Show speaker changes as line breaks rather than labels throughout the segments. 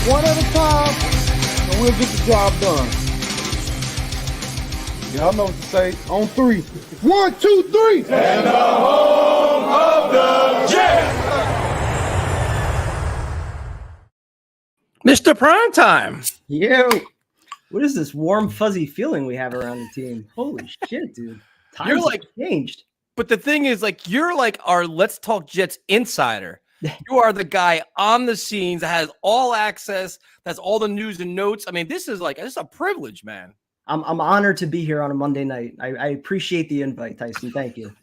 one at a time, and we'll get the job done. Y'all know what to say. On three. 1, 2, 3.
And the home of the Jets.
Mr. Primetime.
Yo, what is this warm, fuzzy feeling we have around the team? Holy shit, dude. Times have changed.
But the thing is, like, you're like our Let's Talk Jets insider. You are the guy on the scenes that has all access, that's all the news and notes. I mean, this is a privilege, man.
I'm honored to be here on a Monday night. I appreciate the invite, Tyson. Thank you.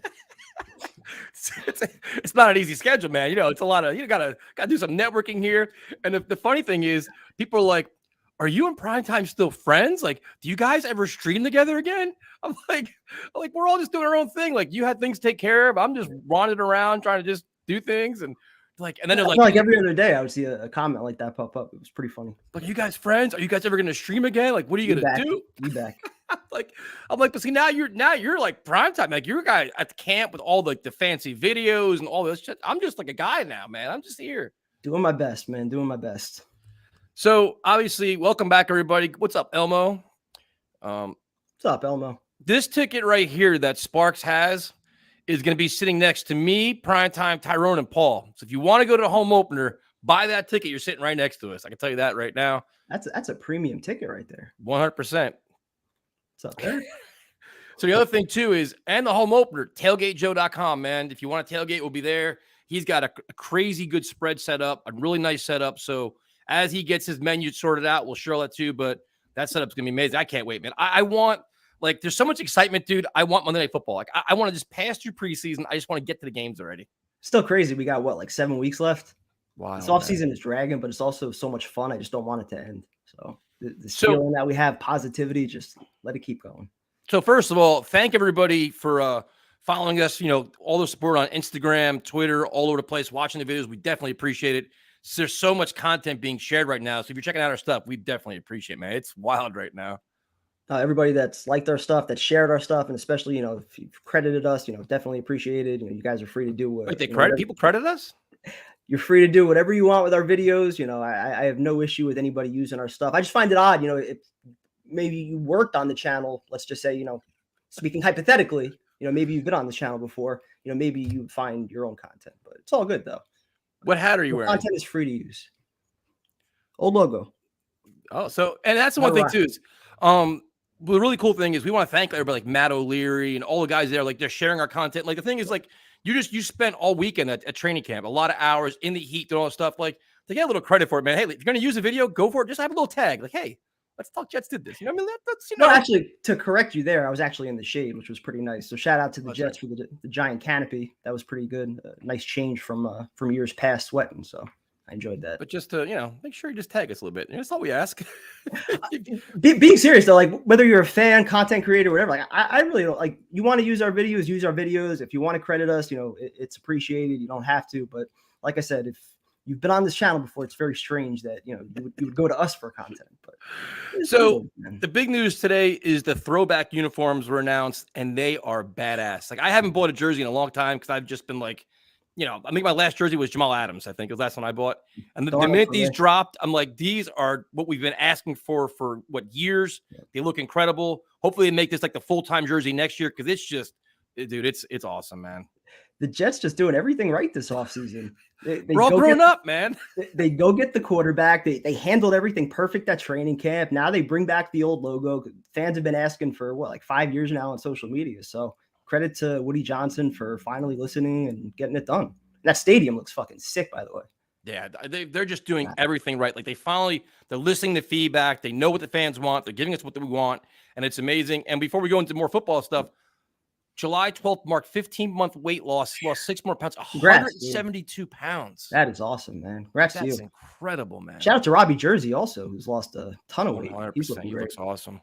It's not an easy schedule, man. You know, it's a lot of, you gotta do some networking here. And the funny thing is, people are like, are you and Primetime still friends? Like, do you guys ever stream together again? I'm like, we're all just doing our own thing. Like, you had things to take care of. I'm just wandering around trying to just do things. And then they're
like every other day I would see a comment like that pop up. It was pretty funny.
Like, are you guys friends? Are you guys ever going to stream again? Like, what are you going to do?
You back.
I'm like, but see, now you're like Primetime. Like, you're a guy at the camp with all the fancy videos and all this shit. I'm just like a guy now, man. I'm just here.
Doing my best, man. Doing my best.
So obviously, welcome back, everybody. What's up, Elmo?
What's up, Elmo?
This ticket right here that Sparks has is going to be sitting next to me, Primetime, Tyrone, and Paul. So if you want to go to the home opener, buy that ticket. You're sitting right next to us. I can tell you that right now.
That's a premium ticket right there.
100%.
What's up there?
So the other thing too is, and the home opener, tailgatejoe.com, man. If you want to tailgate, we'll be there. He's got a crazy good spread set up, a really nice setup. So as he gets his menu sorted out, we'll share that too. But that setup's going to be amazing. I can't wait, man. I want, like, there's so much excitement, dude. I want Monday Night Football. Like, I want to just pass through preseason. I just want to get to the games already.
Still crazy. We got, like 7 weeks left?
Wow.
This offseason is dragging, but it's also so much fun. I just don't want it to end. So the feeling that we have, positivity, just let it keep going.
So first of all, thank everybody for following us, all the support on Instagram, Twitter, all over the place, watching the videos. We definitely appreciate it. There's so much content being shared right now. So if you're checking out our stuff, we definitely appreciate it, man. It's wild right now.
Everybody that's liked our stuff, that shared our stuff, and especially, if you've credited us, definitely appreciated. You guys are free to do what
people credit us.
You're free to do whatever you want with our videos. I have no issue with anybody using our stuff. I just find it odd, if maybe you worked on the channel, let's just say, speaking hypothetically, maybe you've been on this channel before, maybe you find your own content, but it's all good though.
What hat are you wearing?
Content is free to use. Old logo.
Oh, so, and that's the one thing too is, the really cool thing is we want to thank everybody like Matt O'Leary and all the guys there. Like, they're sharing our content. Like, the thing is, like, you spent all weekend at training camp, a lot of hours in the heat, doing all that stuff. Like, they get a little credit for it, man. Hey, if you're going to use a video, go for it. Just have a little tag. Like, hey, Let's Talk Jets did this. You know what I mean? That's
No, actually, to correct you there, I was actually in the shade, which was pretty nice. So shout out to the Jets for the giant canopy. That was pretty good. Nice change from years past sweating. So I enjoyed that.
But just to, make sure you just tag us a little bit. That's all we ask.
Being serious though, like whether you're a fan, content creator, whatever, like I really don't like, you want to use our videos, use our videos. If you want to credit us, it's appreciated. You don't have to, but like I said, if you've been on this channel before, it's very strange that, you would go to us for content. But
so the big news today is the Throwback uniforms were announced and they are badass. Like, I haven't bought a jersey in a long time because I've just been like, I think my last jersey was Jamal Adams. I think it was the last one I bought. And the minute these dropped, I'm like, these are what we've been asking for what, years? They look incredible. Hopefully they make this like the full-time jersey next year, because it's just, dude, it's awesome, man.
The Jets just doing everything right this offseason.
We're all grown up, man.
They go get the quarterback. They handled everything perfect at training camp. Now they bring back the old logo. Fans have been asking for, like 5 years now on social media. So credit to Woody Johnson for finally listening and getting it done. That stadium looks fucking sick, by the way.
Yeah, they're just doing everything right. Like, they're listening to feedback. They know what the fans want. They're giving us what we want, and it's amazing. And before we go into more football stuff, July 12th marked 15-month weight loss. Lost 6 more pounds, 172 pounds.
That is awesome, man. Congrats to you.
That's incredible, man.
Shout out to Robbie Jersey also, who's lost a ton of weight.
100%. He looks awesome.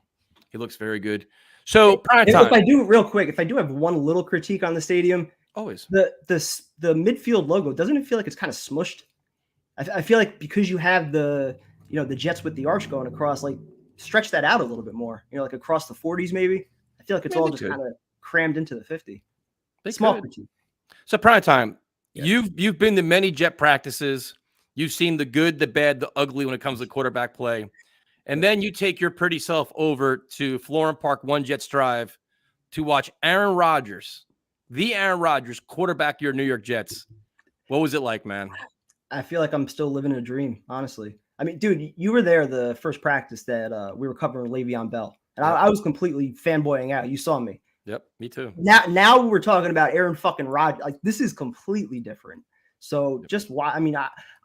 He looks very good. So,
if I do have one little critique on the stadium,
always
the midfield logo, doesn't it feel like it's kind of smushed? I feel like because you have the Jets with the arch going across, like stretch that out a little bit more, like across the 40s maybe. I feel like it's all just kind of crammed into the 50. Small critique.
So Primetime, you've been to many Jet practices. You've seen the good, the bad, the ugly when it comes to quarterback play. And then you take your pretty self over to Florham Park, One Jets Drive, to watch Aaron Rodgers, the Aaron Rodgers, quarterback your New York Jets. What was it like, man?
I feel like I'm still living a dream, honestly. I mean, dude, you were there the first practice that we were covering Le'Veon Bell, and I was completely fanboying out. You saw me.
Yep, me too.
Now we're talking about Aaron fucking Rodgers. Like, this is completely different. So just why? I mean,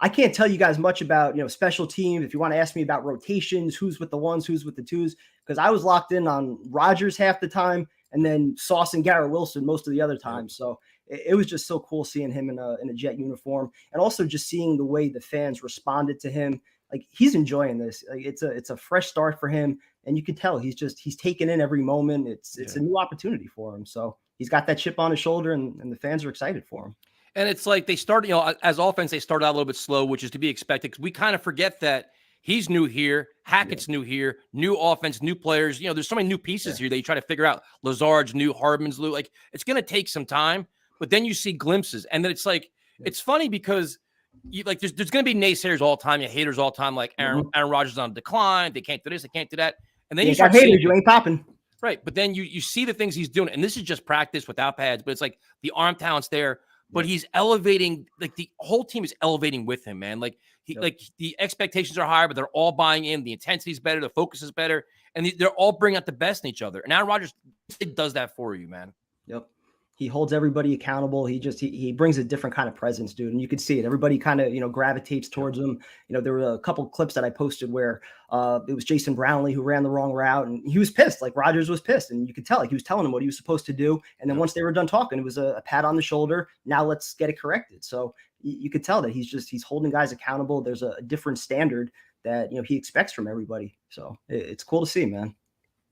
I can't tell you guys much about, special teams. If you want to ask me about rotations, who's with the ones, who's with the twos, because I was locked in on Rodgers half the time, and then Sauce and Garrett Wilson most of the other time. So it was just so cool seeing him in a Jet uniform, and also just seeing the way the fans responded to him. Like, he's enjoying this. Like, it's a fresh start for him, and you can tell he's taking in every moment. It's a new opportunity for him. So he's got that chip on his shoulder, and the fans are excited for him.
And it's like they started, as offense, they started out a little bit slow, which is to be expected, because we kind of forget that he's new here. Hackett's new here, new offense, new players. There's so many new pieces here that you try to figure out. Lazard's new, Hardman's new. Like, it's going to take some time, but then you see glimpses. And then it's like, it's funny because there's going to be naysayers all the time, haters all the time, like Aaron Rodgers is on decline. They can't do this, they can't do that. And then you start
haters, you ain't popping.
Right. But then you see the things he's doing. And this is just practice without pads, but it's like the arm talent's there. But he's elevating, like the whole team is elevating with him, man. Like like the expectations are higher, but they're all buying in. The intensity is better, the focus is better, and they're all bringing out the best in each other. And Aaron Rodgers does that for you, man.
Yep. He holds everybody accountable. He brings a different kind of presence, dude. And you can see it. Everybody kind of, gravitates towards him. There were a couple of clips that I posted where it was Jason Brownlee who ran the wrong route, and he was pissed. Like, Rodgers was pissed, and you could tell, like, he was telling him what he was supposed to do. And then once they were done talking, it was a pat on the shoulder. Now let's get it corrected. So you could tell that he's holding guys accountable. There's a different standard that, he expects from everybody. So it's cool to see, man.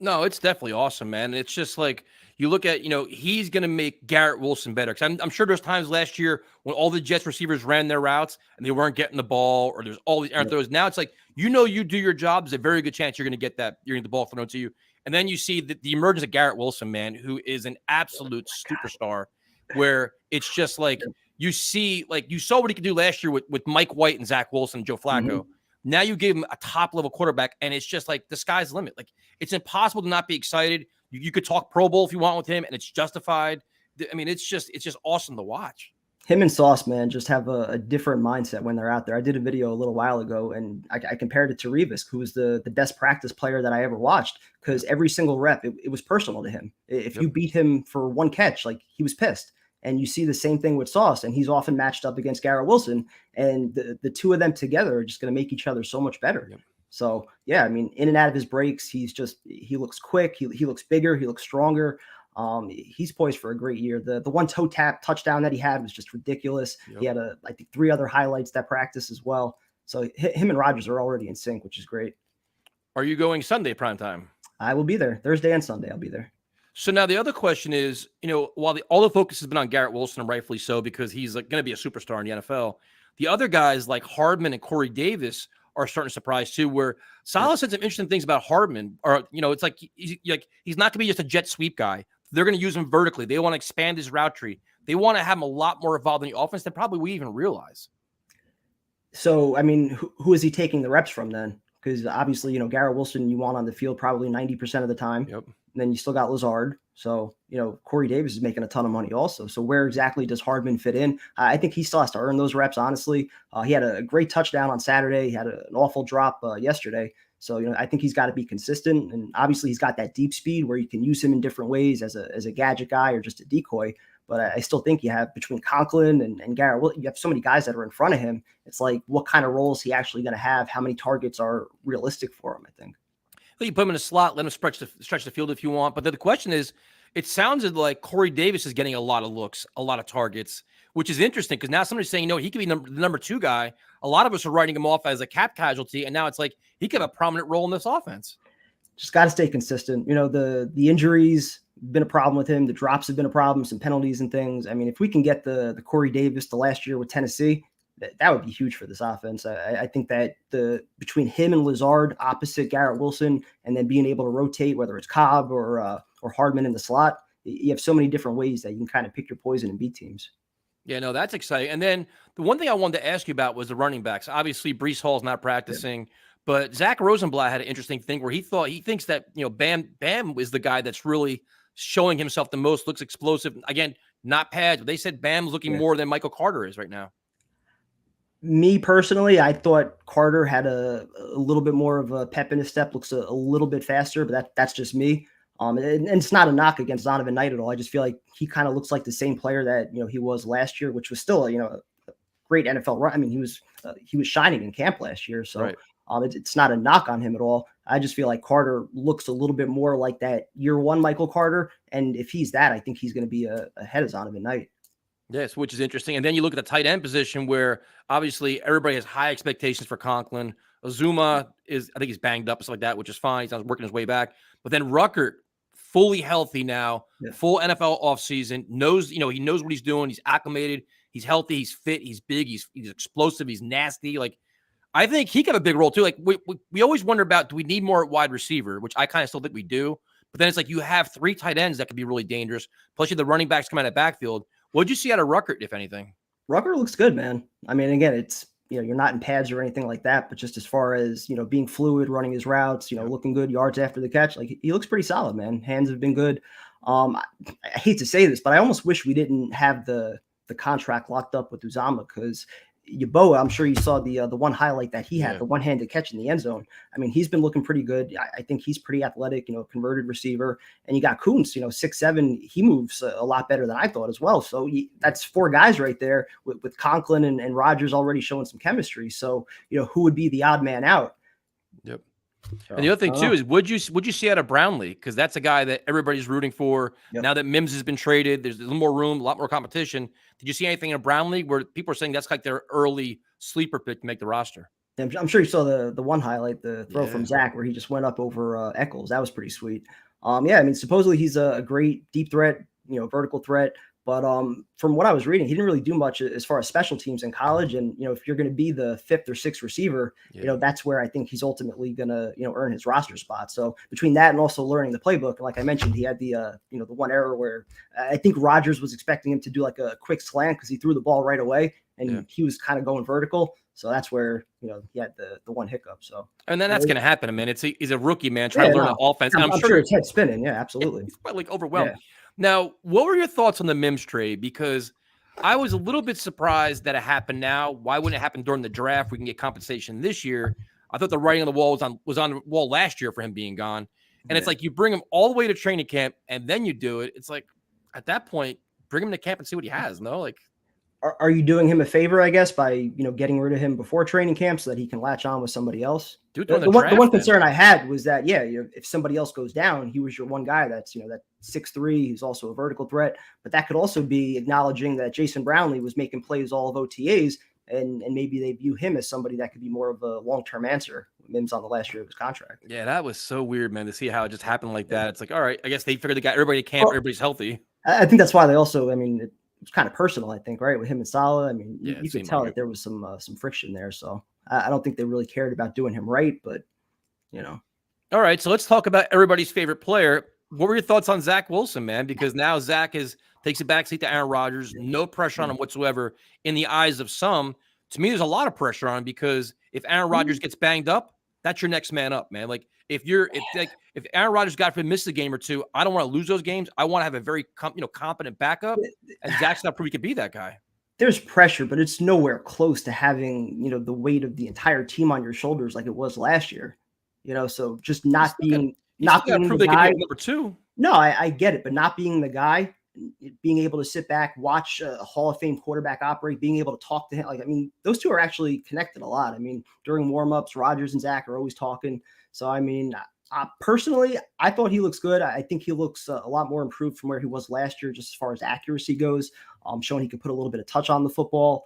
No, it's definitely awesome, man. It's just like you look at, he's going to make Garrett Wilson better. Because I'm sure there's times last year when all the Jets receivers ran their routes and they weren't getting the ball, or there's all these errant throws. Now it's like, you do your job. There's a very good chance you're going to get that. You're going to get the ball thrown to you. And then you see the emergence of Garrett Wilson, man, who is an absolute superstar, where it's just like you see, like you saw what he could do last year with Mike White and Zach Wilson and Joe Flacco. Now you give him a top-level quarterback, and it's just like the sky's the limit. Like, it's impossible to not be excited. You could talk Pro Bowl if you want with him, and it's justified. I mean, it's just awesome to watch.
Him and Sauce, man, just have a different mindset when they're out there. I did a video a little while ago, and I compared it to Revis, who was the best practice player that I ever watched, because every single rep, it was personal to him. If you beat him for one catch, like, he was pissed. And you see the same thing with Sauce, and he's often matched up against Garrett Wilson, and the two of them together are just going to make each other so much better. So, yeah, I mean, in and out of his breaks, he looks quick. He looks bigger. He looks stronger. He's poised for a great year. The one toe tap touchdown that he had was just ridiculous. He had I think 3 other highlights that practice as well. So him and Rodgers are already in sync, which is great.
Are you going Sunday primetime?
I will be there Thursday and Sunday. I'll be there.
So now the other question is, while all the focus has been on Garrett Wilson, and rightfully so, because he's going to be a superstar in the NFL, the other guys like Hardman and Corey Davis are starting to surprise too, where Saleh said some interesting things about Hardman. Or, it's like he's not going to be just a jet sweep guy. They're going to use him vertically. They want to expand his route tree. They want to have him a lot more involved in the offense than probably we even realize.
So, I mean, who is he taking the reps from then? Because obviously, Garrett Wilson, you want on the field probably 90% of the time.
Yep.
And then you still got Lazard. So, Corey Davis is making a ton of money also. So where exactly does Hardman fit in? I think he still has to earn those reps, honestly. He had a great touchdown on Saturday. He had an awful drop yesterday. So, I think he's got to be consistent. And obviously he's got that deep speed where you can use him in different ways as a gadget guy or just a decoy. But I still think you have between Conklin and Garrett, you have so many guys that are in front of him. It's like, what kind of role is he actually going to have? How many targets are realistic for him, I think.
Well, you put him in a slot, let him stretch the field if you want. But the question is, it sounded like Corey Davis is getting a lot of looks, a lot of targets, which is interesting because now somebody's saying, he could be the number 2 guy. A lot of us are writing him off as a cap casualty, and now it's like he could have a prominent role in this offense.
Just got to stay consistent. The injuries been a problem with him. The drops have been a problem, some penalties and things. I mean, if we can get the Corey Davis to last year with Tennessee, that would be huge for this offense. I think that between him and Lazard opposite Garrett Wilson, and then being able to rotate, whether it's Cobb or Hardman in the slot, you have so many different ways that you can kind of pick your poison and beat teams.
Yeah, no, that's exciting. And then the one thing I wanted to ask you about was the running backs. Obviously, Brees Hall's not practicing, but Zach Rosenblatt had an interesting thing where he thinks that, Bam is the guy that's really showing himself the most, looks explosive. Again, not pads, but they said Bam's looking more than Michael Carter is right now.
Me personally, I thought Carter had a little bit more of a pep in his step, looks a little bit faster, but that's just me. And it's not a knock against Donovan Knight at all. I just feel like he kind of looks like the same player that he was last year, which was still a great NFL run. I mean, he was shining in camp last year, so
Right.
It's not a knock on him at all. I just feel like Carter looks a little bit more like that year one Michael Carter, and if he's that, I think he's going to be ahead of Donovan Knight.
Yes, which is interesting. And then you look at the tight end position where obviously everybody has high expectations for Conklin. Azuma I think he's banged up and stuff like that, which is fine. He's not working his way back. But then Ruckert, fully healthy now, full NFL offseason, knows, he knows what he's doing. He's acclimated. He's healthy. He's fit. He's big. He's explosive. He's nasty. Like, I think he could have a big role too. Like, we always wonder about, do we need more wide receiver, which I kind of still think we do. But then it's like you have 3 tight ends that could be really dangerous. Plus, you have the running backs come out of backfield. What'd you see out of Ruckert, if anything?
Ruckert looks good, man. I mean, again, it's, you're not in pads or anything like that, but just as far as, being fluid, running his routes, looking good, yards after the catch, like he looks pretty solid, man. Hands have been good. I hate to say this, but I almost wish we didn't have the contract locked up with Uzama, because Yeboah, I'm sure you saw the one highlight that he had, the one-handed catch in the end zone. I mean, he's been looking pretty good. I think he's pretty athletic, converted receiver. And you got Kuntz, 6'7". He moves a lot better than I thought as well. So that's 4 guys right there with Conklin and Rodgers already showing some chemistry. So, who would be the odd man out?
Yep. And the other thing too is, would you see out of Brownlee? Because that's a guy that everybody's rooting for. Now that Mims has been traded, there's a little more room, a lot more competition. Did you see anything in Brownlee where people are saying that's like their early sleeper pick to make the roster?
I'm sure you saw the one highlight, the throw from Zach, where he just went up over Eccles. That was pretty sweet. I mean, supposedly he's a great deep threat, vertical threat. But from what I was reading, he didn't really do much as far as special teams in college. And, if you're going to be the 5th or 6th receiver, that's where I think he's ultimately going to, earn his roster spot. So between that and also learning the playbook, and like I mentioned, he had the one error where I think Rodgers was expecting him to do like a quick slant because he threw the ball right away and he was kind of going vertical. So that's where, he had the one hiccup. So,
and then that's going to happen. I mean, he's a rookie, man, trying to learn the offense. And
I'm sure it's head spinning. Yeah, absolutely.
He's quite like overwhelmed. Yeah. Now, what were your thoughts on the Mims trade? Because I was a little bit surprised that it happened now. Why wouldn't it happen during the draft? We can get compensation this year. I thought the writing on the wall was on the wall last year for him being gone. And it's like you bring him all the way to training camp and then you do it. It's like at that point, bring him to camp and see what he has. No, like.
Are you doing him a favor, I guess, by getting rid of him before training camp so that he can latch on with somebody else? The one concern I had was that if somebody else goes down, he was your one guy that's that 6'3", he's also a vertical threat, but that could also be acknowledging that Jason Brownlee was making plays all of OTAs, and maybe they view him as somebody that could be more of a long-term answer. Mims on the last year of his contract.
Yeah, that was so weird, man, to see how it just happened like that. It's like, all right, I guess they figured they got everybody at camp, everybody's healthy.
I think that's why they also, it's kind of personal, I think, right? With him and Salah. I mean, you could tell that there was some friction there. So I don't think they really cared about doing him right, but
All right. So let's talk about everybody's favorite player. What were your thoughts on Zach Wilson, man? Because now Zach takes a backseat to Aaron Rodgers, no pressure on him whatsoever. In the eyes of some, to me, there's a lot of pressure on him because if Aaron Rodgers gets banged up, that's your next man up, man. Like if Aaron Rodgers got to miss a game or two, I don't want to lose those games. I want to have a very competent backup, and Zach's not probably could be that guy.
There's pressure, but it's nowhere close to having the weight of the entire team on your shoulders like it was last year. So just not being the guy.
Number 2.
No, I get it, but not being the guy, being able to sit back, watch a Hall of Fame quarterback operate, being able to talk to him. Those two are actually connected a lot. During warmups, Rodgers and Zach are always talking. So, personally, I thought he looks good. I think he looks a lot more improved from where he was last year, just as far as accuracy goes, showing he could put a little bit of touch on the football.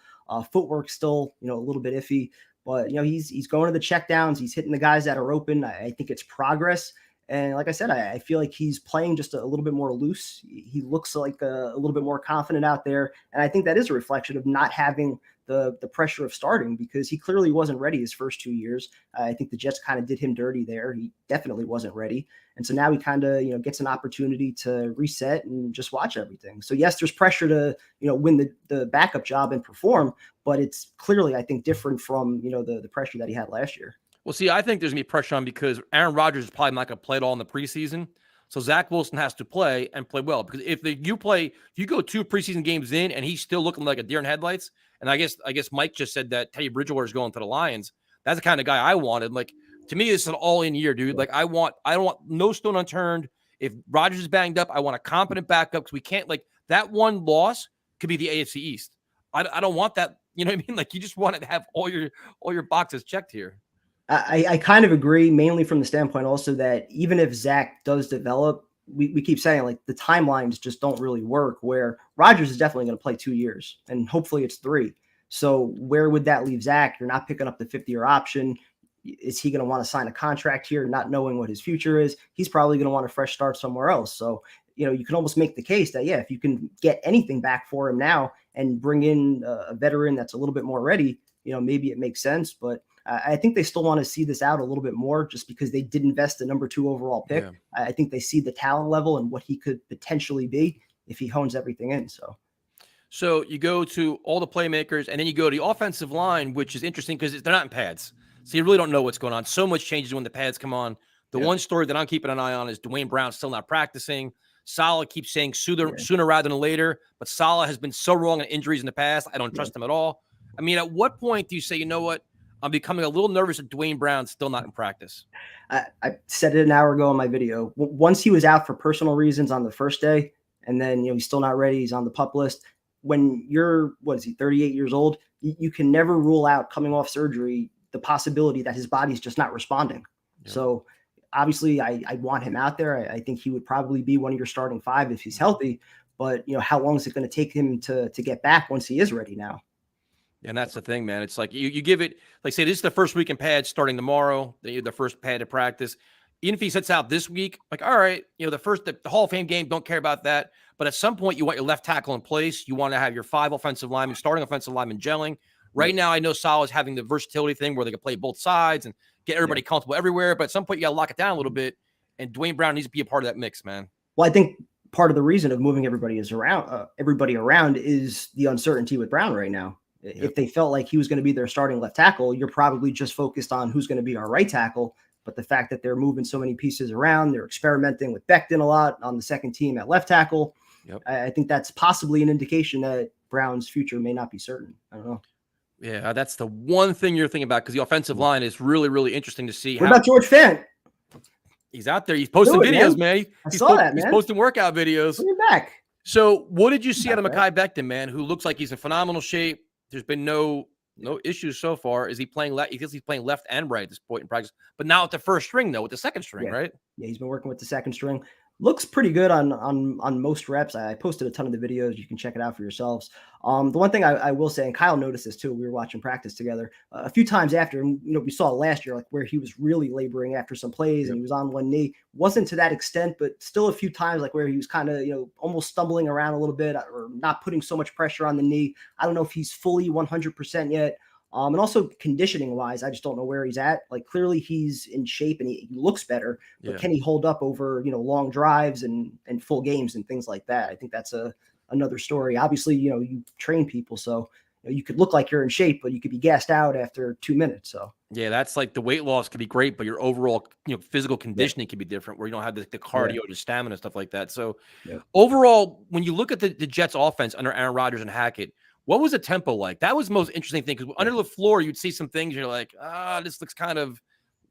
Footwork still, a little bit iffy, but, he's going to the checkdowns. He's hitting the guys that are open. I think it's progress. And like I said, I feel like he's playing just a little bit more loose. He looks like a little bit more confident out there. And I think that is a reflection of not having the pressure of starting, because he clearly wasn't ready his first 2 years. I think the Jets kind of did him dirty there. He definitely wasn't ready. And so now he kind of, gets an opportunity to reset and just watch everything. So yes, there's pressure to, win the backup job and perform, but it's clearly, I think, different from, the pressure that he had last year.
Well, see, I think there's going to be pressure on because Aaron Rodgers is probably not going to play at all in the preseason. So Zach Wilson has to play and play well, because if you go 2 preseason games in and he's still looking like a deer in headlights, and I guess Mike just said that Teddy Bridgewater is going to the Lions. That's the kind of guy I wanted. Like, to me, this is an all-in year, dude. Like, I don't want no stone unturned. If Rodgers is banged up, I want a competent backup, because we can't, like, that one loss could be the AFC East. I don't want that. You know what I mean? Like, you just want to have all your boxes checked here.
I kind of agree, mainly from the standpoint also that even if Zach does develop, we keep saying, like, the timelines just don't really work, where Rodgers is definitely going to play 2 years and hopefully it's 3. So where would that leave Zach? You're not picking up the 50-year option. Is he going to want to sign a contract here, not knowing what his future is? He's probably going to want a fresh start somewhere else. So, you can almost make the case that, yeah, if you can get anything back for him now and bring in a veteran that's a little bit more ready, maybe it makes sense. But I think they still want to see this out a little bit more, just because they did invest the number 2 overall pick. Yeah. I think they see the talent level and what he could potentially be if he hones everything in.
So you go to all the playmakers, and then you go to the offensive line, which is interesting because they're not in pads. So you really don't know what's going on. So much changes when the pads come on. The one story that I'm keeping an eye on is Dwayne Brown still not practicing. Saleh keeps saying sooner rather than later, but Saleh has been so wrong in injuries in the past. I don't trust him at all. I mean, at what point do you say, you know what? I'm becoming a little nervous that Dwayne Brown's still not in practice.
I said it an hour ago in my video. Once he was out for personal reasons on the first day, and then he's still not ready, he's on the PUP list. When you're 38 years old, you can never rule out, coming off surgery, the possibility that his body's just not responding. Yeah. So obviously I want him out there. I think he would probably be one of your starting 5 if he's healthy. But how long is it going to take him to get back once he is ready now?
And that's the thing, man. It's like you give it, like, say this is the first week in pads starting tomorrow, the first pad to practice. Even if he sits out this week, like, all right, the Hall of Fame game, don't care about that. But at some point, you want your left tackle in place. You want to have your 5 offensive linemen, starting offensive linemen gelling. Right now, I know Saleh is having the versatility thing where they can play both sides and get everybody comfortable everywhere. But at some point, you got to lock it down a little bit. And Dwayne Brown needs to be a part of that mix, man.
Well, I think part of the reason of moving everybody around is the uncertainty with Brown right now. Yep. If they felt like he was going to be their starting left tackle, you're probably just focused on who's going to be our right tackle. But the fact that they're moving so many pieces around, they're experimenting with Becton a lot on the second team at left tackle. Yep. I think that's possibly an indication that Brown's future may not be certain. I don't know.
Yeah, that's the one thing you're thinking about, because the offensive line is really, really interesting to see.
What about George Fant?
He's out there. He's posting videos, man.
I saw that, man.
He's posting workout videos.
Bring him back.
So what did you see out of Mekhi Becton, man, who looks like he's in phenomenal shape? There's been no issues so far. Is he playing left? He's playing left and right at this point in practice, but not with the first string, though, with the second string, right?
Yeah, he's been working with the second string. Looks pretty good on most reps. I posted a ton of the videos. You can check it out for yourselves. The one thing I will say, and Kyle noticed this too, we were watching practice together a few times after, and we saw last year, like, where he was really laboring after some plays and he was on one knee. Wasn't to that extent, but still a few times, like, where he was kind of, almost stumbling around a little bit or not putting so much pressure on the knee. I don't know if he's fully 100% yet. And also conditioning wise, I just don't know where he's at. Like, clearly he's in shape and he looks better, but can he hold up over, long drives and full games and things like that? I think that's another story. Obviously, you train people, so you could look like you're in shape, but you could be gassed out after 2 minutes. So
yeah, that's like the weight loss could be great, but your overall, physical conditioning can be different, where you don't have the cardio, the stamina, stuff like that. So overall, when you look at the Jets offense under Aaron Rodgers and Hackett, what was the tempo like? That was the most interesting thing, because under the floor, you'd see some things you're like, this looks kind of,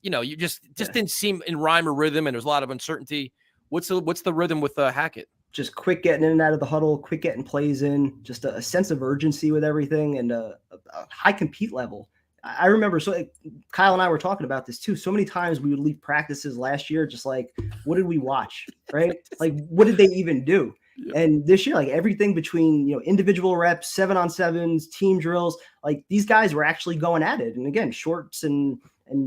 you just didn't seem in rhyme or rhythm, and there's a lot of uncertainty. What's the rhythm with Hackett?
Just quick getting in and out of the huddle, quick getting plays in, just a sense of urgency with everything, and a high compete level. I remember, so Kyle and I were talking about this too. So many times we would leave practices last year, just like, what did we watch? Right? Like, what did they even do? And this year, like, everything between, individual reps, 7-on-7s, team drills, like, these guys were actually going at it. And again, shorts and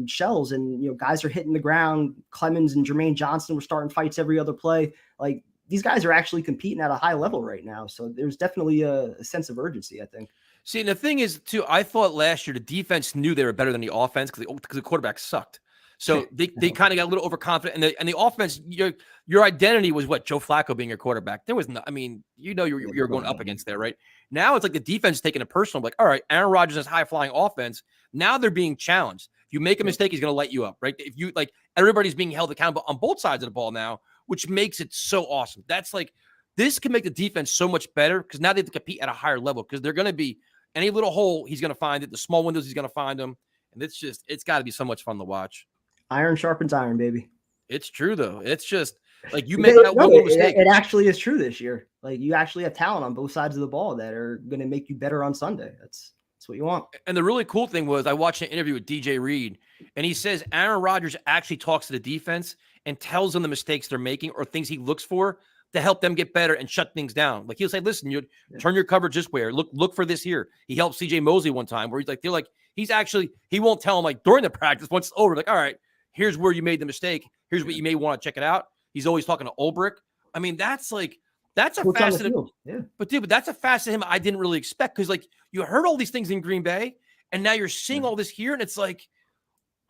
shells, and, guys are hitting the ground. Clemens and Jermaine Johnson were starting fights every other play. Like, these guys are actually competing at a high level right now. So there's definitely a sense of urgency, I think.
See, and the thing is, too, I thought last year the defense knew they were better than the offense because the quarterback sucked. So they kind of got a little overconfident, and the offense, your identity was what, Joe Flacco being your quarterback. There was no, I mean, you're going up against there, right? Now it's like the defense is taking it personal. Like, all right, Aaron Rodgers has high flying offense. Now they're being challenged. If you make a mistake, he's going to light you up, right? If you like, everybody's being held accountable on both sides of the ball now, which makes it so awesome. That's like, this can make the defense so much better because now they have to compete at a higher level because they're going to be any little hole, he's going to find it. The small windows, he's going to find them. And it's got to be so much fun to watch.
Iron sharpens iron, baby.
It's true, though. It's just like you make that one mistake.
It actually is true this year. Like you actually have talent on both sides of the ball that are going to make you better on Sunday. That's what you want.
And the really cool thing was I watched an interview with DJ Reed, and he says Aaron Rodgers actually talks to the defense and tells them the mistakes they're making or things he looks for to help them get better and shut things down. Like he'll say, listen, you turn your coverage this way, or look for this here. He helped CJ Mosley one time where he won't tell him like during the practice, once it's over, like, all right, here's where you made the mistake. Here's what you may want to check it out. He's always talking to Ulbrich. I mean, that's a facet of, but that's a facet of him I didn't really expect. Cause like you heard all these things in Green Bay and now you're seeing all this here. And it's like,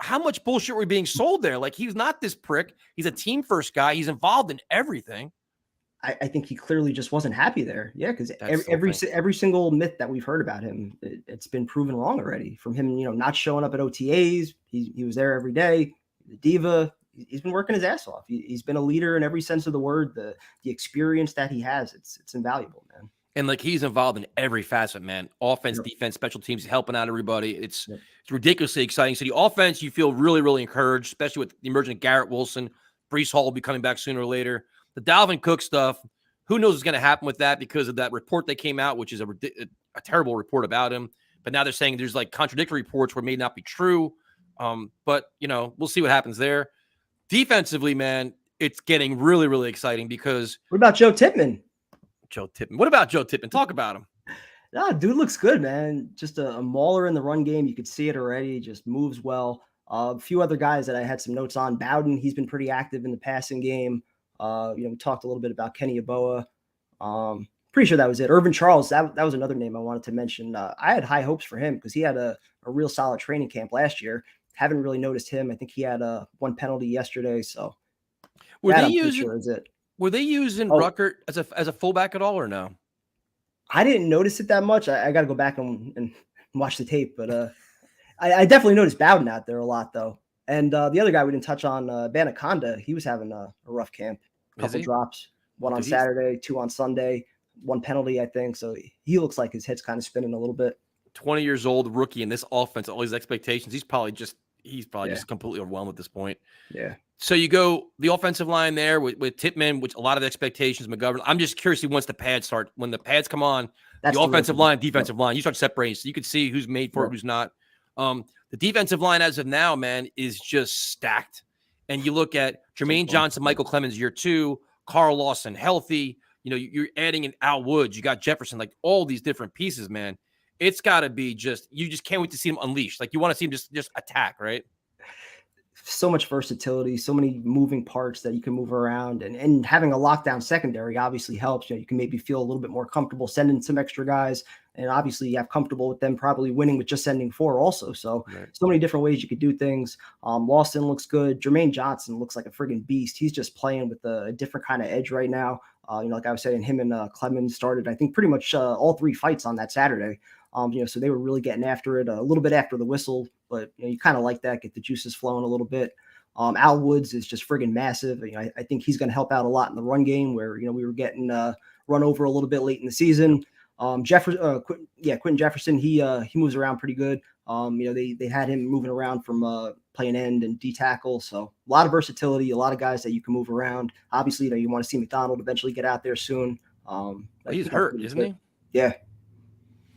how much bullshit were being sold there? Like he's not this prick. He's a team first guy. He's involved in everything.
I think he clearly just wasn't happy there. Yeah, because every single myth that we've heard about him, it's been proven wrong already. From him, not showing up at OTAs, he was there every day. The diva, he's been working his ass off. He's been a leader in every sense of the word. The experience that he has, it's invaluable, man. And
like he's involved in every facet, man. Offense, defense, special teams, helping out everybody. It's ridiculously exciting. So the offense, you feel really, really encouraged, especially with the emergent Garrett Wilson. Breece Hall will be coming back sooner or later. The Dalvin Cook stuff, who knows what's going to happen with that because of that report that came out, which is a terrible report about him. But now they're saying there's like contradictory reports where it may not be true. But, we'll see what happens there. Defensively, man, it's getting really, really exciting because.
What about Joe Tippmann?
What about Joe Tippmann? Talk about him.
Nah, dude looks good, man. Just a mauler in the run game. You could see it already. Just moves well. A few other guys that I had some notes on. Bowden, he's been pretty active in the passing game. We talked a little bit about Kenny Yeboah. Pretty sure that was it. Irvin Charles, that was another name I wanted to mention. I had high hopes for him because he had a real solid training camp last year. Haven't really noticed him. I think he had one penalty yesterday. So
were they using Ruckert as a fullback at all or no?
I didn't notice it that much. I got to go back and watch the tape, but I definitely noticed Bowden out there a lot though. And the other guy we didn't touch on, Banaconda, he was having a rough camp. A couple drops, one on Saturday, 2 on Sunday, 1 penalty, I think. So he looks like his head's kind of spinning a little bit.
20 years old, rookie in this offense, all these expectations. He's probably just completely overwhelmed at this point.
Yeah.
So you go the offensive line there with Tippmann, which a lot of the expectations, McGovern. I'm just curious once the pads start. When the pads come on, the offensive line, defensive line, you start separating so you can see who's made for it, who's not. The defensive line as of now, man, is just stacked. And you look at Jermaine Johnson, Michael Clemens, year 2, Carl Lawson, healthy. You're adding in Al Woods. You got Jefferson, like all these different pieces, man. It's got to be you just can't wait to see them unleashed. Like you want to see them just attack, right?
So much versatility, so many moving parts that you can move around, and having a lockdown secondary obviously helps. You can maybe feel a little bit more comfortable sending some extra guys, and obviously you have comfortable with them probably winning with just sending 4 also. So many different ways you could do things. Lawson looks good. Jermaine Johnson looks like a friggin' beast. He's just playing with a different kind of edge right now. Like I was saying, him and Clemens started, I think, pretty much all 3 fights on that Saturday. So they were really getting after it a little bit after the whistle, but you kind of like that, get the juices flowing a little bit. Al Woods is just friggin' massive. I think he's going to help out a lot in the run game where, we were getting run over a little bit late in the season. Quentin Jefferson, he moves around pretty good. They had him moving around from playing end and D tackle. So a lot of versatility, a lot of guys that you can move around. Obviously, you want to see McDonald eventually get out there soon.
He's hurt, isn't he?
Yeah.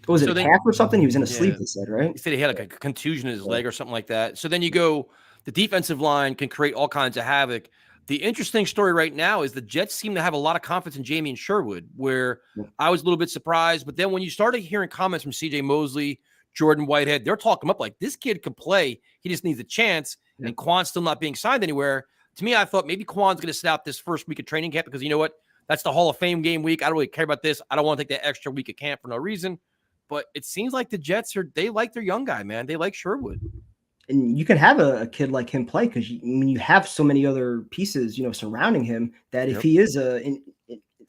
What was it, a calf or something? He was in a sleep, they said, right?
He said he had like a contusion in his leg or something like that. So then you go, the defensive line can create all kinds of havoc. The interesting story right now is the Jets seem to have a lot of confidence in Jamie and Sherwood, where I was a little bit surprised. But then when you started hearing comments from CJ Mosley, Jordan Whitehead, they're talking up like this kid can play. He just needs a chance. And Quan's still not being signed anywhere. To me, I thought maybe Quan's going to sit out this first week of training camp because you know what? That's the Hall of Fame game week. I don't really care about this. I don't want to take that extra week of camp for no reason. but it seems like the Jets they like their young guy, man. They like Sherwood.
And you can have a kid like him play because you have so many other pieces, surrounding him that if he is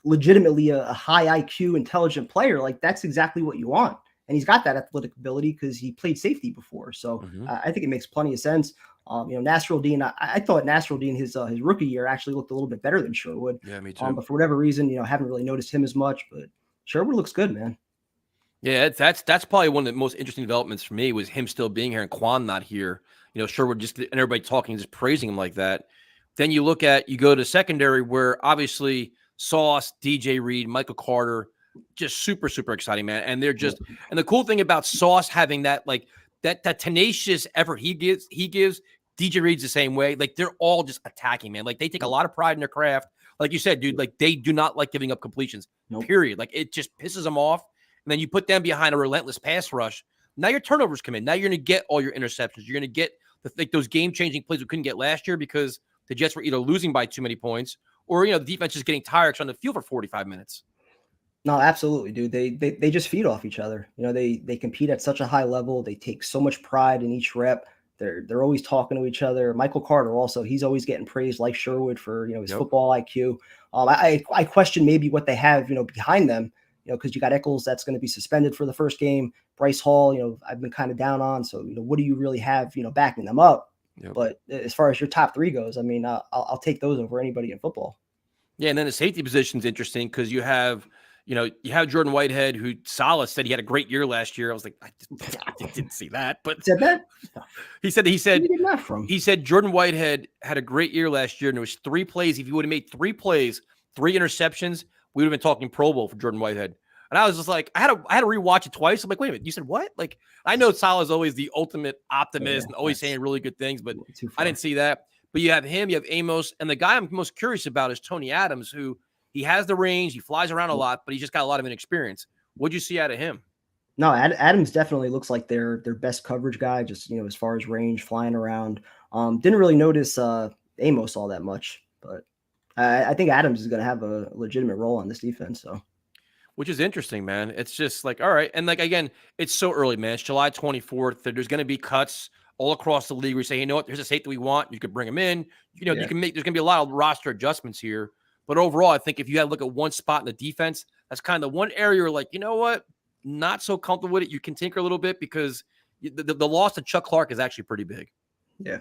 legitimately a high IQ, intelligent player, like that's exactly what you want. And he's got that athletic ability because he played safety before. So I think it makes plenty of sense. Nasruddin, I thought Nasruddin, his rookie year actually looked a little bit better than Sherwood.
Yeah, me too.
But for whatever reason, haven't really noticed him as much. But Sherwood looks good, man.
Yeah, that's probably one of the most interesting developments for me was him still being here and Quan not here. Sherwood just and everybody talking, just praising him like that. Then you go to secondary where obviously Sauce, DJ Reed, Michael Carter, just super, super exciting, man. And they're just and the cool thing about Sauce having that that tenacious effort he gives, DJ Reed's the same way. Like they're all just attacking, man. Like they take a lot of pride in their craft. Like you said, dude, like they do not like giving up completions. Period. Like it just pisses them off. And then you put them behind a relentless pass rush. Now your turnovers come in. Now you're going to get all your interceptions. You're going to get those game-changing plays we couldn't get last year because the Jets were either losing by too many points or, the defense is getting tired on the field for 45 minutes.
No, absolutely, dude. They just feed off each other. They compete at such a high level. They take so much pride in each rep. They're always talking to each other. Michael Carter also, he's always getting praised like Sherwood for, his football IQ. I question maybe what they have, behind them. Because you got Eccles that's going to be suspended for the first game. Bryce Hall, I've been kind of down on. So, what do you really have, backing them up? But as far as your top three goes, I mean, I'll take those over anybody in football. Yeah,
and then the safety position is interesting because you have Jordan Whitehead, who Salah said he had a great year last year. I was like, I didn't see that, but
said that
he said Jordan Whitehead had a great year last year, and it was 3 plays. If he would have made 3 plays, 3 interceptions, we would have been talking Pro Bowl for Jordan Whitehead. And I was just like, I had to rewatch it twice. I'm like, wait a minute, you said what? Like, I know Salah is always the ultimate optimist and always saying really good things, but I didn't see that. But you have him, you have Amos, and the guy I'm most curious about is Tony Adams, who he has the range, he flies around a lot, but he's just got a lot of inexperience. What'd you see out of him?
No, Adams definitely looks like their best coverage guy, just as far as range, flying around. Didn't really notice Amos all that much, but I think Adams is going to have a legitimate role on this defense. So,
which is interesting, man. It's just like, all right. And like, again, it's so early, man. It's July 24th. There's going to be cuts all across the league. We say, you know what, here's a safety we want. You could bring him in. You can there's going to be a lot of roster adjustments here. But overall, I think if you had to look at one spot in the defense, that's kind of the one area you're like, you know what, not so comfortable with it. You can tinker a little bit because the loss to Chuck Clark is actually pretty big.
Yeah.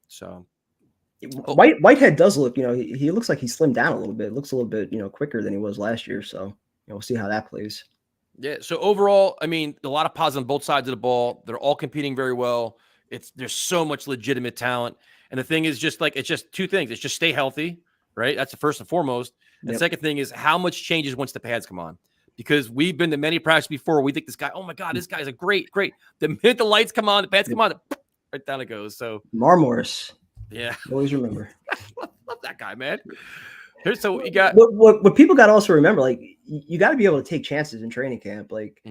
So.
Whitehead does look, he looks like he slimmed down a little bit. Looks a little bit, quicker than he was last year. So, we'll see how that plays.
Yeah. So overall, I mean, a lot of positives on both sides of the ball. They're all competing very well. There's so much legitimate talent. And the thing is it's just 2 things. It's just stay healthy, right? That's the first and foremost. And the second thing is how much changes once the pads come on. Because we've been to many practices before. We think this guy, oh my God, this guy's a great. The minute the lights come on, the pads come on, right down it goes. So
Morris.
Yeah.
Always remember.
love that guy, man. So what you got.
What people got to also remember, like, you got to be able to take chances in training camp. Like,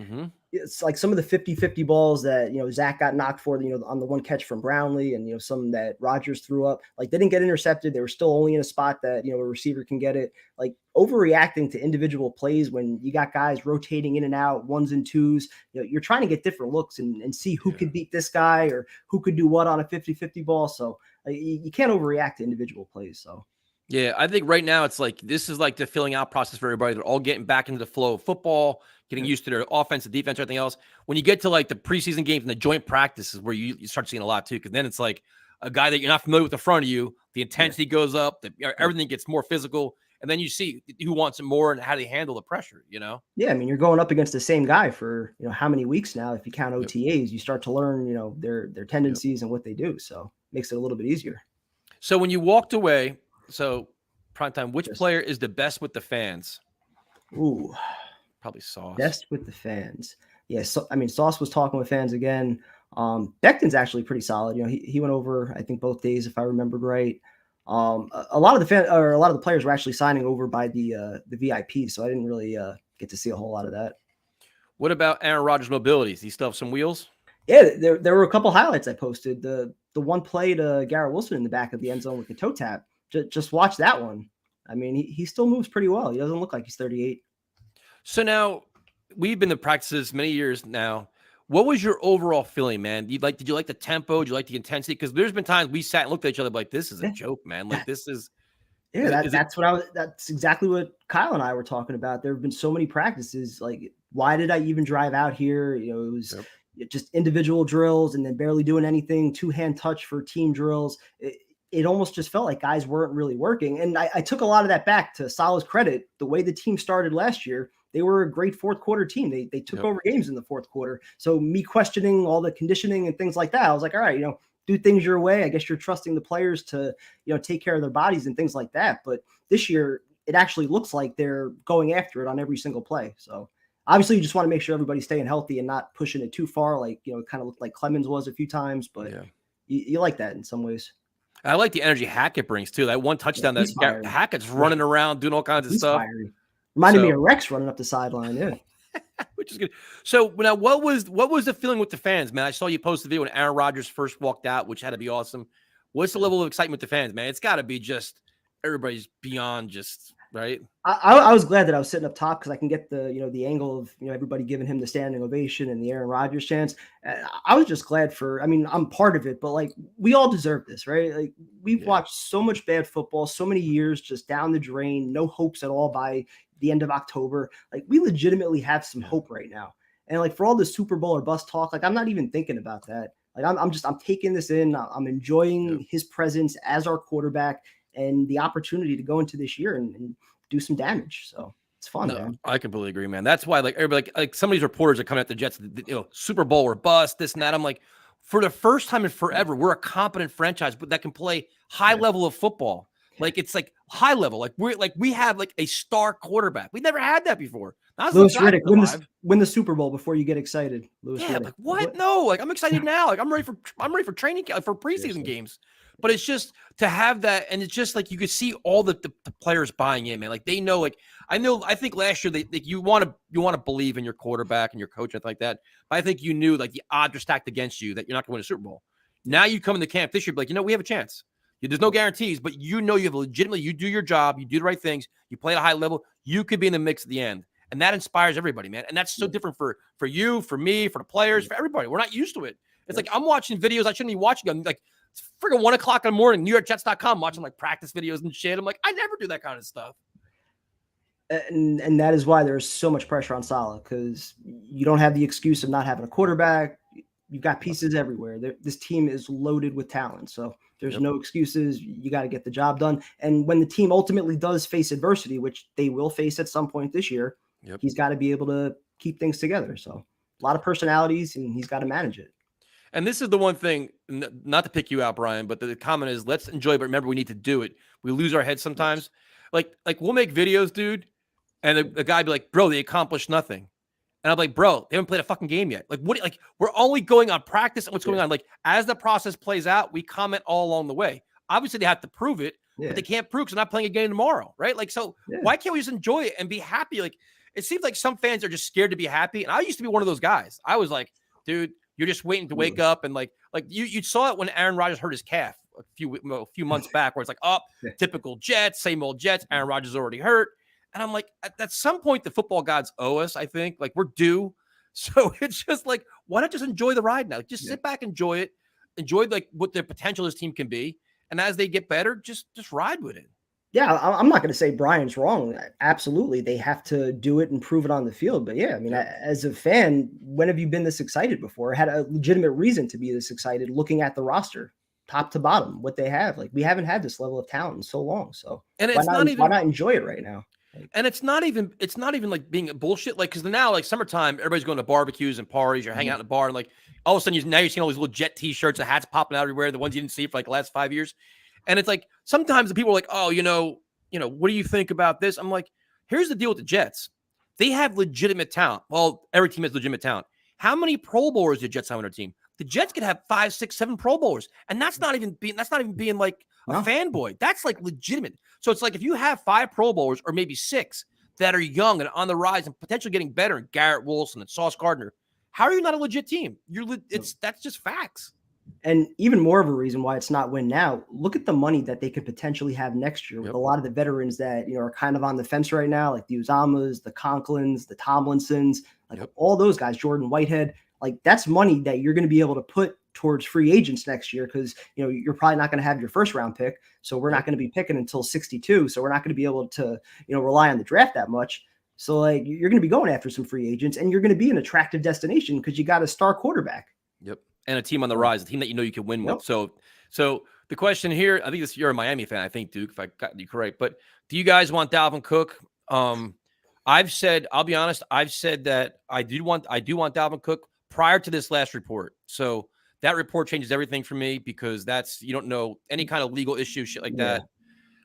it's like some of the 50-50 balls that, Zach got knocked for, on the one catch from Brownlee and, some that Rodgers threw up. Like, they didn't get intercepted. They were still only in a spot that, a receiver can get it. Like, overreacting to individual plays when you got guys rotating in and out, 1s and 2s, you're trying to get different looks and see who could beat this guy or who could do what on a 50-50 ball. So you can't overreact to individual plays. So.
Yeah, I think right now it's like this is like the filling out process for everybody. They're all getting back into the flow of football, getting used to their offense, the defense, everything else. When you get to like the preseason games and the joint practices where you start seeing a lot too, because then it's like a guy that you're not familiar with in front of you, the intensity goes up, everything gets more physical, and then you see who wants it more and how they handle the pressure, Yeah,
I mean, you're going up against the same guy for how many weeks now. If you count OTAs, you start to learn their tendencies and what they do. So it makes it a little bit easier.
So when you walked away. So, primetime, which player is the best with the fans?
Ooh,
probably Sauce.
Best with the fans. Yeah, so I mean, Sauce was talking with fans again. Becton's actually pretty solid. He went over, I think, both days, if I remembered right. A lot of the players were actually signing over by the VIP, so I didn't really get to see a whole lot of that.
What about Aaron Rodgers' mobility? Does he still have some wheels?
Yeah, there were a couple highlights I posted. The one play to Garrett Wilson in the back of the end zone with the toe tap. Just watch that one. I mean, he still moves pretty well. He doesn't look like he's 38.
So now, we've been to practices many years now. What was your overall feeling, man? Did you like the tempo? Did you like the intensity? Because there's been times we sat and looked at each other like, this is a joke, man. Like this is.
Yeah, that's exactly what Kyle and I were talking about. There have been so many practices. Like, why did I even drive out here? You know, it was just individual drills and then barely doing anything, 2-hand touch for team drills. It almost just felt like guys weren't really working. And I took a lot of that back to Salah's credit. The way the team started last year, they were a great fourth quarter team. They took over games in the fourth quarter. So me questioning all the conditioning and things like that, I was like, all right, do things your way. I guess you're trusting the players to, take care of their bodies and things like that. But this year, it actually looks like they're going after it on every single play. So obviously you just want to make sure everybody's staying healthy and not pushing it too far. Like, it kind of looked like Clemens was a few times, but you like that in some ways.
I like the energy Hackett brings too. That one touchdown that Hackett's running around doing all kinds of stuff.
Fiery. Reminded me of Rex running up the sideline. Yeah.
Which is good. So now what was the feeling with the fans, man? I saw you post the video when Aaron Rodgers first walked out, which had to be awesome. What's the level of excitement with the fans, man? It's got to be just everybody's beyond just right.
I was glad that I was sitting up top because I can get the angle of everybody giving him the standing ovation and the Aaron Rodgers chants. I was just glad I'm part of it, but like we all deserve this, right? Like we've watched so much bad football, so many years just down the drain, no hopes at all by the end of October. Like we legitimately have some hope right now. And like for all the Super Bowl or bust talk, like I'm not even thinking about that. Like I'm taking this in. I'm enjoying his presence as our quarterback and the opportunity to go into this year and do some damage. So it's fun, man.
I completely agree, man. That's why like everybody like some of these reporters are coming at the Jets, Super Bowl or bust, this and that. I'm like, for the first time in forever, we're a competent franchise, but that can play high level of football. Like it's like high level. Like we have like a star quarterback. We never had that before.
Louis Riddick win the Super Bowl before you get excited. Louis Riddick.
Like what? No, like I'm excited now. Like I'm ready for training for preseason games. But it's just to have that, and it's just like you could see all the players buying in, man. Like they know, like I think last year you want to believe in your quarterback and your coach and like that. But I think you knew like the odds are stacked against you that you're not going to win a Super Bowl. Now you come into camp this year, like we have a chance. There's no guarantees, but you have legitimately, you do your job, you do the right things, you play at a high level, you could be in the mix at the end. And that inspires everybody, man. And that's so different for you, for me, for the players, for everybody. We're not used to it. It's like I'm watching videos I shouldn't be watching. I'm like, it's freaking 1 o'clock in the morning, NewYorkJets.com, watching like practice videos and shit. I'm like, I never do that kind of stuff.
And that is why there's so much pressure on Salah, because you don't have the excuse of not having a quarterback. You've got pieces everywhere. This team is loaded with talent. So there's no excuses. You got to get the job done. And when the team ultimately does face adversity, which they will face at some point this year, he's got to be able to keep things together. So a lot of personalities, and he's got to manage it.
And this is the one thing, not to pick you out, Brian, but the comment is, let's enjoy, but remember, we need to do it. We lose our heads sometimes. Like we'll make videos, dude, and the guy be like, bro, they accomplished nothing. And I'm like, bro, they haven't played a fucking game yet. Like, what? Like, we're only going on practice and what's going on. Like, as the process plays out, we comment all along the way. Obviously, they have to prove it, but they can't prove because they're not playing a game tomorrow, right? Like, so why can't we just enjoy it and be happy? Like, it seems like some fans are just scared to be happy. And I used to be one of those guys. I was like, dude, you're just waiting to wake up. And like you saw it when Aaron Rodgers hurt his calf a few months back, where it's like, typical Jets, same old Jets. Aaron Rodgers already hurt. And I'm like, at some point, the football gods owe us, I think. Like, we're due. So it's just like, why not just enjoy the ride now? Like, just sit back, enjoy it. Enjoy, like, what the potential this team can be. And as they get better, just ride with it.
Yeah, I'm not going to say Brian's wrong. Absolutely, they have to do it and prove it on the field. But yeah, I mean, as a fan, when have you been this excited before? I had a legitimate reason to be this excited looking at the roster, top to bottom, what they have. Like, we haven't had this level of talent in so long. So
and
why not enjoy it right now?
And it's not even like being a bullshit. Like, because now, like, summertime, everybody's going to barbecues and parties. You're hanging out in the bar, and like all of a sudden, you're seeing all these little Jet T-shirts, the hats popping out everywhere, the ones you didn't see for like the last 5 years. And it's like sometimes the people are like, oh, what do you think about this? I'm like, here's the deal with the Jets. They have legitimate talent. Well, every team has legitimate talent. How many Pro Bowlers do the Jets have on their team? The Jets could have 5, 6, 7 Pro Bowlers, and that's not even being like a fanboy. That's like legitimate. So it's like if you have 5 Pro Bowlers or maybe 6 that are young and on the rise and potentially getting better, and Garrett Wilson and Sauce Gardner, how are you not a legit team? That's just facts.
And even more of a reason why it's not win now. Look at the money that they could potentially have next year with a lot of the veterans that are kind of on the fence right now, like the Uzamas, the Conklins, the Tomlinsons, like all those guys, Jordan Whitehead. Like that's money that you're going to be able to put towards free agents next year because you're probably not going to have your first round pick, so we're not going to be picking until 62, so we're not going to be able to rely on the draft that much. So like you're going to be going after some free agents, and you're going to be an attractive destination because you got a star quarterback.
Yep. And a team on the rise, a team that you can win with. So the question here, I think you're a Miami fan, I think, Duke, if I got you correct. But do you guys want Dalvin Cook? I've said, I'll be honest, I've said that I do want Dalvin Cook prior to this last report. So that report changes everything for me because you don't know any kind of legal issue, shit like that.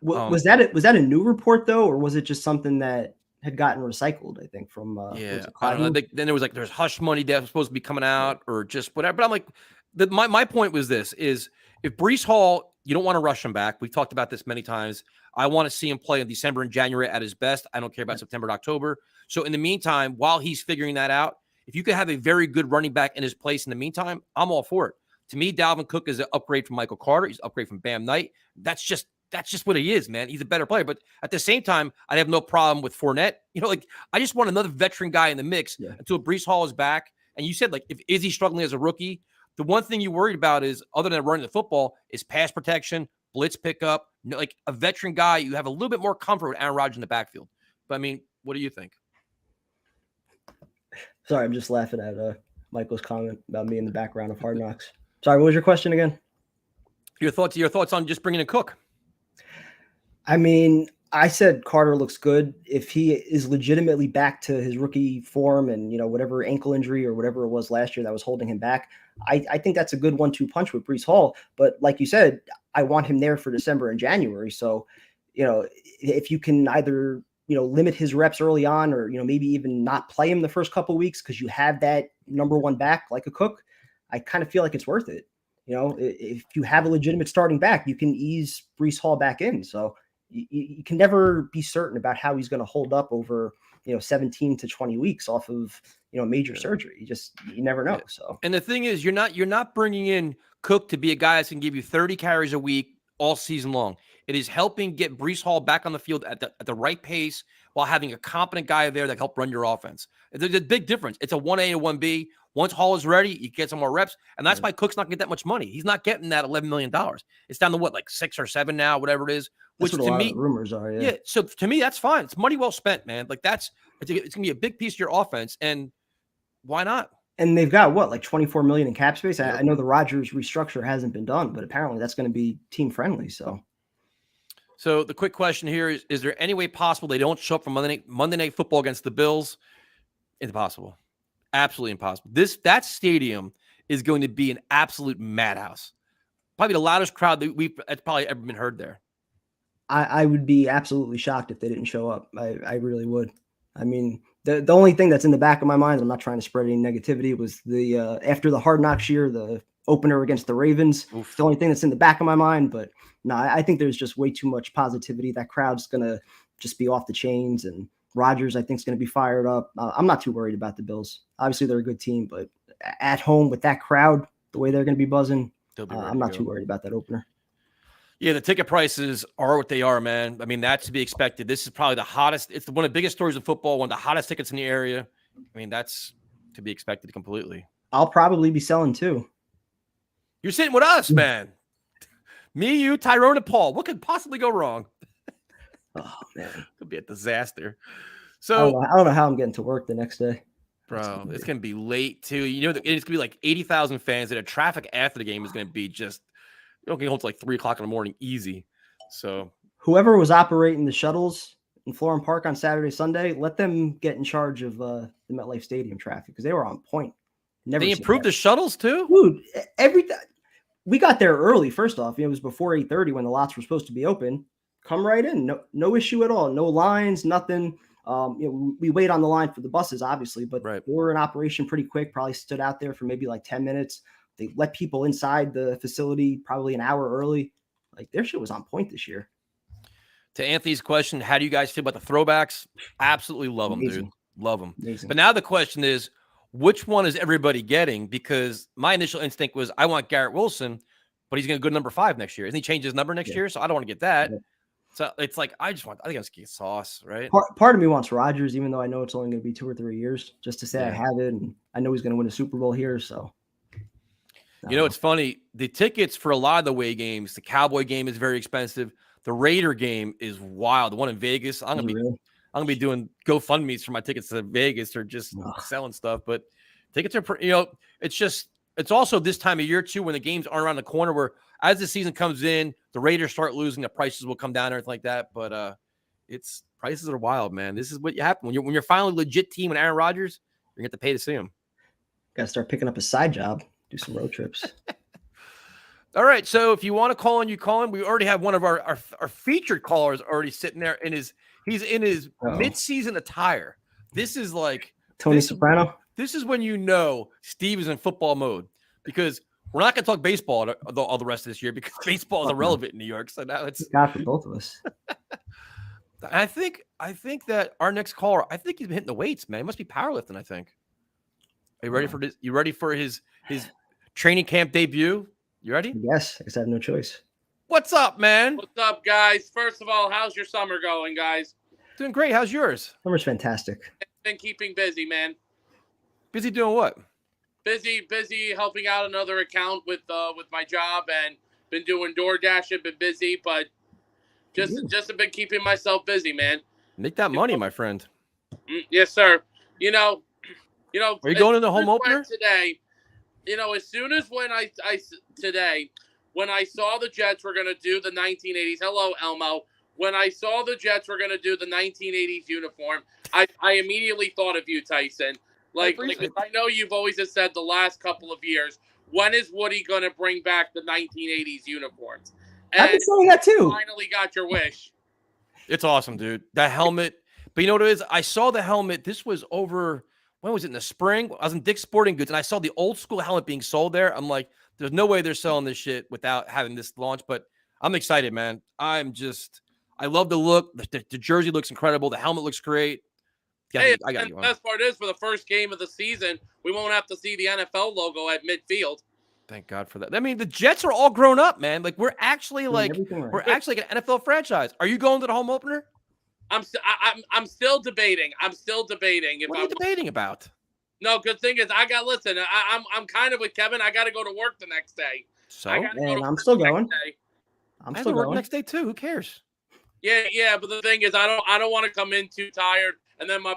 Was that a new report though, or was it just something that had gotten recycled, I think, from
I don't know. Then there was there's hush money that was supposed to be coming out or just whatever. But I'm like, my point was this is if Breece Hall, you don't want to rush him back. We've talked about this many times. I want to see him play in December and January at his best. I don't care about September and October. So in the meantime, while he's figuring that out, if you could have a very good running back in his place in the meantime, I'm all for it. To me, Dalvin Cook is an upgrade from Michael Carter. He's an upgrade from Bam Knight. That's just what he is, man. He's a better player. But at the same time, I have no problem with Fournette. I just want another veteran guy in the mix until Breece Hall is back. And you said, is he struggling as a rookie? The one thing you worried about is, other than running the football, is pass protection, blitz pickup. Like a veteran guy, you have a little bit more comfort with Aaron Rodgers in the backfield. But, I mean, what do you think?
Sorry, I'm just laughing at Michael's comment about me in the background of Hard Knocks. Sorry, what was your question again? Your
thoughts on just bringing in Cook?
I mean, I said Carter looks good. If he is legitimately back to his rookie form and, whatever ankle injury or whatever it was last year that was holding him back, I think that's a good 1-2 punch with Breece Hall. But like you said, I want him there for December and January. So, if you can either, limit his reps early on or, maybe even not play him the first couple of weeks because you have that number one back like a Cook, I kind of feel like it's worth it. If you have a legitimate starting back, you can ease Breece Hall back in. So, you can never be certain about how he's going to hold up over, 17 to 20 weeks off of, major surgery. You never know. So,
and the thing is, you're not bringing in Cook to be a guy that can give you 30 carries a week all season long. It is helping get Breece Hall back on the field at the right pace while having a competent guy there that help run your offense. There's a big difference. It's a 1A and 1B. Once Hall is ready, you get some more reps. And that's why Cook's not going to get that much money. He's not getting that $11 million. It's down to what, like 6 or 7 now, whatever it is. Which
to me, rumors are. Yeah.
So to me, that's fine. It's money well spent, man. Like it's going to be a big piece of your offense. And why not?
And they've got what, like 24 million in cap space. I know the Rodgers restructure hasn't been done, but apparently that's going to be team friendly.
So the quick question here is there any way possible they don't show up for Monday Night Football against the Bills? Impossible. Absolutely impossible. That stadium is going to be an absolute madhouse. Probably the loudest crowd that's probably ever been heard there.
I would be absolutely shocked if they didn't show up. I really would. I mean, the only thing that's in the back of my mind, I'm not trying to spread any negativity, was the after the Hard Knocks year, the opener against the Ravens. Oof. The only thing that's in the back of my mind, but no, I think there's just way too much positivity. That crowd's going to just be off the chains, and Rodgers, I think, is going to be fired up. I'm not too worried about the Bills. Obviously, they're a good team, but at home with that crowd, the way they're going to be buzzing, I'm not too worried about that opener.
Yeah, the ticket prices are what they are, man. I mean, that's to be expected. This is probably the hottest. It's one of the biggest stories of football, one of the hottest tickets in the area. I mean, that's to be expected completely.
I'll probably be selling too.
You're sitting with us, man. Me, you, Tyrone, and Paul. What could possibly go wrong?
Oh, man.
Could be a disaster. So
I don't know how I'm getting to work the next day.
Bro, it's going to be late, too. It's going to be like 80,000 fans, and the traffic after the game is going to be just – you don't get home to like 3 o'clock in the morning easy. So
whoever was operating the shuttles in Florham Park on Saturday, Sunday, let them get in charge of the MetLife Stadium traffic because they were on point.
They improved the shuttles too?
Dude, we got there early, first off. It was before 8:30 when the lots were supposed to be open. Come right in. No issue at all. No lines, nothing. We wait on the line for the buses, obviously, but they were in operation pretty quick, probably stood out there for maybe like 10 minutes. They let people inside the facility probably an hour early. Like their shit was on point this year.
To Anthony's question, how do you guys feel about the throwbacks? Absolutely love them, dude. Love them. Amazing. But now the question is, which one is everybody getting? Because my initial instinct was I want Garrett Wilson, but he's going to go number 5 next year. Isn't he change his number next year? So I don't want to get that. Yeah. So it's like I think I'm going to get Sauce, right?
Part of me wants Rodgers, even though I know it's only going to be 2 or 3 years, just to say I have it, and I know he's going to win a Super Bowl here. So,
it's funny. The tickets for a lot of the away games, the Cowboy game is very expensive. The Raider game is wild. The one in Vegas, I'm gonna be doing GoFundMe's for my tickets to Vegas or just selling stuff. But tickets are, it's also this time of year too when the games aren't around the corner. Where as the season comes in, the Raiders start losing, the prices will come down and everything like that. But prices are wild, man. This is what happen when you're finally a legit team with Aaron Rodgers. You're gonna have to pay to see him.
Got to start picking up a side job, do some road trips.
All right, so if you want to call in, you call in. We already have one of our featured callers already sitting there he's in his mid-season attire. This is like
Tony Soprano.
This is when Steve is in football mode because we're not going to talk baseball all the rest of this year because baseball is irrelevant in New York. So now it's
God for both of us.
I think that our next caller, I think he's been hitting the weights, man. He must be powerlifting. I think. Are you ready for this? You ready for his training camp debut? You ready?
Yes, I guess I have no choice.
What's up, man?
What's up, guys? First of all, how's your summer going, guys?
Doing great. How's yours?
Summer's fantastic.
Been keeping busy, man.
Busy doing what?
Busy helping out another account with my job and been doing DoorDash. I've been busy, but just have been keeping myself busy, man.
Make that money, my friend.
Yes, sir. Are
you going to the home opener
today? As soon as when I saw the Jets were going to do the 1980s, hello, Elmo. When I saw the Jets were going to do the 1980s uniform, I immediately thought of you, Tyson. Like I know you've always said the last couple of years, when is Woody going to bring back the 1980s uniforms? And
I've been saying that too.
Finally got your wish.
It's awesome, dude. That helmet. But you know what it is? I saw the helmet. This was over... When was it, in the spring? I was in Dick's Sporting Goods, and I saw the old school helmet being sold there. I'm like, there's no way they're selling this shit without having this launch. But I'm excited, man. I love the look. The jersey looks incredible. The helmet looks great.
I got you. The best part is, for the first game of the season, we won't have to see the NFL logo at midfield.
Thank God for that. I mean, the Jets are all grown up, man. Like, we're actually like an NFL franchise. Are you going to the home opener?
I'm still debating. What
are you debating about?
No, good thing is I'm kind of with Kevin. I got to go to work the next day.
So
I'm still going.
I'm still going next day too. Who cares?
Yeah. But the thing is, I don't want to come in too tired, and then my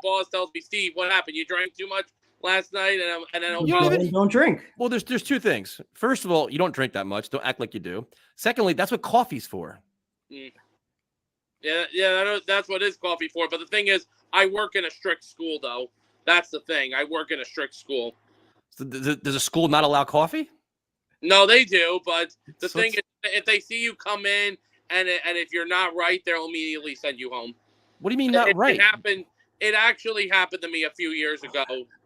boss tells me, Steve, what happened? You drank too much last night, and then
you don't drink.
Well, there's 2 things. First of all, you don't drink that much. Don't act like you do. Secondly, that's what coffee's for.
Yeah, that's what is coffee for. But the thing is, I work in a strict school, though. That's the thing. I work in a strict school.
So does a school not allow coffee?
No, they do. But the thing is, if they see you come in and if you're not right, they'll immediately send you home.
What do you mean not right?
It actually happened to me a few years ago,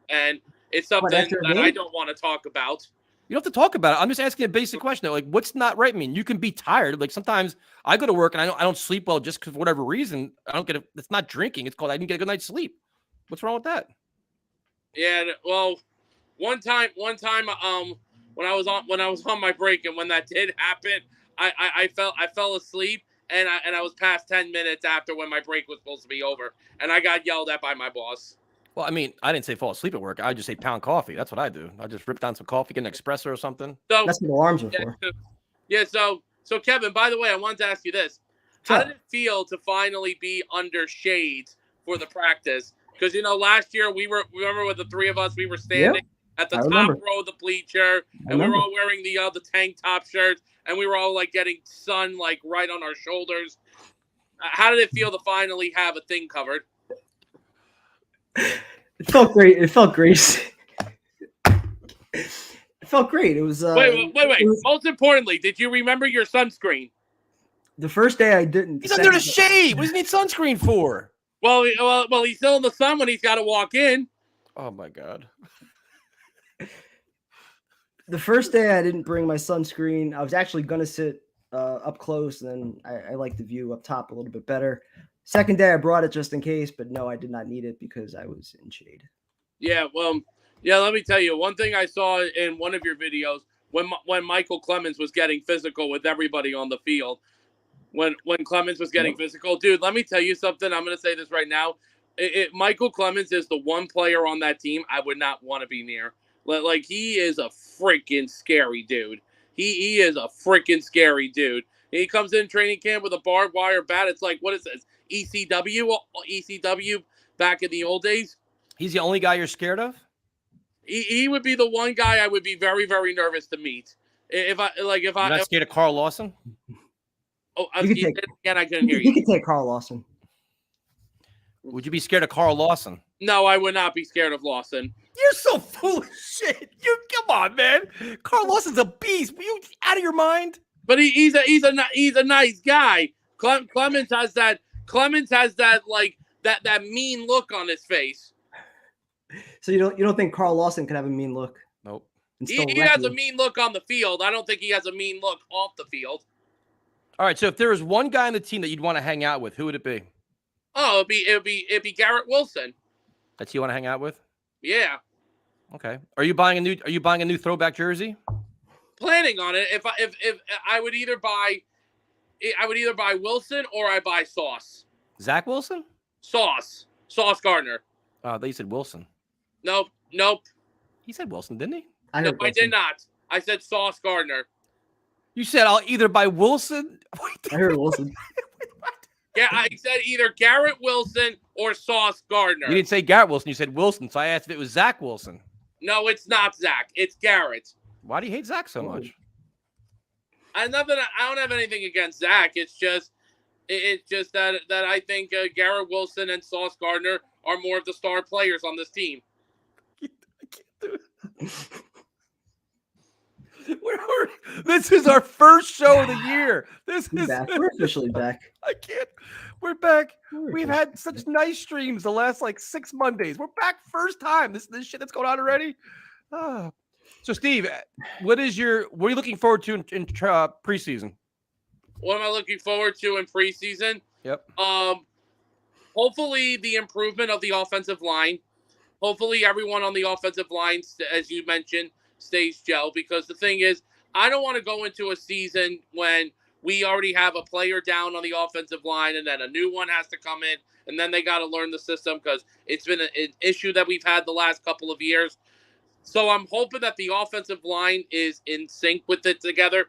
and it's something that I don't want to talk about.
You don't have to talk about it. I'm just asking a basic question. Like, what's not right mean? You can be tired. Like, sometimes I go to work and I don't sleep well just because for whatever reason. I don't get it. It's not drinking. It's called I didn't get a good night's sleep. What's wrong with that?
Yeah, well, one time, when I was on my break, and when that did happen, I fell asleep, and I was past 10 minutes after when my break was supposed to be over, and I got yelled at by my boss.
Well, I mean, I didn't say fall asleep at work. I just say pound coffee. That's what I do. I just rip down some coffee, get an espresso or something.
So that's what alarms are for.
Yeah. So Kevin, by the way, I wanted to ask you this: How did it feel to finally be under shades for the practice? Because last year remember with the 3 of us, we were standing at the top row of the bleacher, and we were all wearing the tank top shirts, and we were all like getting sun like right on our shoulders. How did it feel to finally have a thing covered?
It felt great. It felt great. It felt great. It was.
Wait. Most importantly, did you remember your sunscreen?
The first day I didn't.
He's under the shade. What does he need sunscreen for?
Well, he's still in the sun when he's got to walk in.
Oh my God.
The first day I didn't bring my sunscreen. I was actually gonna sit up close, and then I like the view up top a little bit better. Second day I brought it just in case, but no, I did not need it because I was in shade.
Yeah, well, yeah. Let me tell you one thing I saw in one of your videos when Michael Clemens was getting physical with everybody on the field. When Clemens was getting physical, dude. Let me tell you something. I'm going to say this right now. Michael Clemens is the one player on that team I would not want to be near. Like he is a freaking scary dude. He is a freaking scary dude. He comes in training camp with a barbed wire bat. It's like, what is this? ECW back in the old days.
He's the only guy you're scared of?
He would be the one guy I would be very, very nervous to meet. You're
not scared of Carl Lawson?
Oh, again, I couldn't hear you.
You could take Carl Lawson.
Would you be scared of Carl Lawson?
No, I would not be scared of Lawson.
You're so full of shit. Come on, man. Carl Lawson's a beast. Were you out of your mind?
But he's a nice guy. Clemens has that like that mean look on his face.
So you don't think Carl Lawson could have a mean look?
Nope.
He has a mean look on the field. I don't think he has a mean look off the field.
All right. So if there was one guy on the team that you'd want to hang out with, who would it be?
Oh, it'd be Garrett Wilson.
That you want to hang out with?
Yeah.
Okay. Are you buying a new throwback jersey?
Planning on it. If I would either buy Wilson or I buy Sauce.
Zach Wilson?
Sauce Gardner.
Oh, they said Wilson.
Nope.
He said Wilson, didn't he?
I did not. I said Sauce Gardner.
You said I'll either buy Wilson.
I heard Wilson.
Yeah, I said either Garrett Wilson or Sauce Gardner.
You didn't say Garrett Wilson. You said Wilson. So I asked if it was Zach Wilson.
No, it's not Zach. It's Garrett.
Why do you hate Zach so much?
I don't have anything against Zach. It's just that I think Garrett Wilson and Sauce Gardner are more of the star players on this team.
I can't do it. This is our first show of the year.
We're officially back.
I can't. We're back. We've had such nice streams the last 6 Mondays. We're back first time. This shit that's going on already. So Steve, what are you looking forward to in preseason?
What am I looking forward to in preseason?
Yep.
Hopefully the improvement of the offensive line. Hopefully everyone on the offensive line, as you mentioned, stays gel, because the thing is, I don't want to go into a season when we already have a player down on the offensive line and then a new one has to come in and then they got to learn the system, because it's been an issue that we've had the last couple of years. So I'm hoping that the offensive line is in sync with it together.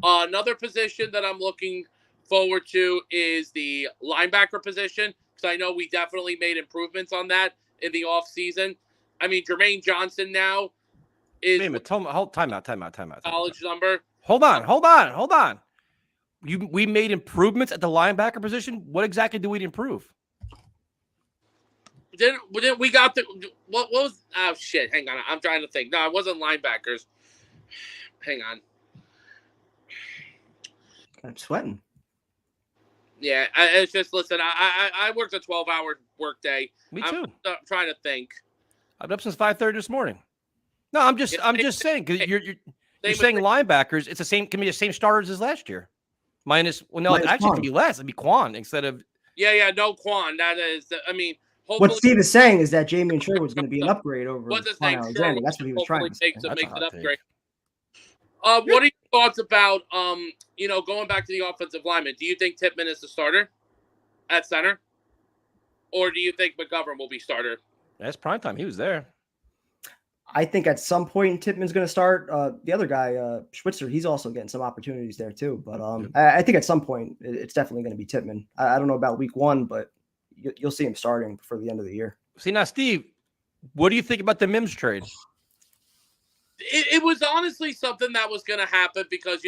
Another position that I'm looking forward to is the linebacker position, because I know we definitely made improvements on that in the offseason. I mean, Jermaine Johnson now is
time out.
College number.
Hold on. We made improvements at the linebacker position. What exactly do we improve?
Then we got what was? Oh shit! Hang on, I'm trying to think. No, it wasn't linebackers. Hang on.
I'm sweating.
Yeah, it's just, listen. I worked a 12-hour workday.
Me too.
I'm trying to think.
I've been up since 5:30 this morning. No, I'm just saying, because you're saying linebackers. It's the same. Can be the same starters as last year, minus. Well, no, actually, it could be less. It'd be Quan instead of.
Yeah, no Quan. That is. I mean, hopefully,
what Steve is saying is that Jamie and Sherwood's going to be an upgrade over
what's his
Quan
name?
Alexander. That's what he was trying to say.
Makes an upgrade. What are your thoughts about going back to the offensive lineman? Do you think Tippmann is the starter at center, or do you think McGovern will be starter?
That's prime time. He was there.
I think at some point Tippmann's going to start. The other guy, Schwitzer, he's also getting some opportunities there too. But I think at some point it's definitely going to be Tippmann. I don't know about week 1, but you'll see him starting for the end of the year.
See, now, Steve, what do you think about the Mims trade?
It was honestly something that was going to happen because,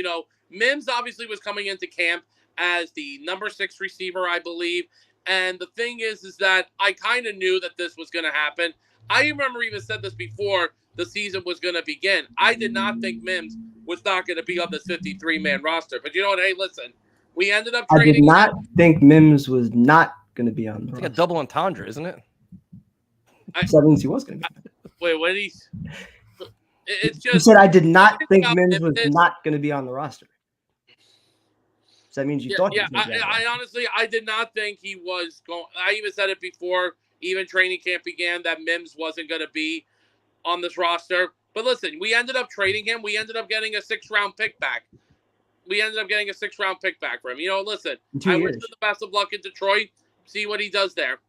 Mims obviously was coming into camp as the number 6 receiver, I believe. And the thing is that I kind of knew that this was going to happen. I remember even said this before the season was going to begin. I did not think Mims was not going to be on this 53-man roster. But you know what? Hey, listen, we ended up trading.
I did not think Mims was not going to be on the roster.
It's like a double entendre, isn't it?
That means he was going to be.
Wait, what did he? It's just.
You said I did not think Mims was not going to be on the roster. So that means you thought.
Yeah, I honestly, I did not think he was going. I even said it before even training camp began, that Mims wasn't going to be on this roster. But listen, we ended up trading him. We ended up getting a 6th-round pick back. For him. Listen, I wish him the best of luck in Detroit. See what he does there.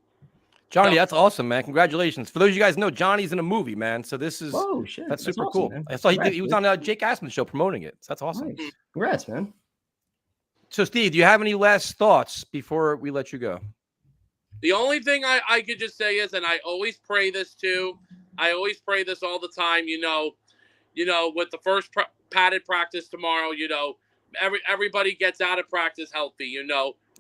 Johnny, that's awesome, man. Congratulations. For those of you guys know, Johnny's in a movie, man. So this is that's super
awesome,
cool.
Man.
I saw he was on Jake Asman's show promoting it. So that's awesome.
Nice. Congrats, man.
So, Steve, do you have any last thoughts before we let you go?
The only thing I could just say is, and I always pray this too, I always pray this all the time, with the first padded practice tomorrow, everybody gets out of practice healthy,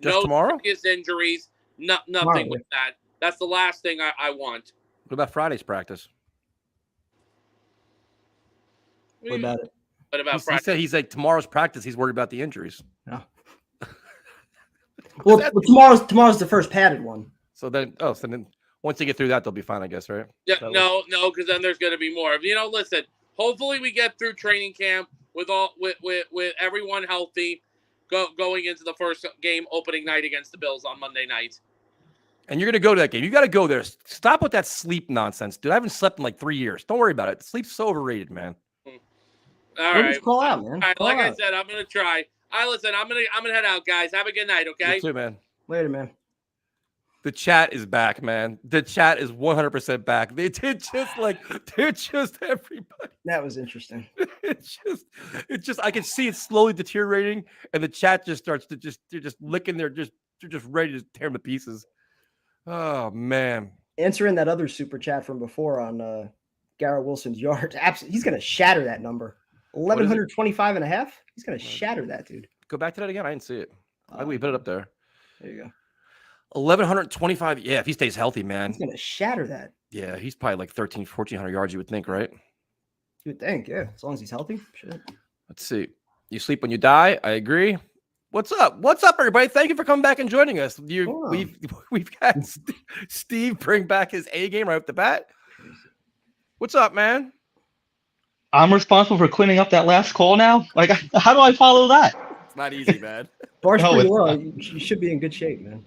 Just tomorrow?
Serious injuries, nothing with that. That's the last thing I want.
What about Friday's practice?
What about it?
What about
He said he's like tomorrow's practice. He's worried about the injuries.
No. Well, tomorrow's the first padded one.
So then once they get through that, they'll be fine, I guess, right?
Yeah, no, because then there's going to be more. Listen. Hopefully, we get through training camp with everyone healthy, going into the first game opening night against the Bills on Monday night.
And you're going to go to that game. You got to go there. Stop with that sleep nonsense, dude. I haven't slept in like 3 years. Don't worry about it. Sleep's so overrated, man.
All right.
Call out, man.
All right, like I said, I'm going to try. All right, listen, I'm gonna head out, guys. Have a good night, okay?
You too, man.
Later, man.
The chat is back, man. The chat is 100% back. They're just everybody.
That was interesting.
It's just I can see it slowly deteriorating, and the chat just starts to they're just licking they're just ready to tear them to pieces. Oh man.
Answering that other super chat from before on Garrett Wilson's yard. Absolutely, he's gonna shatter that number. 1,125 and a half. He's gonna shatter that, dude.
Go back to that again. I didn't see it. We put it up there.
There you go.
1,125. Yeah, if he stays healthy, man.
He's gonna shatter that.
Yeah, he's probably like 1,400 yards, you would think, right?
You would think, yeah. As long as he's healthy. Shit.
Let's see. You sleep when you die. I agree. What's up? What's up, everybody? Thank you for coming back and joining us. We've got Steve bring back his A game right off the bat. What's up, man?
I'm responsible for cleaning up that last call now. Like, how do I follow that?
It's not easy, man.
Bar's pretty well. You should be in good shape, man.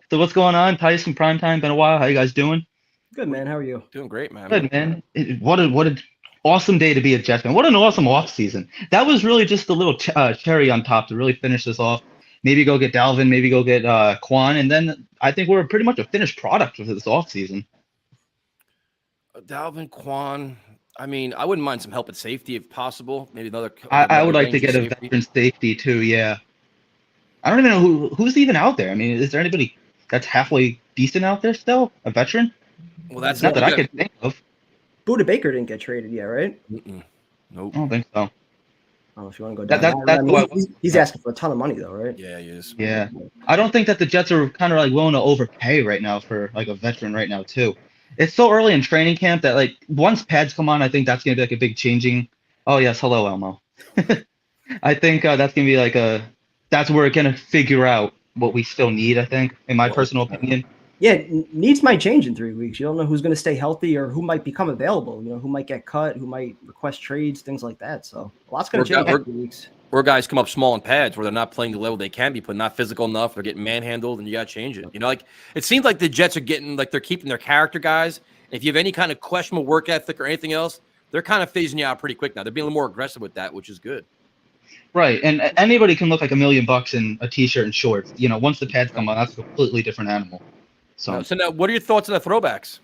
So what's going on? Tyson Primetime, been a while. How you guys doing?
Good, man. How are you?
Doing great, man.
Good, man. What an awesome day to be a Jets fan. What an awesome off season. That was really just a little cherry on top to really finish this off. Maybe go get Dalvin, maybe go get Quan, and then I think we're pretty much a finished product with this off season.
Dalvin, Quan. I mean, I wouldn't mind some help at safety if possible. Maybe another.
I would like to get a veteran safety too. Yeah. I don't even know who's even out there. I mean, is there anybody that's halfway decent out there still? A veteran?
Well, that's
not that I could think of.
Buda Baker didn't get traded yet, right?
Nope.
I don't think so.
I don't know if you want to go down. He's asking for a ton of money, though, right?
Yeah, he is.
Yeah. I don't think that the Jets are kind of like willing to overpay right now for like a veteran right now too. It's so early in training camp that like once pads come on, I think that's gonna be like a big changing. Oh yes, hello Elmo. I think that's gonna be like that's where we're gonna figure out what we still need. I think, in my personal opinion.
Yeah, needs might change in 3 weeks. You don't know who's going to stay healthy or who might become available. You know, who might get cut, who might request trades, things like that. So a lot's going to change in 3 weeks.
Or guys come up small in pads where they're not playing the level they can be, but not physical enough. They're getting manhandled, and you got to change it. You know, like it seems like the Jets are getting like they're keeping their character guys. If you have any kind of questionable work ethic or anything else, they're kind of phasing you out pretty quick now. They're being a little more aggressive with that, which is good.
Right, and anybody can look like $1 million in a t-shirt and shorts. You know, once the pads come on, that's a completely different animal. So
now, what are your thoughts on the throwbacks?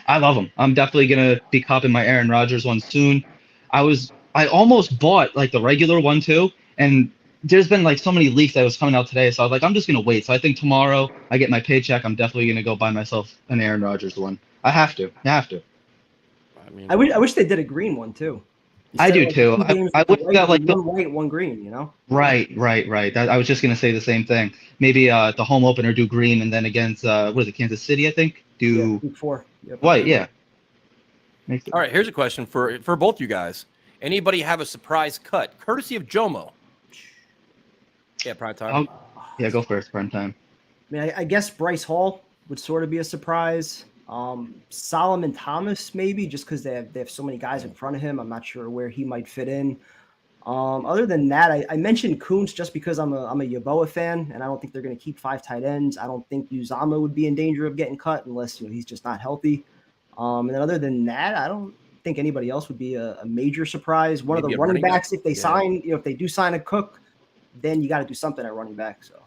I love them. I'm definitely gonna be copping my Aaron Rodgers one soon. I almost bought like the regular one too, and there's been like so many leaks that was coming out today. So I was like, I'm just gonna wait. So I think tomorrow I get my paycheck. I'm definitely gonna go buy myself an Aaron Rodgers one. I have to.
I wish they did a green one too.
I do too. I wish that like
one white, one green. You know.
Right. I was just gonna say the same thing. Maybe the home opener do green, and then against Kansas City, I think do
week 4. Yep.
White. Yeah.
All right. Here's a question for both you guys. Anybody have a surprise cut, courtesy of Jomo? Yeah, prime time.
Yeah, go first. Prime time.
I mean, I guess Bryce Hall would sort of be a surprise. Solomon Thomas maybe just because they have so many guys in front of him. I'm not sure where he might fit in. Other than that, I mentioned Kuntz just because I'm a Yeboah fan, and I don't think they're going to keep 5 tight ends. I don't think Uzama would be in danger of getting cut unless he's just not healthy. And then other than that, I don't think anybody else would be a major surprise. One
Maybe
of
a
the running
running
backs,
back?
if they sign, if they do sign a Cook, then you got to do something at running back. So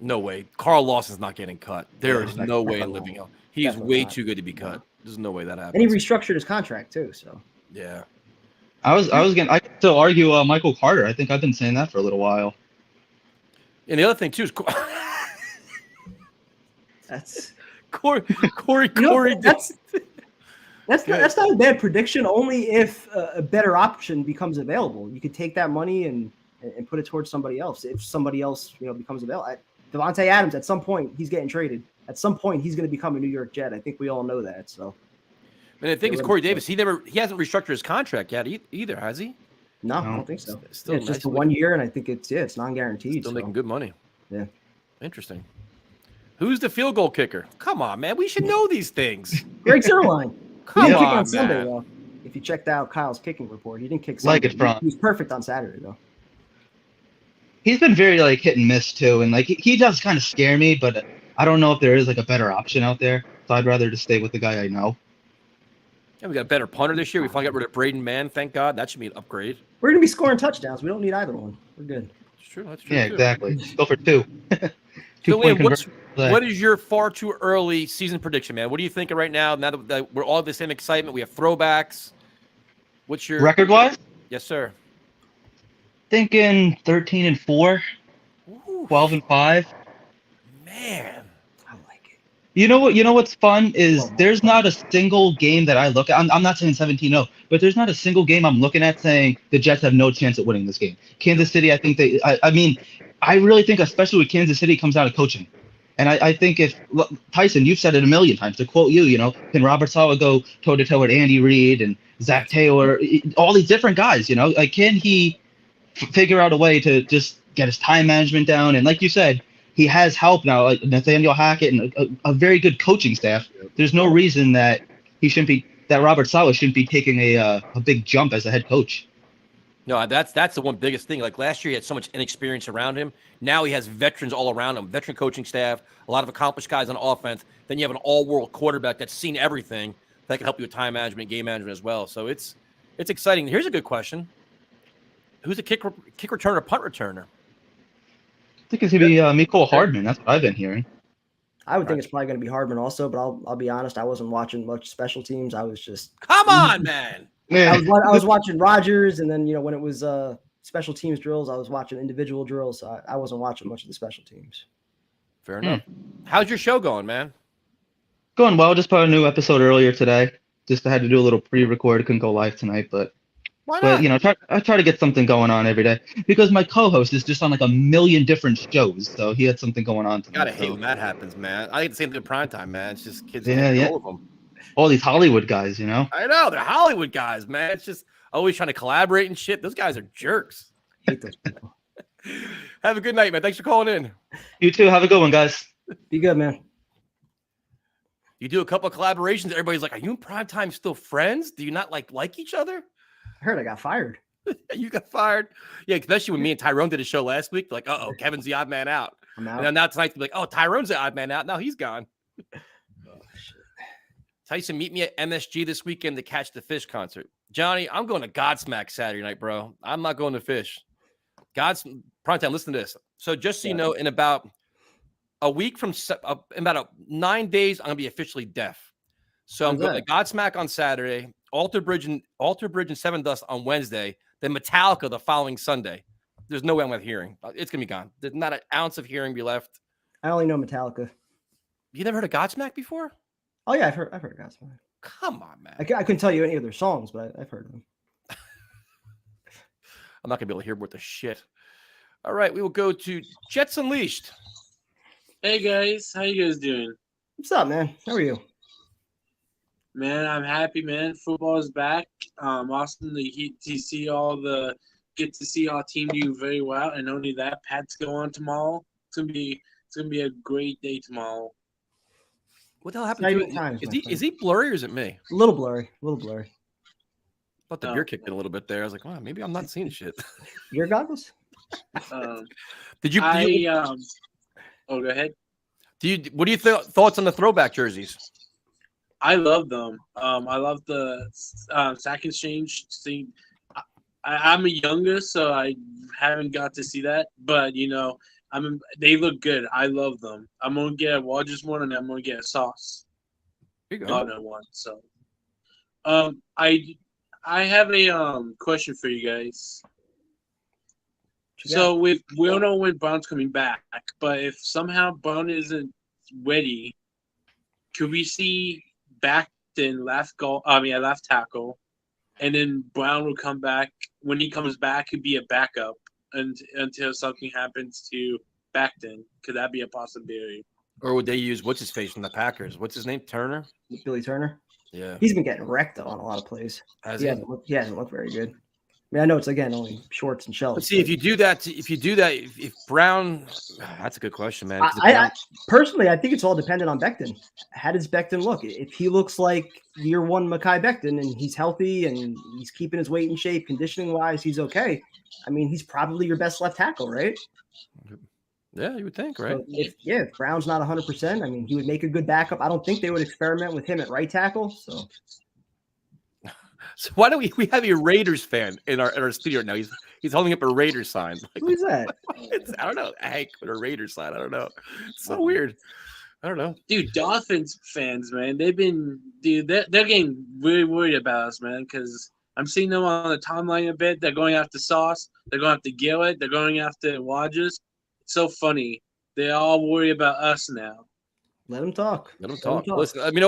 No way. Carl Lawson's not getting cut. There is no way in
definitely
living
not.
hell. He is
Definitely
way
not.
too good to be cut. There's no way that happens.
And he restructured his contract too. So
Yeah.
I could still argue Michael Carter. I think I've been saying that for a little while.
And the other thing too is
that's
Corey.
That's not a bad prediction. Only if a better option becomes available, you could take that money and put it towards somebody else. If somebody else becomes available, Devontae Adams at some point he's getting traded. At some point he's going to become a New York Jet. I think we all know that. So,
And the thing is, Corey Davis, he hasn't restructured his contract yet either, has he?
No, I don't think so.
Still
It's just a 1 year, and I think it's non-guaranteed.
Still making good money.
Yeah.
Interesting. Who's the field goal kicker? Come on, man. We should know these things.
Greg Zerline.
Come
He didn't kick
on,
on Sunday,
man.
though. If you checked out Kyle's kicking report, he didn't kick Sunday.
Like it's from.
He was perfect on Saturday, though.
He's been very hit and miss too, and he does kind of scare me, but I don't know if there is a better option out there. So I'd rather just stay with the guy I know.
Yeah, we got a better punter this year. We finally got rid of Braden Mann. Thank God. That should be an upgrade.
We're going to be scoring touchdowns. We don't need either one. We're good.
That's true. That's true.
Yeah,
too.
exactly. Go for 2.
So,
2-point
Liam,
conversion.
what is your far too early season prediction, man? What are you thinking right now? Now that we're all the same excitement, we have throwbacks. What's your
record-wise?
Yes, sir.
Thinking 13-4, 12-5.
Man,
I like it.
You know what's fun is there's not a single game that I look at. I'm not saying 17-0, but there's not a single game I'm looking at saying the Jets have no chance at winning this game. Kansas City, I think I really think, especially with Kansas City, comes down to coaching. And I think if Tyson, you've said it a million times, to quote you, can Robert Saleh go toe-to-toe with Andy Reid and Zach Taylor, all these different guys, can he figure out a way to just get his time management down? And like you said, he has help now, like Nathaniel Hackett and a very good coaching staff. There's no reason that Robert Saleh shouldn't be taking a big jump as a head coach.
no, that's the one biggest thing. Like last year, he had so much inexperience around him. Now he has veterans all around him, veteran coaching staff, a lot of accomplished guys on offense. Then you have an all-world quarterback that's seen everything that can help you with time management, game management as well. So it's exciting. Here's a good question: who's a kick returner, punt returner?
I think it's going to be Mecole Hardman. That's what I've been hearing.
I would think it's probably going to be Hardman also, but I'll be honest. I wasn't watching much special teams. I was just
Come on, man.
I was watching Rodgers, and then when it was special teams drills, I was watching individual drills. So I wasn't watching much of the special teams.
Fair enough. How's your show going, man?
Going well. Just put a new episode earlier today. Just had to do a little pre-record. Couldn't go live tonight, but
Why not?
I try to get something going on every day because my co-host is just on a million different shows, so he had something going on tonight.
Gotta hate when that happens, man. I think the same thing in prime time, man. It's just kids.
Yeah.
All of them.
All these Hollywood guys,
I know they're Hollywood guys, man. It's just always trying to collaborate and shit. Those guys are jerks.
Hate those people.
Have a good night, man. Thanks for calling in.
You too. Have a good one, guys.
Be good, man.
You do a couple of collaborations. Everybody's like, "Are you in prime time still friends? Do you not like each other?"
I heard I got fired.
You got fired. Yeah, especially when me and Tyrone did a show last week. Like, Kevin's the odd man out.
I'm out.
And then now tonight, be like, "Oh, Tyrone's the odd man out." Now he's gone. Tyson, meet me at MSG this weekend to catch the Fish concert. Johnny, I'm going to Godsmack Saturday night, bro. I'm not going to Fish. Prime time, listen to this. So just so you know, in about a week from in about 9 days, I'm going to be officially deaf. So I'm going to Godsmack on Saturday, Alter Bridge and Seven Dust on Wednesday, then Metallica the following Sunday. There's no way I'm with hearing. It's going to be gone. There's not an ounce of hearing be left.
I only know Metallica.
You never heard of Godsmack before?
Oh yeah, I've heard Godsmack.
Come on, man.
I couldn't tell you any of their songs, but I've heard of them.
I'm not gonna be able to hear what the shit. All right, we will go to Jets Unleashed.
Hey guys, how you guys doing?
What's up, man? How are you?
Man, I'm happy, man. Football is back. Awesome to get to see our team do very well, and only that, Pat's go on tomorrow. It's gonna be a great day tomorrow.
What the hell happened to him? Is he blurry or is it me?
A little blurry.
But the beer kicked in a little bit there. I was like, wow, maybe I'm not seeing shit.
Your goggles?
Did you?
Oh, go ahead.
What do you thoughts on the throwback jerseys?
I love them. I love the sack exchange thing. I'm a youngest, so I haven't got to see that. But they look good. I love them. I'm gonna get a Rodgers one, and I'm gonna get a sauce.
There you go.
One. So, I have a question for you guys. So we don't know when Brown's coming back, but if somehow Brown isn't ready, could we see Becton left tackle, and then Brown will come back? When he comes back, he'd be a backup until something happens to Becton. Could that be a possibility?
Or would they use what's his face from the Packers? What's his name? Turner?
Billy Turner?
Yeah.
He's been getting wrecked on a lot of plays. He hasn't looked very good. I mean, I know it's again only shorts and shells.
But see, if you do that, if Brown, that's a good question, man.
I personally, I think it's all dependent on Becton. How does Becton look? If he looks like year one Mekhi Becton and he's healthy and he's keeping his weight in shape, conditioning wise, he's okay. I mean, he's probably your best left tackle, right?
Yeah, you would think, right?
So if Brown's not 100%, I mean, he would make a good backup. I don't think they would experiment with him at right tackle.
So why don't we have a Raiders fan in our studio now? He's holding up a Raiders sign. Like,
who is that?
I don't know. Hank with a Raiders sign. I don't know. It's so weird. I don't know.
Dude, Dolphins fans, man, they're getting really worried about us, man, because I'm seeing them on the timeline a bit. They're going after Sauce. They're going after Gillett. They're going after Rodgers. It's so funny. They all worry about us now.
Let them talk.
Listen, I mean,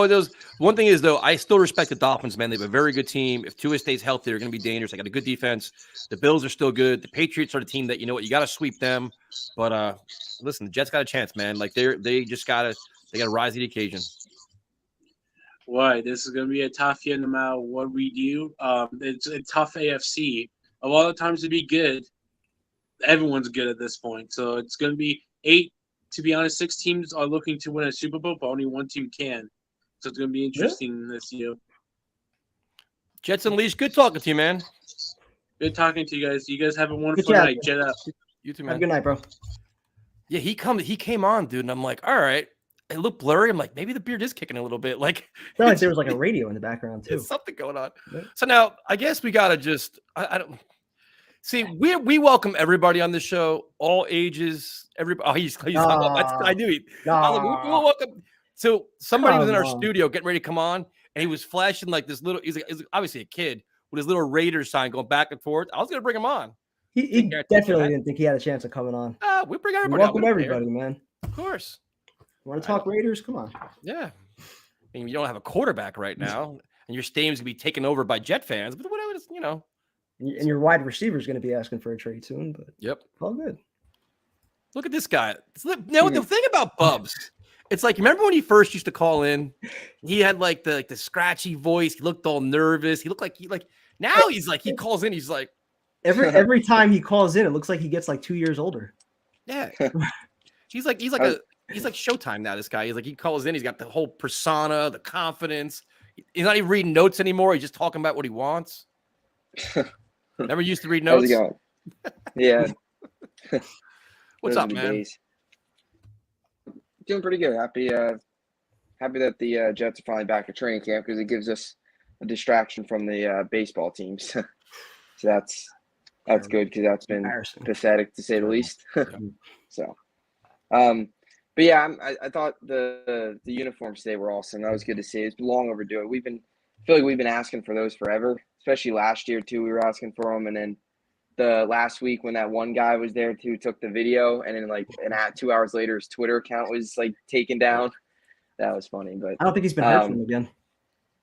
one thing is, though, I still respect the Dolphins, man. They have a very good team. If Tua stays healthy, they're going to be dangerous. They got a good defense. The Bills are still good. The Patriots are the team that, you got to sweep them. But listen, the Jets got a chance, man. Like they got to rise to the occasion.
Right. This is going to be a tough year no matter what we do. It's a tough AFC. A lot of times to be good, everyone's good at this point. So it's going to be 8. To be honest, 6 teams are looking to win a Super Bowl, but only one team can. So it's going to be interesting this year.
Jets and Leash, good talking to you, man.
Good talking to you guys. You guys have a wonderful night. Jet up.
You too, man.
Have a good night, bro.
Yeah, he came on, dude, and I'm like, all right. It looked blurry. I'm like, maybe the beard is kicking a little bit. Like,
I felt like there was like a radio in the background too.
There's something going on. So now, I guess we gotta just. I don't. See, we welcome everybody on the show, all ages. Everybody. Oh, he's I knew he. We'll welcome. So somebody was in our studio getting ready to come on, and he was flashing like this little. He's obviously a kid with his little Raiders sign going back and forth. I was gonna bring him on.
He definitely didn't think he had a chance of coming on.
We bring everybody.
Welcome everybody, man.
Of course.
You want to talk Raiders? Come on.
Yeah. I mean, you don't have a quarterback right now, and your stadium's gonna be taken over by Jet fans. But whatever,
And your wide receiver is going to be asking for a trade soon, but all good.
Look at this guy. Now, the thing about Bubs, it's like, remember when he first used to call in? He had like the scratchy voice. He looked all nervous. He looked like now he's like, he calls in. He's like,
every time he calls in, it looks like he gets like 2 years older.
Yeah. He's like Showtime now. This guy, he calls in. He's got the whole persona, the confidence. He's not even reading notes anymore. He's just talking about what he wants. Never used to read notes.
How's it going? Yeah.
What's up, man?
Days. Doing pretty good. Happy that the Jets are finally back at training camp because it gives us a distraction from the baseball teams. So that's good because that's been pathetic to say the least. So, but yeah, I thought the uniforms today were awesome. That was good to see. It's long overdue. I feel like we've been asking for those forever, especially last year too. We were asking for them, and then the last week when that one guy was there who took the video, and then 2 hours later his Twitter account was like taken down. That was funny, but
I don't think he's been heard from again.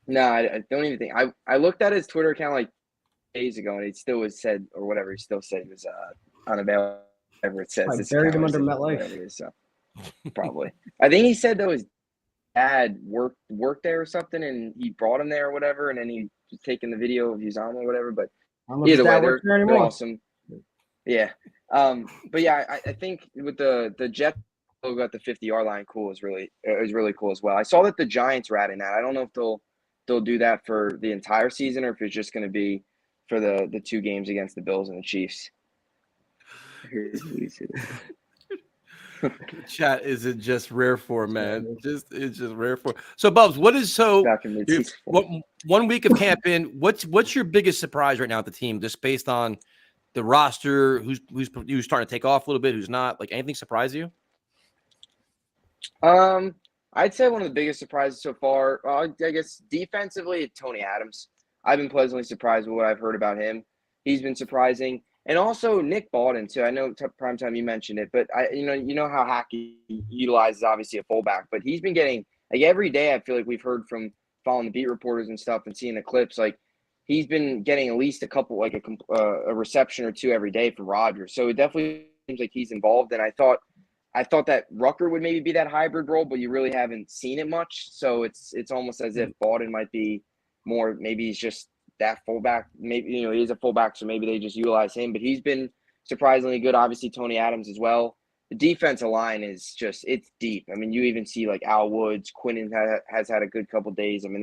No, I don't even think. I looked at his Twitter account like days ago, and it still was said or whatever. He still said he was unavailable. Whatever it says,
it's buried him under MetLife.
So probably. I think he said though his dad worked there or something, and he brought him there or whatever, and then he was taking the video of Uzama or whatever. But either way, they're awesome. Yeah. But yeah, I think with the Jets logo at the 50-yard line, it was really cool as well. I saw that the Giants were adding that. I don't know if they'll they'll do that for the entire season or if it's just going to be for the 2 games against the Bills and the Chiefs.
Chat isn't just rare for, man. It's just rare for. So, Bubs, what is
Back in mid-season.
what 1 week of camp in? What's your biggest surprise right now at the team, just based on the roster? Who's starting to take off a little bit? Who's not? Like, anything surprise you?
I'd say one of the biggest surprises so far, I guess defensively, Tony Adams. I've been pleasantly surprised with what I've heard about him. He's been surprising. And also Nick Baldwin too. I know Primetime you mentioned it, but you know how Hackey utilizes obviously a fullback, but he's been getting like every day. I feel like we've heard from following the beat reporters and stuff and seeing the clips. Like he's been getting at least a couple, like a reception or 2 every day from Rodgers. So it definitely seems like he's involved. And I thought that Rucker would maybe be that hybrid role, but you really haven't seen it much. So it's almost as if Baldwin might be more. Maybe he's just that fullback. Maybe he's a fullback, so maybe they just utilize him. But he's been surprisingly good. Obviously, Tony Adams as well. The defensive line is it's deep. I mean, you even see like Al Woods, Quinnen has had a good couple days. I mean,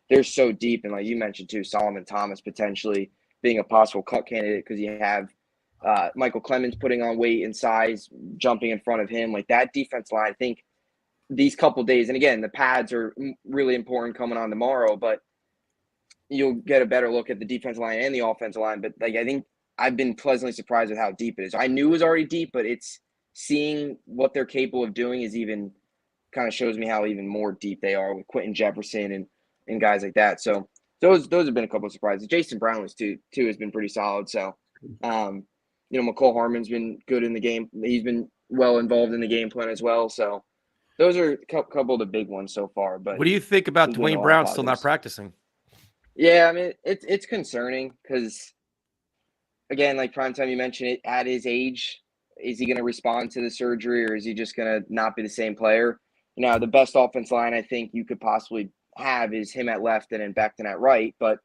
they're so deep, and like you mentioned too, Solomon Thomas potentially being a possible cut candidate because you have Michael Clemens putting on weight and size, jumping in front of him. Like that defense line, I think these couple days, and again, the pads are really important coming on tomorrow, but you'll get a better look at the defensive line and the offensive line. But like I think I've been pleasantly surprised with how deep it is. I knew it was already deep, but it's seeing what they're capable of doing is even kind of shows me how even more deep they are with Quentin Jefferson and guys like that. So those have been a couple of surprises. Jason Brown was too has been pretty solid. So McCole Harmon's been good in the game. He's been well involved in the game plan as well. So those are a couple of the big ones so far. But
what do you think about Dwayne Brown still not practicing?
Yeah, I mean, it's concerning because, again, like Primetime, you mentioned it, at his age, is he going to respond to the surgery or is he just going to not be the same player? The best offense line I think you could possibly have is him at left and then Becton at right. But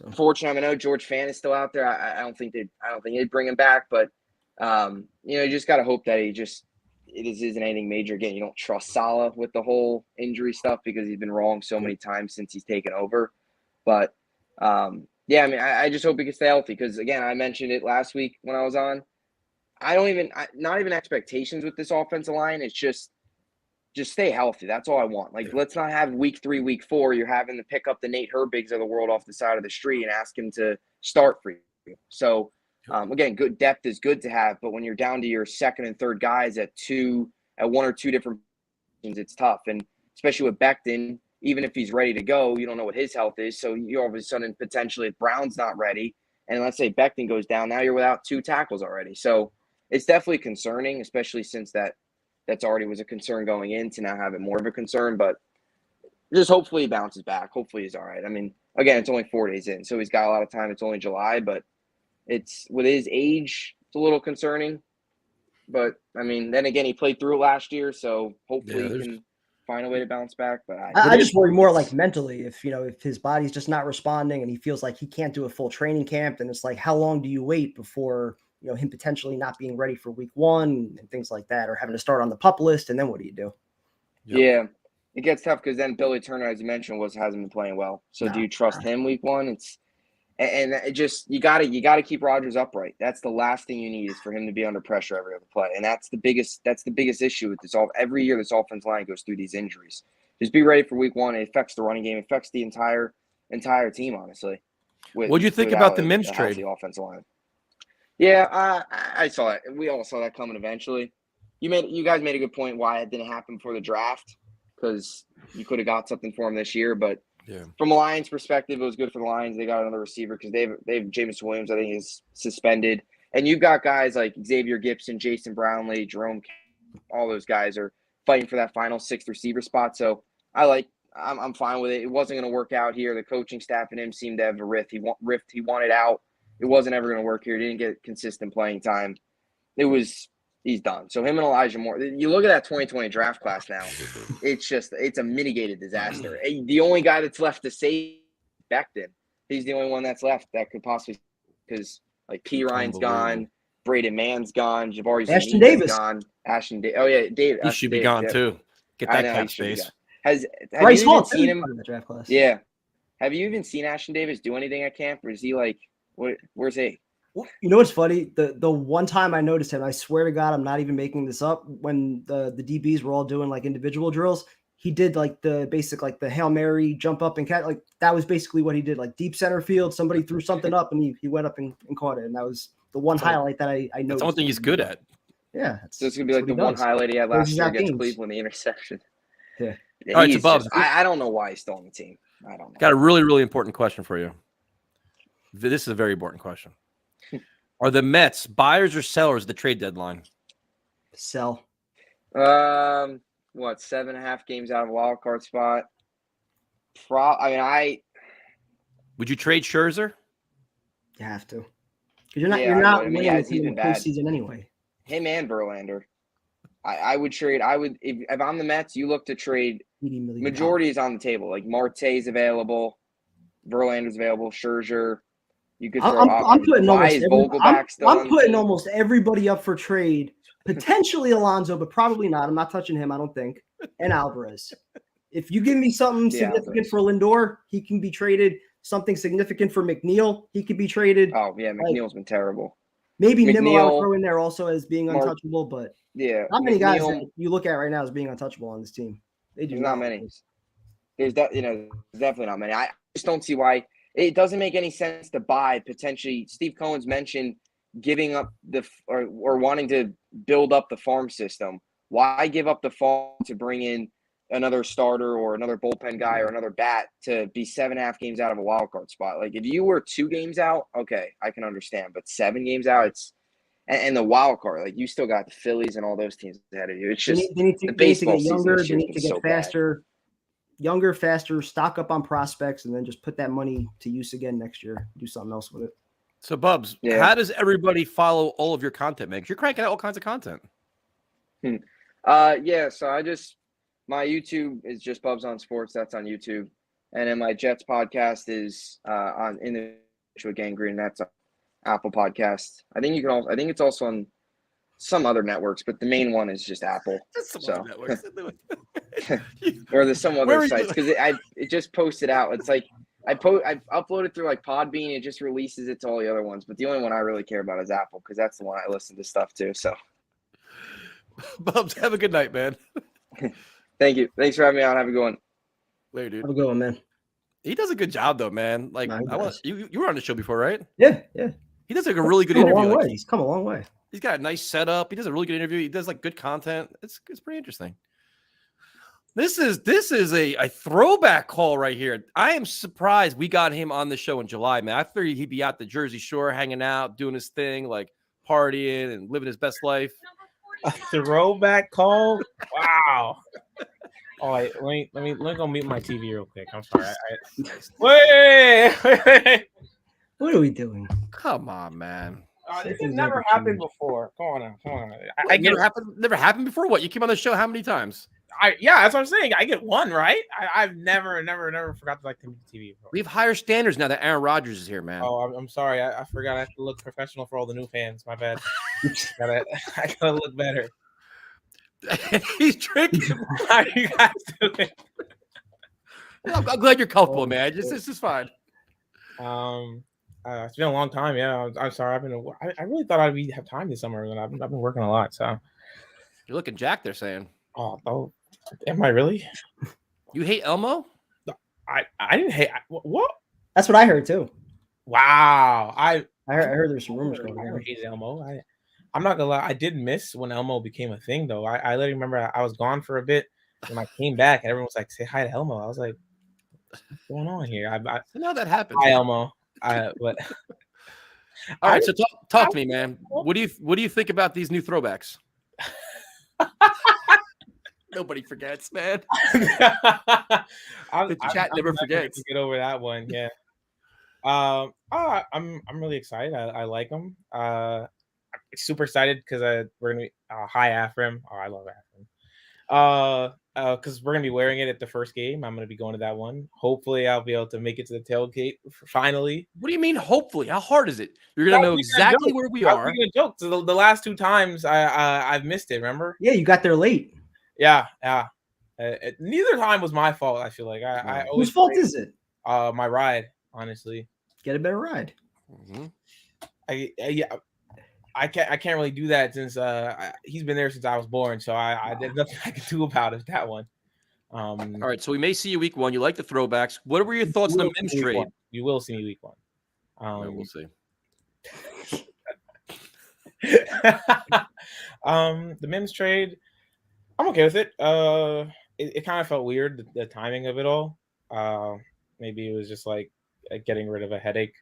unfortunately, I know George Fant is still out there. I don't think they'd bring him back. But, you just got to hope that it isn't anything major. Again, you don't trust Saleh with the whole injury stuff because he's been wrong so many times since he's taken over. But, yeah, I mean, I just hope he can stay healthy because, again, I mentioned it last week when I was on. Not even expectations with this offensive line. It's just stay healthy. That's all I want. Like, let's not have week 3, week 4, you're having to pick up the Nate Herbigs of the world off the side of the street and ask him to start for you. So, again, good depth is good to have, but when you're down to your second and third guys at 1 or 2 different positions, it's tough. And especially with Becton, even if he's ready to go, you don't know what his health is. So you all of a sudden, potentially, if Brown's not ready, and let's say Becton goes down, now you're without 2 tackles already. So it's definitely concerning, especially since that's already was a concern going in to now have it more of a concern. But just hopefully he bounces back. Hopefully he's all right. I mean, again, it's only 4 days in, so he's got a lot of time. It's only July, but it's with his age, it's a little concerning. But, I mean, then again, he played through it last year, so hopefully he can find a way to bounce back. But
I just worry more like mentally if his body's just not responding and he feels like he can't do a full training camp, then it's like, how long do you wait before him potentially not being ready for week 1 and things like that, or having to start on the PUP list, and then what do you do?
Yeah, it gets tough because then Billy Turner, as you mentioned, hasn't been playing well. So do you trust him week 1? You gotta keep Rodgers upright. That's the last thing you need is for him to be under pressure every other play, and that's the biggest issue with this. Every year this offensive line goes through these injuries. Just be ready for week 1. It affects the running game. It affects the entire team, honestly.
What do you think about the Mims trade?
The offensive line. Yeah, I saw it. We all saw that coming eventually. You guys made a good point why it didn't happen before the draft because you could have got something for him this year. But from a Lions perspective, it was good for the Lions. They got another receiver because they have Jameson Williams, I think, is suspended. And you've got guys like Xavier Gibson, Jason Brownlee, Jerome, all those guys are fighting for that final 6th receiver spot. So I'm fine with it. It wasn't going to work out here. The coaching staff and him seemed to have a rift. He wanted out. It wasn't ever going to work here. He didn't get consistent playing time. He's done. So him and Elijah Moore, you look at that 2020 draft class now, it's a mitigated disaster. The only guy that's left to save Becton, he's the only one that's left that could possibly, because like P. Ryan's gone, Braden Mann's gone, Jabari
Ashton Davis
gone, Ashton Davis. Oh yeah, David.
He should be gone too. Get that cap space.
Have
Bryce
you
Hall
even seen him
in the draft class.
Yeah. Have you even seen Ashton Davis do anything at camp, or is he like, where's he?
You know what's funny? The one time I noticed him, I swear to God, I'm not even making this up. When the DBs were all doing like individual drills, he did like the basic, like the Hail Mary jump up and catch. Like that was basically what he did. Like deep center field, somebody threw something up and he went up and caught it. And that was the one highlight that I noticed.
That's the one thing he's good at.
Yeah.
So it's gonna be like the one highlight he had last year against Cleveland, the interception.
Yeah.
All right, so Bubs,
I don't know why he's still on the team. I don't know.
Got a really, really important question for you. This is a very important question. Are the Mets buyers or sellers at the trade deadline?
Sell.
What, 7.5 games out of a wild card spot?
Would you trade Scherzer?
You have to. Because you're not winning the team in the postseason anyway.
Him and Verlander. I would trade. If I'm the Mets, you look to trade. Majority is on the table. Like Marte's available, Verlander's available, Scherzer. You could throw
I'm putting almost everybody up for trade. Potentially Alonso, but probably not. I'm not touching him, I don't think. And Alvarez. If you give me something significant for Lindor, he can be traded. Something significant for McNeil, he could be traded.
Oh, yeah, McNeil's been terrible.
Maybe Nimmo I'll throw in there also as being untouchable, but
yeah,
not many guys that you look at right now as being untouchable on this team.
There's not many. There's definitely not many. I just don't see why. It doesn't make any sense to buy potentially. Steve Cohen's mentioned giving up or wanting to build up the farm system. Why give up the farm to bring in another starter or another bullpen guy or another bat to be 7.5 games out of a wild card spot? Like if you were 2 games out, okay, I can understand. But 7 games out, and the wild card, like you still got the Phillies and all those teams ahead of you. It's just
they need to get younger. They need to get faster. Younger, faster, stock up on prospects, and then just put that money to use again next year. Do something else with it.
So, Bubs, how does everybody follow all of your content, man? You're cranking out all kinds of content.
So my YouTube is just Bubs on Sports. That's on YouTube, and then my Jets podcast is on In the with Gangrene. That's on Apple Podcast. I think it's also on some other networks, but the main one is just Apple. Or there's some other sites because it just posted out. It's like I uploaded through like Podbean. It just releases it to all the other ones, but the only one I really care about is Apple because that's the one I listen to stuff to. So,
Bubs, have a good night, man.
Thank you. Thanks for having me on. Have a good one.
Later, dude.
Have a good one, man.
He does a good job, though, man. Like you were on the show before, right?
Yeah.
He does like a really good interview.
He's come a long way.
He's got a nice setup. He does a really good interview. He does like good content. It's pretty interesting. This is a throwback call right here. I am surprised we got him on the show in July, man. I figured he'd be out the Jersey Shore hanging out, doing his thing, like partying and living his best life.
A throwback call? Wow. All right, let me go mute my TV real quick. I'm sorry. Wait.
What are we doing?
Come on, man.
This has never happened before. Come on.
Never happened before. What? You came on the show how many times?
That's what I'm saying. I get one, right? I've never forgot to like the TV before.
We have higher standards now that Aaron Rodgers is here, man.
Oh, I'm sorry. I forgot I have to look professional for all the new fans. My bad. I gotta look better.
He's drinking.
How are you guys doing?
I'm glad you're comfortable, man. This is fine.
It's been a long time. Yeah, I'm sorry. I really thought I'd have time this summer, and I've been working a lot. So
you're looking jacked. They're saying.
Oh, am I really?
You hate Elmo?
I didn't hate. What?
That's what I heard too.
Wow. I
heard there's some rumors going on.
I hate Elmo. I'm not gonna lie. I did miss when Elmo became a thing, though. I literally remember I was gone for a bit. When I came back, everyone was like, "Say hi to Elmo." I was like, "What's going on here?" I
know that happened.
Hi, Elmo. But
all right. So talk to me, man. What do you think about these new throwbacks? Nobody forgets, man. The chat never forgets.
Get over that one, yeah. I'm really excited. I like them. I'm super excited because we're gonna be hi Afrim. Oh, I love Afrim. Because we're gonna be wearing it at the first game. I'm gonna be going to that one. Hopefully, I'll be able to make it to the tailgate finally.
What do you mean? Hopefully, how hard is it? You're gonna know exactly where we are.
I'm gonna joke. So the last 2 times I've missed it. Remember?
Yeah, you got there late.
Yeah. Neither time was my fault. I feel like I
whose fault is it?
My ride, honestly.
Get a better ride.
Mm-hmm.
I can't really do that since he's been there since I was born, so there's nothing I can do about it. That one.
All right, so we may see you week 1. You like the throwbacks. What were your thoughts on the Mims trade?
You will see me week 1.
We'll see.
The Mims trade, I'm okay with it. It kind of felt weird, the timing of it all. Maybe it was just like getting rid of a headache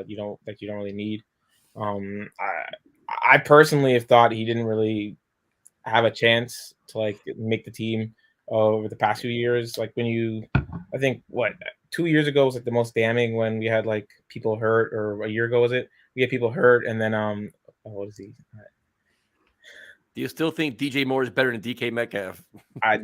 you don't really need. I personally have thought he didn't really have a chance to like make the team over the past few years. Like I think 2 years ago was like the most damning when we had like people hurt, or a year ago was it? We had people hurt, and then what is he?
Do you still think DJ Moore is better than DK Metcalf?
I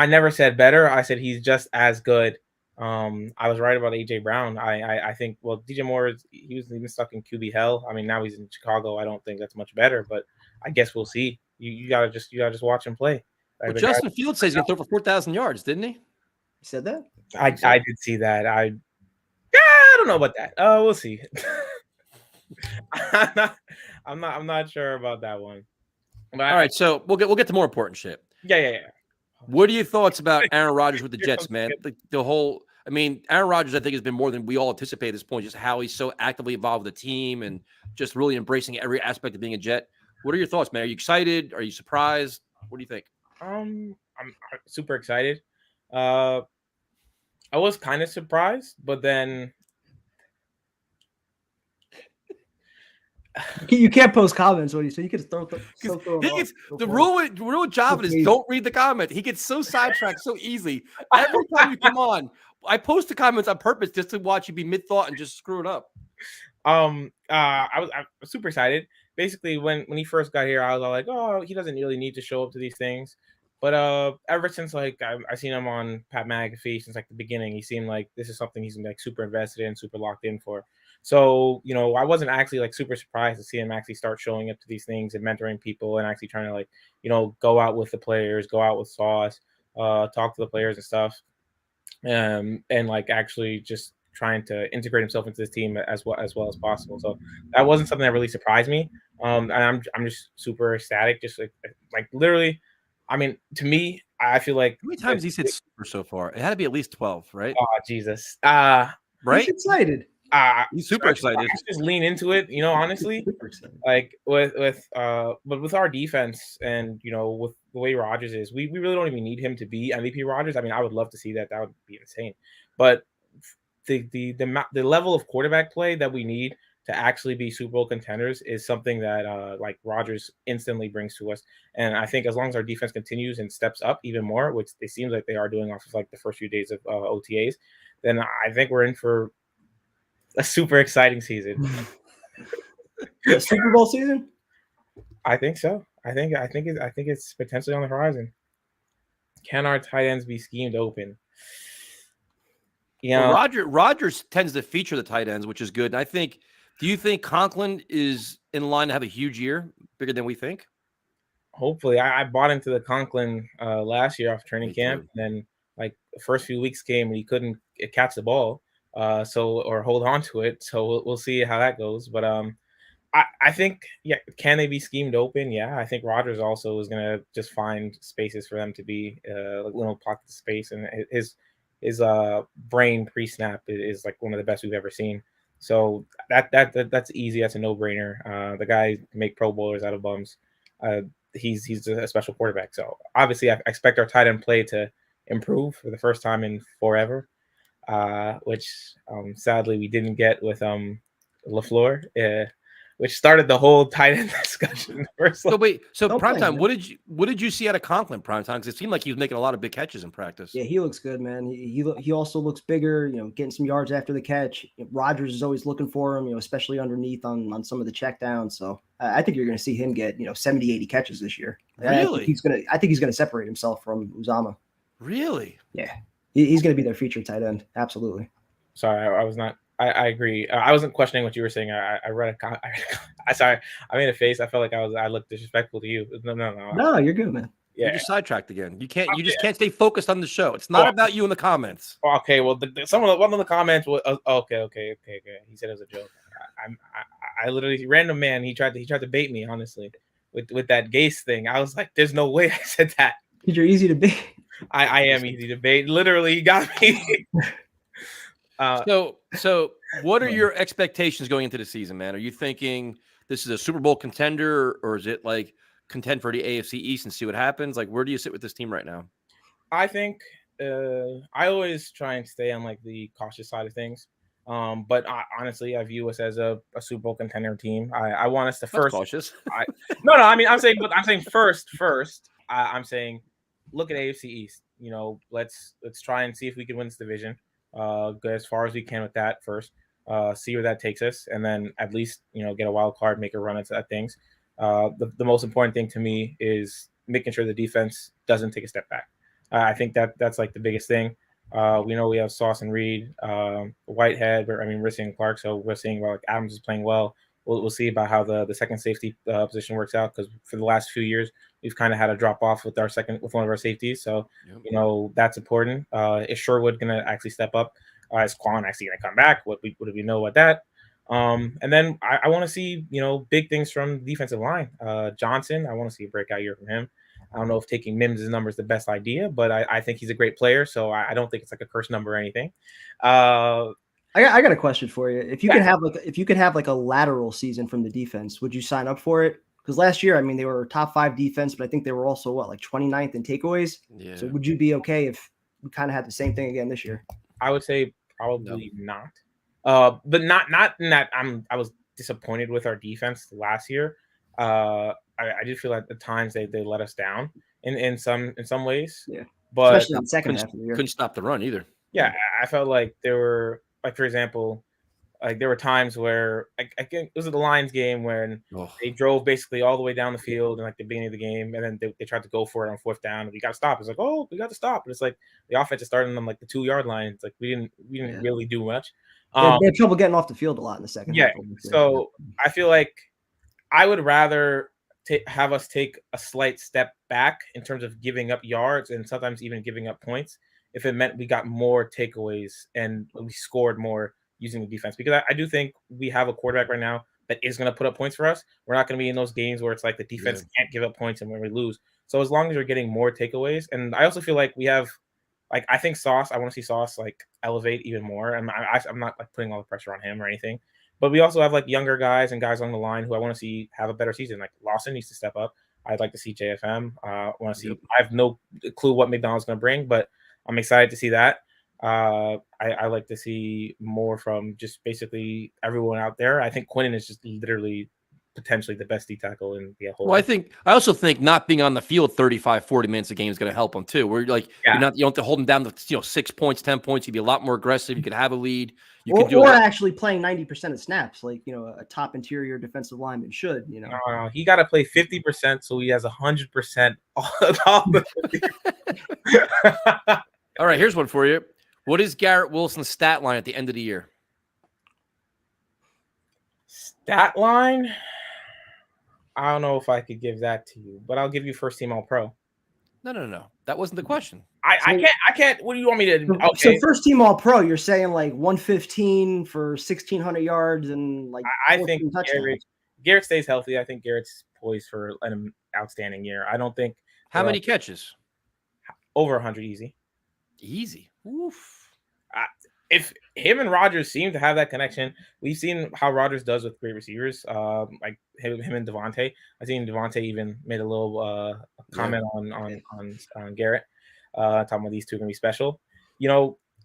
never said better. I said he's just as good. I was right about AJ Brown. I think DJ Moore he was even stuck in QB hell. I mean, now he's in Chicago. I don't think that's much better, but I guess we'll see. You gotta just watch him play.
Well, Justin Fields says he's gonna throw for 4,000 yards, didn't he?
He said that.
I did see that. I don't know about that. We'll see. I'm not sure about that one. But
all right, so we'll get to more important shit.
Yeah.
What are your thoughts about Aaron Rodgers with the Jets, man? The whole, I mean, Aaron Rodgers, I think, has been more than we all anticipate at this point, just how he's so actively involved with the team and just really embracing every aspect of being a Jet. What are your thoughts, man? Are you excited? Are you surprised? What do you think?
I'm super excited. I was kind of surprised, but then
you can't post comments when you you can throw
the rule with Javin is don't read the comment. He gets so sidetracked so easily. Every time you come on, I post the comments on purpose just to watch you be mid thought and just screw it up.
I was super excited. Basically, when he first got here, I was all like, oh, he doesn't really need to show up to these things. But ever since like I seen him on Pat McAfee since like the beginning, he seemed like this is something he's like super invested in, super locked in for. So, I wasn't actually like super surprised to see him actually start showing up to these things and mentoring people and actually trying to like, go out with the players, go out with Sauce, talk to the players and stuff. And like actually just trying to integrate himself into this team as well as possible. So that wasn't something that really surprised me. And I'm just super ecstatic. Just like literally, I mean, to me, I feel like
how many times he's hit super so far? It had to be at least 12, right?
Oh Jesus.
Right?
He's excited.
He's super excited.
Just lean into it, honestly. Like with our defense and with the way Rodgers is, we really don't even need him to be MVP Rodgers. I mean, I would love to see that. That would be insane. But the level of quarterback play that we need to actually be Super Bowl contenders is something that like Rodgers instantly brings to us. And I think as long as our defense continues and steps up even more, which it seems like they are doing off of like the first few days of OTAs, then I think we're in for a super exciting season.
A Super Bowl season?
I think so. I think it's potentially on the horizon. Can our tight ends be schemed open?
Well, Rodgers tends to feature the tight ends, which is good. And do you think Conklin is in line to have a huge year, bigger than we think?
Hopefully. I bought into the Conklin last year off training camp, and then like the first few weeks came and he couldn't catch the ball. Or hold on to it. So we'll see how that goes. But I think, can they be schemed open? Yeah, I think Rodgers also is gonna just find spaces for them to be like little pockets of space, and his brain pre-snap is like one of the best we've ever seen. So that's easy. That's a no-brainer. The guy can make Pro Bowlers out of bums. He's a special quarterback. So obviously, I expect our tight end play to improve for the first time in forever. Which sadly we didn't get with LaFleur, which started the whole tight end discussion.
So Primetime, what did you see out of Conklin Primetime? Because it seemed like he was making a lot of big catches in practice.
Yeah, he looks good, man. He also looks bigger, getting some yards after the catch. Rodgers is always looking for him, especially underneath on some of the checkdowns. So I think you're going to see him get 70, 80 catches this year.
Really?
I think he's going to separate himself from Uzama.
Really?
Yeah. He's going to be their featured tight end. Absolutely.
Sorry, I was not. I agree. I wasn't questioning what you were saying. I read sorry, I made a face. I felt like I looked disrespectful to you. No.
No, you're good, man.
You're
Yeah.
just sidetracked again. You can't. You
Okay.
just can't stay focused on the show. It's not about you in the comments.
Okay. Well, one of the comments was okay. He said it was a joke. I literally random man. He tried to bait me. Honestly, with that Gase thing, I was like, "There's no way I said that."
Because you're easy to bait.
I am easy to bait. Literally, he got me.
So what are your expectations going into the season, man? Are you thinking this is a Super Bowl contender, or is it like contend for the AFC East and see what happens? Like, where do you sit with this team right now?
I think I always try and stay on like the cautious side of things. But honestly, I view us as a Super Bowl contender team. I want us to
That's
first.
cautious.
No. I mean, I'm saying first. I'm saying, look at AFC East. You know, let's try and see if we can win this division. Go as far as we can with that first. See where that takes us, and then at least get a wild card, make a run at things. The most important thing to me is making sure the defense doesn't take a step back. I think that's like the biggest thing. We know we have Sauce and Reed, Whitehead, but I mean, we're seeing Clark, so we're seeing like Adams is playing well. We'll see about how the second safety position works out, because for the last few years we've kind of had a drop off with one of our safeties. So that's important. Is Sherwood going to actually step up? Is Quan actually going to come back? What do we know about that? And then I want to see big things from the defensive line. Johnson, I want to see a breakout year from him. I don't know if taking Mims' number is the best idea, but I think he's a great player, so I don't think it's like a cursed number or anything.
I got a question for you. If you could have like a lateral season from the defense, would you sign up for it? Because last year, I mean, they were top 5 defense, but I think they were also like 29th in takeaways. Yeah. So would you be okay if we kind of had the same thing again this year?
I would say probably not. But not in that I was disappointed with our defense last year. I do feel like at times they let us down in some ways.
Yeah.
But
especially in the second half of the year.
Couldn't stop the run either.
Yeah, I felt like there were, like, for example, like there were times where I think it was the Lions game when they drove basically all the way down the field in like the beginning of the game, and then they tried to go for it on 4th down, and we got to stop. It's like, oh, we got to stop. But it's like the offense is starting on like the 2-yard line. It's like we didn't really do much.
They had trouble getting off the field a lot in the second half.
So I feel like I would rather have us take a slight step back in terms of giving up yards and sometimes even giving up points if it meant we got more takeaways and we scored more using the defense. Because I do think we have a quarterback right now that is going to put up points for us. We're not going to be in those games where it's like the defense can't give up points and when we lose. So as long as we're getting more takeaways, and I also feel like we have, like, I think Sauce, I want to see Sauce like elevate even more. And I'm not like putting all the pressure on him or anything. But we also have like younger guys and guys on the line who I want to see have a better season. Like Lawson needs to step up. I'd like to see JFM. I want to see. I have no clue what McDonald's going to bring, but I'm excited to see that. I like to see more from just basically everyone out there. I think Quinnen is just literally potentially the best D tackle in the whole.
Well, I also think not being on the field 35, 40 minutes a game is going to help him too. Where like you don't have to hold him down to 6 points, 10 points. You'd be a lot more aggressive. You could have a lead.
Or actually playing 90% of snaps, like a top interior defensive lineman should.
No, he got to play 50%, so he has 100%.
All right, here's one for you. What is Garrett Wilson's stat line at the end of the year?
Stat line? I don't know if I could give that to you, but I'll give you first team All Pro.
No. That wasn't the question.
I can't. What do you want me to?
Okay. So first team All Pro, you're saying like 115 for 1,600 yards and like
I think Garrett stays healthy. I think Garrett's poised for an outstanding year. I don't think.
How many catches?
Over 100 easy.
Easy. Oof.
If him and Rodgers seem to have that connection, we've seen how Rodgers does with great receivers, like him and Devontae. I seen Devontae even made a little comment on Garrett, talking about these two are gonna be special.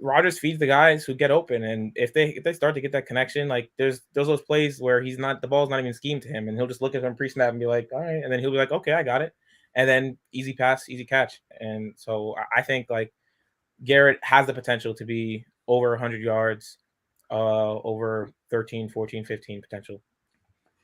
Rodgers feeds the guys who get open, and if they start to get that connection, like there's those plays where the ball's not even schemed to him, and he'll just look at him pre-snap and be like, all right, and then he'll be like, okay, I got it, and then easy pass, easy catch. And so I think like Garrett has the potential to be over 100 yards, over 13, 14, 15 potential.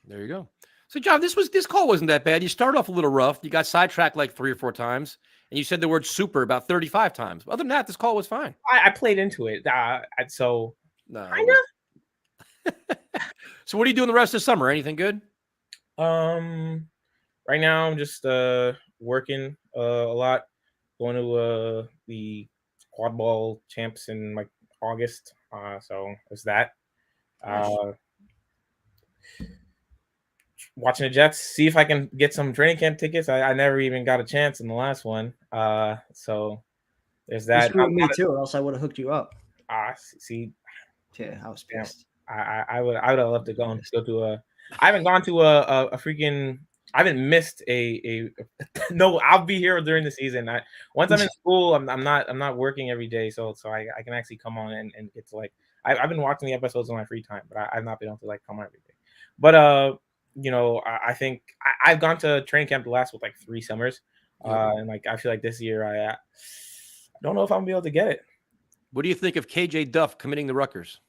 There you go. So, John, this call wasn't that bad. You started off a little rough. You got sidetracked like 3 or 4 times, and you said the word super about 35 times. Other than that, this call was fine.
I played into it. So,
kind of. So, what are you doing the rest of the summer? Anything good?
Right now I'm just working a lot, going to the quad ball champs in like August. So it's that. Watching the Jets, see if I can get some training camp tickets. I never even got a chance in the last one. So there's that.
You screwed me too, or else I would have hooked you up.
See,
yeah, I was pissed.
I would have loved to go to a. I haven't gone to a freaking. I haven't missed a no. I'll be here during the season. Once I'm in school, I'm not working every day, so I can actually come on and get to like. I've been watching the episodes on my free time, but I've not been able to like come on every day. But you know, I think I've gone to training camp the last like 3 summers, and like I feel like this year I don't know if I'm gonna be able to get it.
What do you think of KJ Duff committing the Rutgers?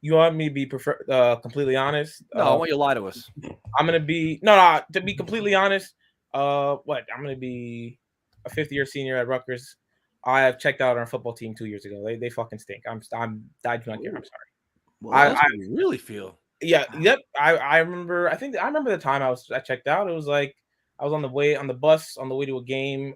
You want me to be completely honest?
No, I want you to lie to us.
I'm gonna be no. To be completely honest, I'm gonna be a 5th-year senior at Rutgers. I have checked out our football team 2 years ago. They fucking stink. I do not care. I'm sorry.
Well, that's what you really feel.
Yeah. Yep. I remember. I remember the time I checked out. It was like I was on the bus on the way to a game.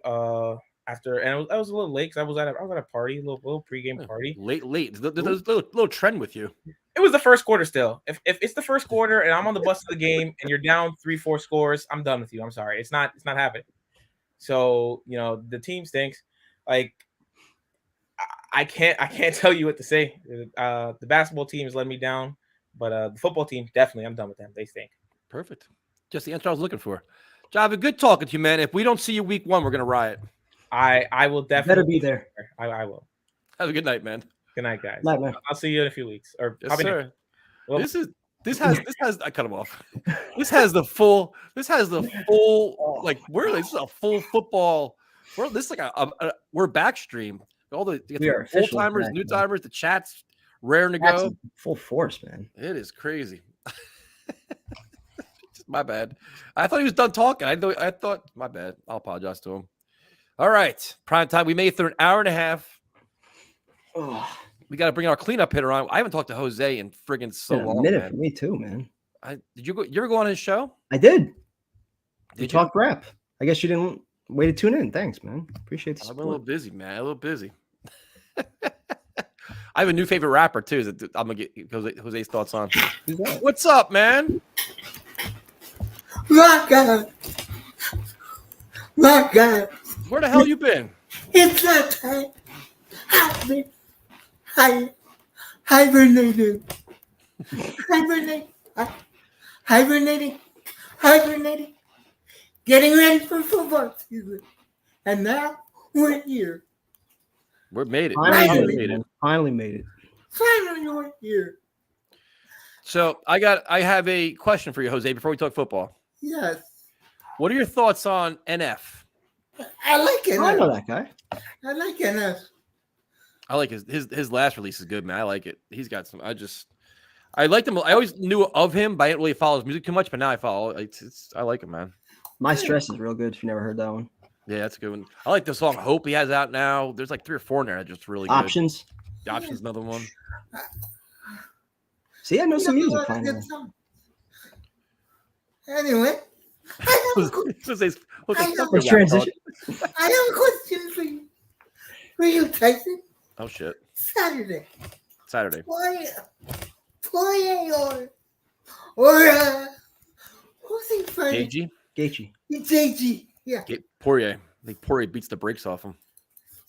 After, and I was a little late because I was at a party, a little pregame party.
Late. There's a little trend with you.
It was the first quarter still. If it's the first quarter and I'm on the bus to the game and you're down 3-4 scores, I'm done with you. I'm sorry. It's not happening. So, you know, the team stinks. Like I can't tell you what to say. The basketball team has let me down, but the football team, definitely, I'm done with them. They stink.
Perfect. Just the answer I was looking for. Java, good talking to you, man. If we don't see you week 1, we're gonna riot.
I will definitely
better be there.
I will.
Have a good night, man.
Good night, guys.
Night, man.
I'll see you in a few weeks. Or
yes, sir.
Well,
this has I cut him off. This has the full like this is a full football. This is like we're backstream. All the old timers, new timers, the chat's raring to go.
Full force, man.
It is crazy. My bad. I thought he was done talking. I thought my bad. I'll apologize to him. All right, prime time. We made it through an hour and a half. Oh, we got to bring our cleanup hitter on. I haven't talked to Jose in friggin' so long.
A minute for me too, man.
Did you ever go on his show?
I did. You talked rap. I guess you didn't wait to tune in. Thanks, man. Appreciate the support.
I've been a little busy, man. A little busy. I have a new favorite rapper too. That I'm gonna get Jose's thoughts on. What's up, man?
My God.
Where the hell you been?
It's that time. I've been hibernating. Getting ready for football season. And now we're here.
We made it.
Finally made it.
Finally we're here.
So I have a question for you, Jose, before we talk football.
Yes.
What are your thoughts on NF?
I like NF.
I know that guy.
I like NF.
I like his last release is good, man. I like it. He's got some. I liked him. I always knew of him, but I didn't really follow his music too much. But now I follow. I like him, man.
My Stress is real good. If you never heard that one.
Yeah, that's a good one. I like the song Hope he has out now. There's like 3 or 4 in there that just really good.
Options.
The Options, another one.
See, I know some music.
Anyway, I have
Let's transition.
I have a question for you, Tyson.
Oh shit.
Saturday. Poirier or who's he fighting?
Gaethje.
JG. Yeah.
Poirier. I think Poirier beats the brakes off him.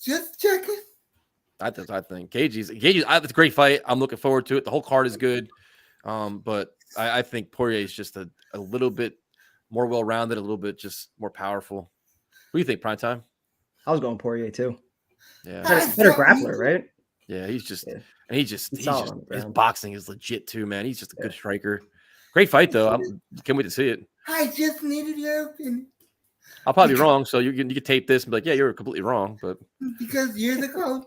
Just checking.
I think Gaethje's it's a great fight. I'm looking forward to it. The whole card is good. But I think Poirier is just a little bit more well-rounded, a little bit just more powerful. What do you think, Primetime?
I was going Poirier too.
Yeah.
Better grappler, right?
Yeah, he's just his boxing is legit too, man. He's just a good striker. Great fight though. Can't wait to see it.
I just needed your opinion.
I'll probably be wrong, so you can tape this and be like, yeah, you're completely wrong, but
because you're the coach.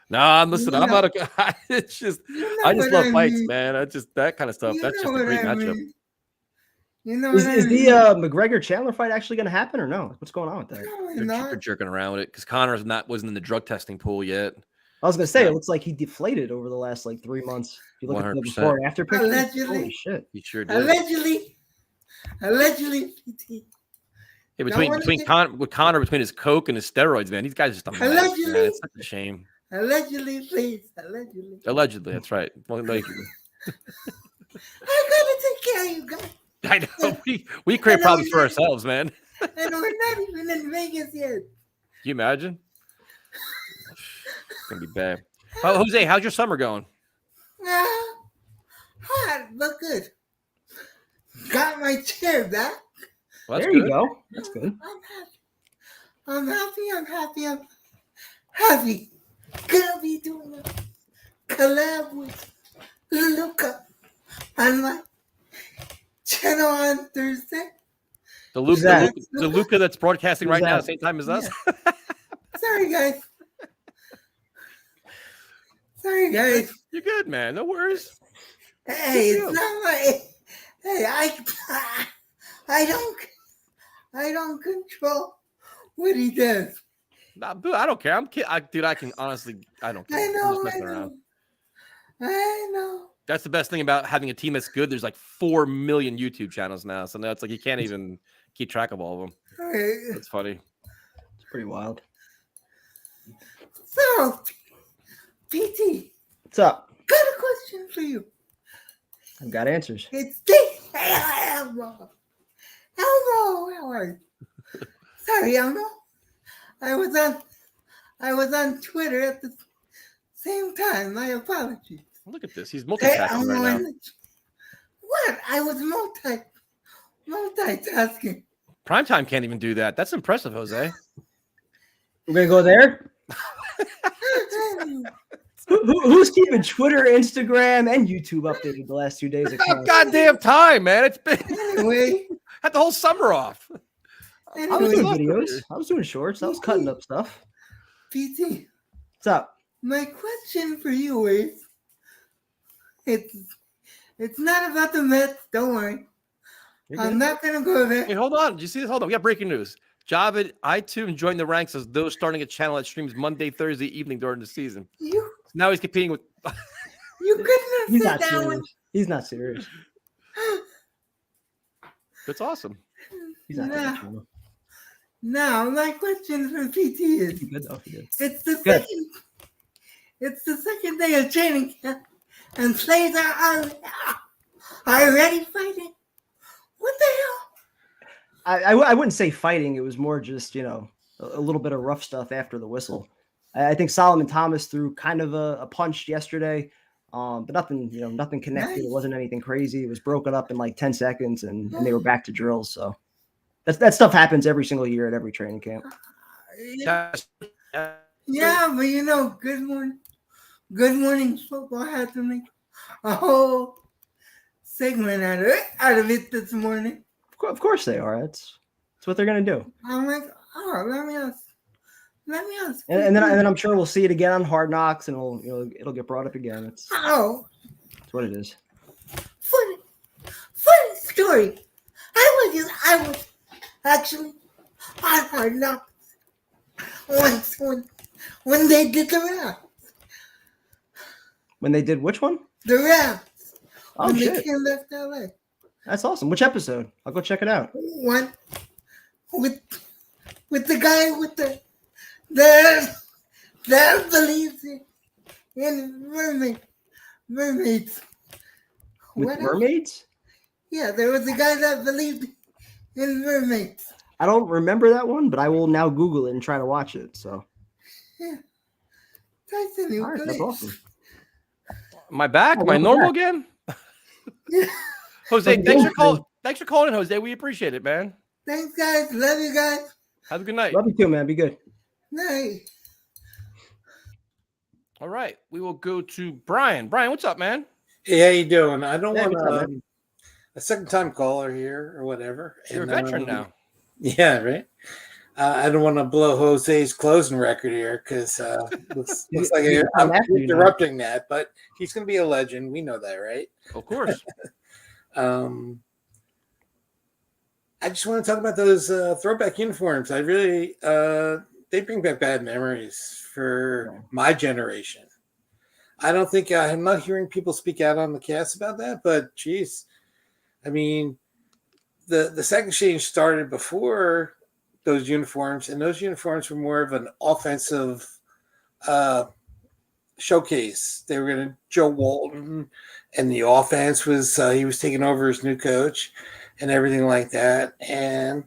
No, I'm listening. I'm not a guy. It's just I just love fights, man. I just that kind of stuff. That's just a great matchup.
You know,
is the McGregor Chandler fight actually going to happen or no? What's going on with that?
They're jerking around with it because Connor's wasn't in the drug testing pool yet.
I was going to say, it looks like he deflated over the last 3 months. If you look 100%. At the before and after pictures, holy shit.
He sure did.
Allegedly, PT.
Yeah,
Don't wanna
between
get-
Connor, between his coke and his steroids, man, these guys are just a mess, man.
Allegedly.
It's such a shame.
Allegedly, please. Allegedly.
Allegedly, that's right. Well, like,
I gotta take care of you guys.
I know we create problems for ourselves, man. Can
And we're not even in Vegas yet.
you imagine? It's gonna be bad. Oh, Jose, how's your summer going?
Hot, but good. Got my chair back.
Well, that's
There
good.
you go. That's good.
I'm happy. Gonna be doing a collab with Luca on my channel on Thursday.
The
Who's that?
Luca that's broadcasting
Who's
right now
that?
at the same time as us.
Sorry, guys. Sorry, guys.
You're good, man. No worries.
Hey,
Good
it's
deal.
not my. Hey, I don't control what he does.
Nah, dude, I don't care. I'm kid. Dude, I can honestly, I don't care.
I
I'm
know.
just messing around.
I know.
That's the best thing about having a team that's good. There's like 4 million YouTube channels now, so now it's like you can't even keep track of all of them.
Hey,
That's funny.
It's pretty wild.
so, PT,
What's up?
got a question for you.
I've got answers.
It's this. Elmo, how are you? Sorry, Elmo. I was on Twitter at the same time. My apologies.
Look at this. He's
Hey,
multitasking
Elmo,
right now.
what? I was multitasking.
Primetime can't even do that. That's impressive, Jose.
We're gonna go there. Who's keeping Twitter, Instagram, and YouTube updated the last 2 days? Of
Oh,
class?
goddamn time, man. It's been
Anyway,
had the whole summer off.
I was doing
anyway,
videos. I was doing shorts. I was cutting up stuff.
PT.
What's up?
My question for you is, it's not about the Mets. Don't worry.
You're
I'm
good.
not gonna go
Hey,
there.
hold on. Did you see this? Hold on. We got breaking news. Javid iTunes joined the ranks as those starting a channel that streams Monday, Thursday evening during the season.
You
Now he's competing with.
couldn't have
He's
said
not
that
serious.
one.
He's not serious.
That's awesome.
He's not
Nah.
serious.
Now my question for PT is,
Good though. Good.
it's the
Good.
second. It's the second day of training camp, and players are already fighting. What the hell?
I wouldn't say fighting. It was more just, a little bit of rough stuff after the whistle. I think Solomon Thomas threw kind of a punch yesterday, but nothing, nothing connected.
Nice.
It wasn't anything crazy. It was broken up in like 10 seconds, and they were back to drills. So that stuff happens every single year at every training camp.
Yeah, but Good Morning Football had to make a whole segment out of it this morning.
Of course they are. That's what they're gonna do.
I'm like, oh, let me ask.
And then I'm sure we'll see it again on Hard Knocks, and it'll get brought up again. It's what it is.
Funny story. I was actually on Hard Knocks once when they did the rap.
When they did which one?
The rap.
Oh
When they
shit,
came back to LA.
that's awesome. Which episode? I'll go check it out.
One with the guy with the that believes in mermaids.
With
What else?
mermaids?
Yeah, there was a guy that believed in mermaids.
I don't remember that one, but I will now Google it and try to watch it. So,
Yeah. Tyson, you
all right, that's
believe.
awesome.
Am I back?
Oh,
Am I
welcome
normal
back.
again?
Yeah.
Jose,
Welcome
thanks for
back.
calling. Thanks for calling in, Jose. We appreciate it, man.
Thanks, guys. Love you guys.
Have a good night.
Love you too, man. Be good.
Night.
All right, we will go to Brian. Brian, what's up, man?
Hey, how you doing? I don't
Yeah,
want
what's up, man?
a second-time caller here or whatever.
You're a
And,
veteran now.
Yeah, right. I don't want to blow Jose's closing record here because looks like I'm
after you now.
interrupting that, but he's going to be a legend. We know that, right?
Of course.
I just want to talk about those throwback uniforms. I really they bring back bad memories for my generation. I don't think I'm not hearing people speak out on the cast about that, but geez, I mean, the second change started before those uniforms, and those uniforms were more of an offensive showcase. They were going to Joe Walton, and the offense was he was taking over as new coach and everything like that. And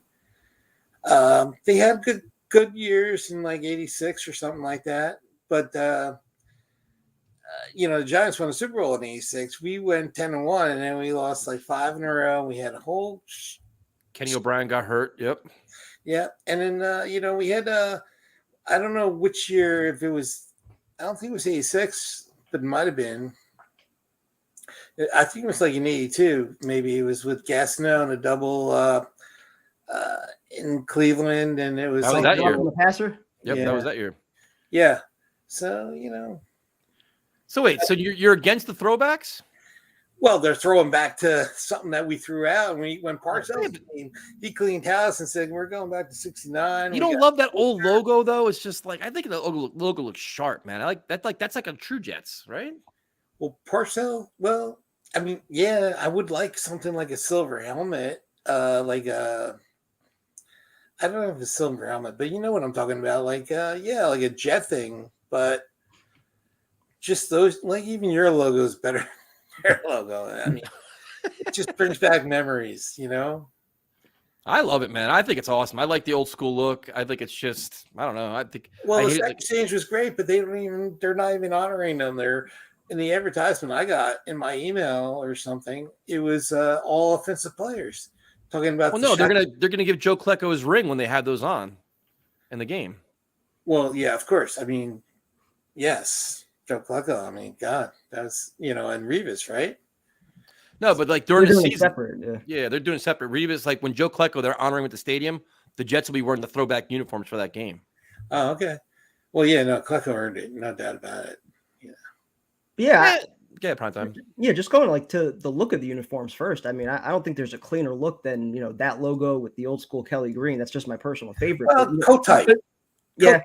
they had good years in like '86 or something like that. But the Giants won the Super Bowl in '86. We went 10-1, and then we lost like 5 in a row. We had a whole
Kenny O'Brien got hurt. Yep.
Yeah, and then we had I don't know which year, if it was, I don't think it was '86, but it might have been. I think it was like in '82. Maybe it was with Gastineau and a double in Cleveland, and it was
That was
like
that year.
The passer.
Yep,
Yeah.
that was that year.
Yeah. So
So wait, so you're against the throwbacks?
well, they're throwing back to something that we threw out when Parcells came. He cleaned house and said, "We're going back to '69."
You don't love that old logo though. It's just like I think the logo looks sharp, man. I like that. Like that's like a True Jets, right?
Well, Parcells. Well, I mean, yeah, I would like something like a silver helmet, like a. I don't know if it's a silver helmet, but you know what I'm talking about. Like, like a jet thing, but just those, like even your logo is better than their logo. I mean, it just brings back memories,
I love it, man. I think it's awesome. I like the old school look. I think it's just, I don't know. I think
Well,
I
the
hate it,
second exchange was great, but they're not even honoring them. They're in the advertisement I got in my email or something. It was all offensive players talking about.
well, no, they're gonna give Joe Klecko his ring when they had those on in the game.
Well, yeah, of course. I mean, yes, Joe Klecko. I mean, God, that was and Revis, right?
No, but like during the
doing it
season,
separate.
yeah, they're doing separate. Revis, like when Joe Klecko, they're honoring at the stadium. The Jets will be wearing the throwback uniforms for that game.
Oh, okay. Well, yeah, no, Klecko earned it, no doubt about it.
Yeah.
Yeah, prime time.
Yeah, just going like to the look of the uniforms first. I mean, I don't think there's a cleaner look than that logo with the old school Kelly green. That's just my personal favorite.
Well,
But,
coat type.
Yeah,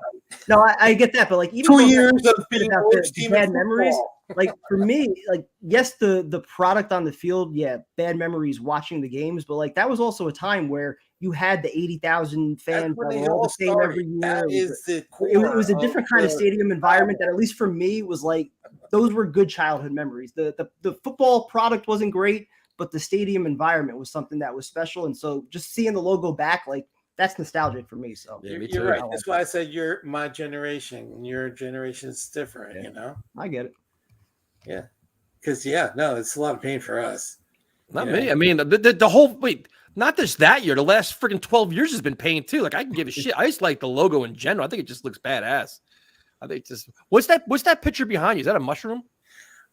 no, I get that, but like even
2 years of being
about
worst
the
team
bad
in
memories.
football.
Like for me, like yes, the product on the field, yeah, bad memories watching the games, but like that was also a time where you had the 80,000 fans
when
that
they
were all
all
the same
started.
every year.
That
It was
is the
it
core
was a
of
different kind of
the-
stadium environment that, at least for me, was like those were good childhood memories. The football product wasn't great, but the stadium environment was something that was special. And so just seeing the logo back, like that's nostalgic for me. So
Yeah, me
You're
too.
right. That's why I said you're my generation. Your generation is different,
I get it.
Yeah. Because it's a lot of pain for us.
Not me. I mean, the whole not just that year. The last freaking 12 years has been pain too. Like I can give a shit. I just like the logo in general. I think it just looks badass. I think just what's that picture behind you? Is that a mushroom?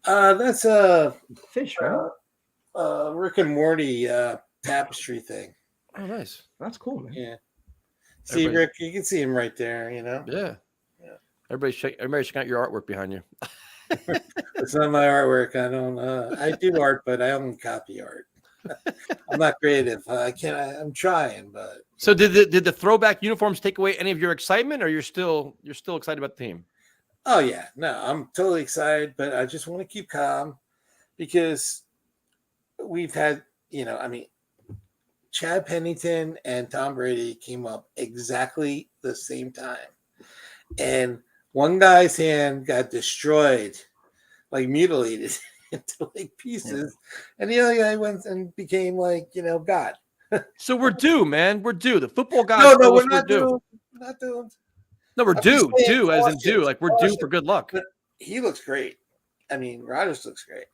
That's a
fish, right?
Rick and Morty tapestry thing.
Oh, nice.
That's cool, man.
Yeah. See, Rick, you can see him right there.
Yeah. Everybody check out your artwork behind you.
It's not my artwork. I don't. I do art, but I only copy art. I'm not creative. I can't. I'm trying, but.
So did the throwback uniforms take away any of your excitement, or you're still excited about the team?
Oh yeah, no, I'm totally excited, but I just want to keep calm because we've had, Chad Pennington and Tom Brady came up exactly the same time, and one guy's hand got destroyed, like mutilated into like pieces, and the other guy went and became like God.
So we're due, man. We're due. The football guys.
No, we're not due. We're not due.
No, we're
I'm just
due.
saying,
Due as in due. Like we're due for good luck.
But he looks great. I mean, Rodgers looks great.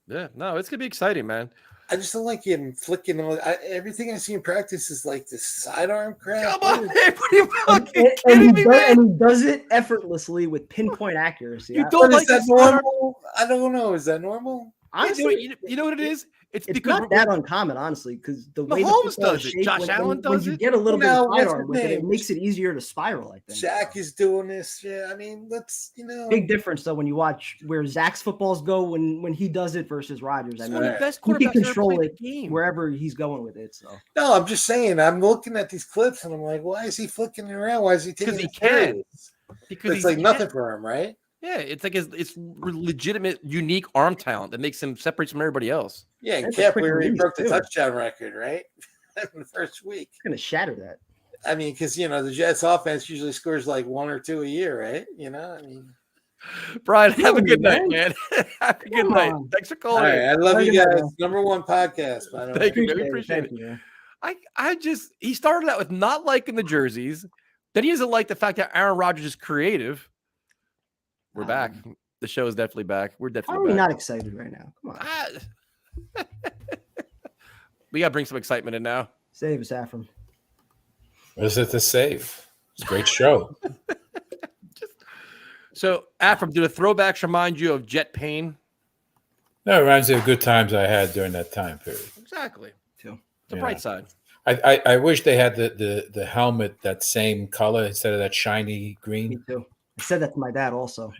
Yeah, no, it's gonna be exciting, man.
I just don't like him flicking. Everything I see in practice is like this sidearm crap.
Come on, man. What are you fucking
And
kidding me,
he
man?
does it effortlessly with pinpoint accuracy.
You don't
But
like
is that
this sidearm?
normal? I don't know. Is that normal?
Honestly,
You know what it is? It's
it's
because
not that uncommon, honestly, because the way the
Mahomes
football
does
is
it.
shaped,
Josh Allen
when
does
you
it.
get a little
Now,
bit of
what's
sidearm
his
with it, it
name?
makes it easier to spiral, I think.
Shaq is doing this. Yeah, I mean, let's
Big difference though when you watch where Zach's footballs go when he does it versus Rodgers. I
he's
mean,
one of the best
he can
quarterbacks ever
control
played
it
the game.
wherever he's going with it. So
No, I'm just saying. I'm looking at these clips and I'm like, why is he flicking it around? Why is he taking
Because
it
he can.
serious?
Because
It's like nothing for him, right?
Yeah, it's like it's legitimate, unique arm talent that makes him separates from everybody else.
Yeah, and
That's a
Cap
quick
where he
release,
broke the
too.
touchdown record, right? In the first week.
it's gonna shatter that.
I mean, because the Jets offense usually scores like 1 or 2 a year, right? I mean,
Brian, have a good night, man. Have a good night. Thanks for
all
calling
right.
in.
I love you
Good night,
guys.
man.
Number one podcast, by the way.
Thank you, man. We appreciate
Thank
it.
you, man.
He started out with not liking the jerseys. Then he doesn't like the fact that Aaron Rodgers is creative. We're back. The show is definitely back. We're
How
definitely
are we
back.
not excited right now? Come on.
We got to bring some excitement in now.
Save us, Afram.
What is it to save? It's a great show.
So, Afram, do the throwbacks remind you of Jet Pain?
No, it reminds me of good times I had during that time period.
Exactly.
Too.
The bright side.
I wish they had the helmet that same color instead of that shiny green.
Me too. I said that to my dad also.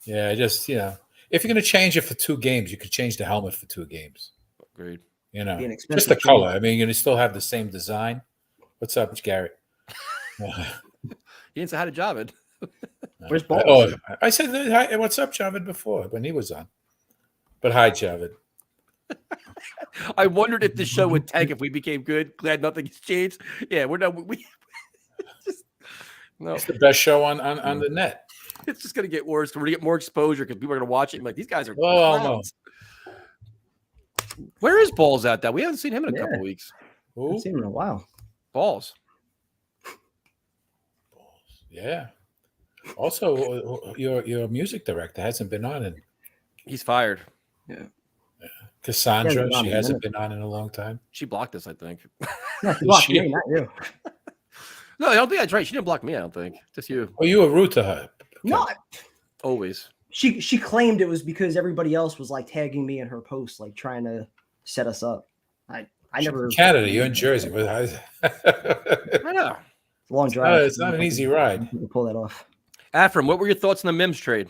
Yeah, just if you're gonna change it for 2 games, you could change the helmet for 2 games.
Agreed.
Be an
Just
expensive
the color.
change.
I mean, you're gonna still have the same design. What's up, Garrett?
He didn't say hi to Javid.
Where's Balls?
Oh, I said hi, what's up, Javid, before when he was on. But hi, Javid.
I wondered if the show would tank if we became good. Glad nothing's changed. Yeah, we're not. We just, no.
It's the best show on the net.
It's just going to get worse. We're going to get more exposure because people are going to watch it and be like, these guys are
Oh,
clowns. Where is Balls at that? We haven't seen him in a couple weeks.
I haven't seen him in a while.
Balls.
Yeah. Also, your music director hasn't been on in.
He's fired.
Yeah.
Cassandra,
Yeah,
she hasn't been on in a long time.
She blocked us, I think.
No, she blocked me, not you.
No, I don't think that's right. She didn't block me, I don't think. Just you.
Oh, you were rude to her.
No,
Always.
she claimed it was because everybody else was like tagging me in her posts, like trying to set us up. I never.
Canada, you're in Jersey.
I know.
It's a long drive.
It's not an easy ride.
You can pull that off.
Afram, what were your thoughts on the Mims trade?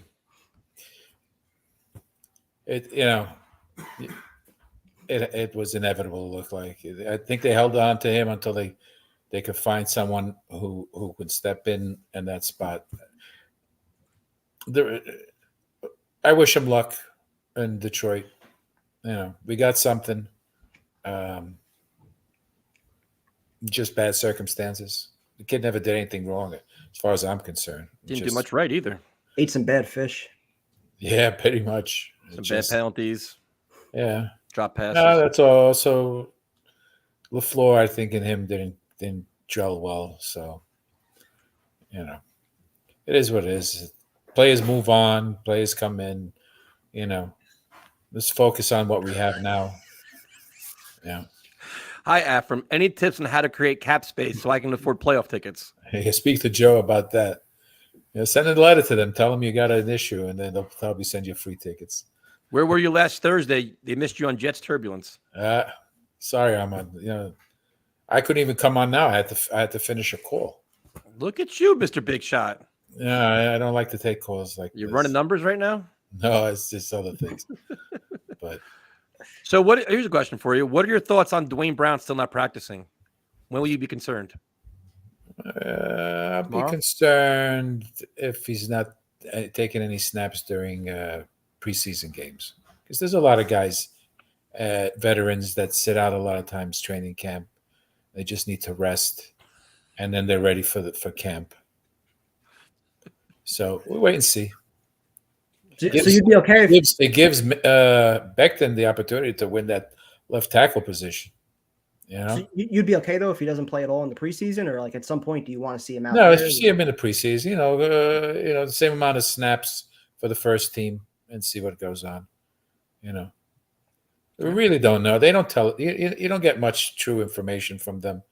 It was inevitable to look like. I think they held on to him until they could find someone who could step in that spot. I wish him luck in Detroit. We got something. Just bad circumstances. The kid never did anything wrong, as far as I'm concerned.
Didn't do much right either.
Ate some bad fish.
Yeah, pretty much.
Some bad penalties.
Yeah.
Drop passes.
No, that's all. So LaFleur, I think, and him didn't gel well. So, it is what it is. Players move on. Players come in. Let's focus on what we have now. Yeah.
Hi, Afram. Any tips on how to create cap space so I can afford playoff tickets?
Hey, speak to Joe about that. Send a letter to them. Tell them you got an issue, and then they'll probably send you free tickets.
Where were you last Thursday? They missed you on Jets Turbulence.
Sorry, I'm on. I couldn't even come on now. I had to finish a call.
Look at you, Mr. Big Shot.
Yeah, I don't like to take calls like
You're
this.
running numbers right now?
No, it's just other things. But
so here's a question for you. What are your thoughts on Dwayne Brown still not practicing? When will you be concerned?
I'll be concerned if he's not taking any snaps during preseason games, because there's a lot of guys, veterans that sit out a lot of times training camp. They just need to rest, and then they're ready for camp. So we'll wait and see.
So you'd be okay if
It gives Becton the opportunity to win that left tackle position.
So you'd be okay though if he doesn't play at all in the preseason, or like at some point do you want to see him out?
No,
there?
if you see him in the preseason, the same amount of snaps for the first team and see what goes on. We really don't know. They don't tell you don't get much true information from them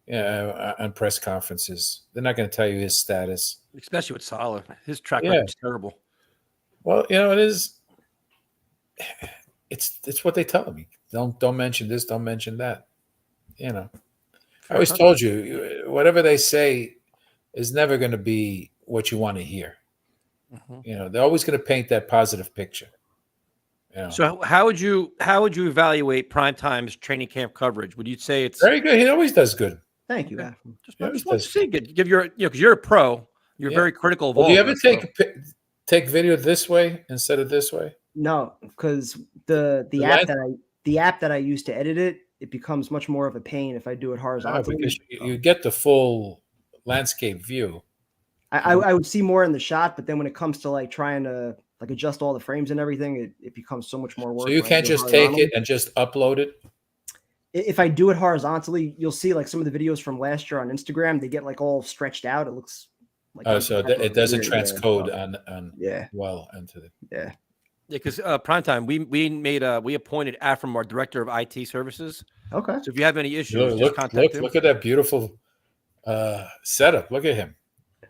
on press conferences. They're not going to tell you his status,
especially with Salah. His track record is terrible.
Well, it is. It's what they tell me. Don't mention this. Don't mention that. I always told you, whatever they say is never going to be what you want to hear.
Mm-hmm.
They're always going to paint that positive picture.
So how would you evaluate Primetime's training camp coverage? Would you say it's
very good? He always does good.
Thank you.
Okay. Just want to see. Give your because you're a pro. You're very critical of all.
Do you ever take video this way instead of this way?
No, because the app that I use to edit it it becomes much more of a pain if I do it horizontally.
Because you get the full landscape view.
I would see more in the shot, but then when it comes to like trying to like adjust all the frames and everything, it becomes so much more work.
So you can't just take it and just upload it?
If I do it horizontally, you'll see like some of the videos from last year on Instagram, they get like all stretched out. It looks like
so it doesn't transcode on well into the
yeah.
Yeah, because Primetime, we appointed Afram our director of IT services.
Okay.
So if you have any issues, just contact him.
Look at that beautiful setup. Look at him.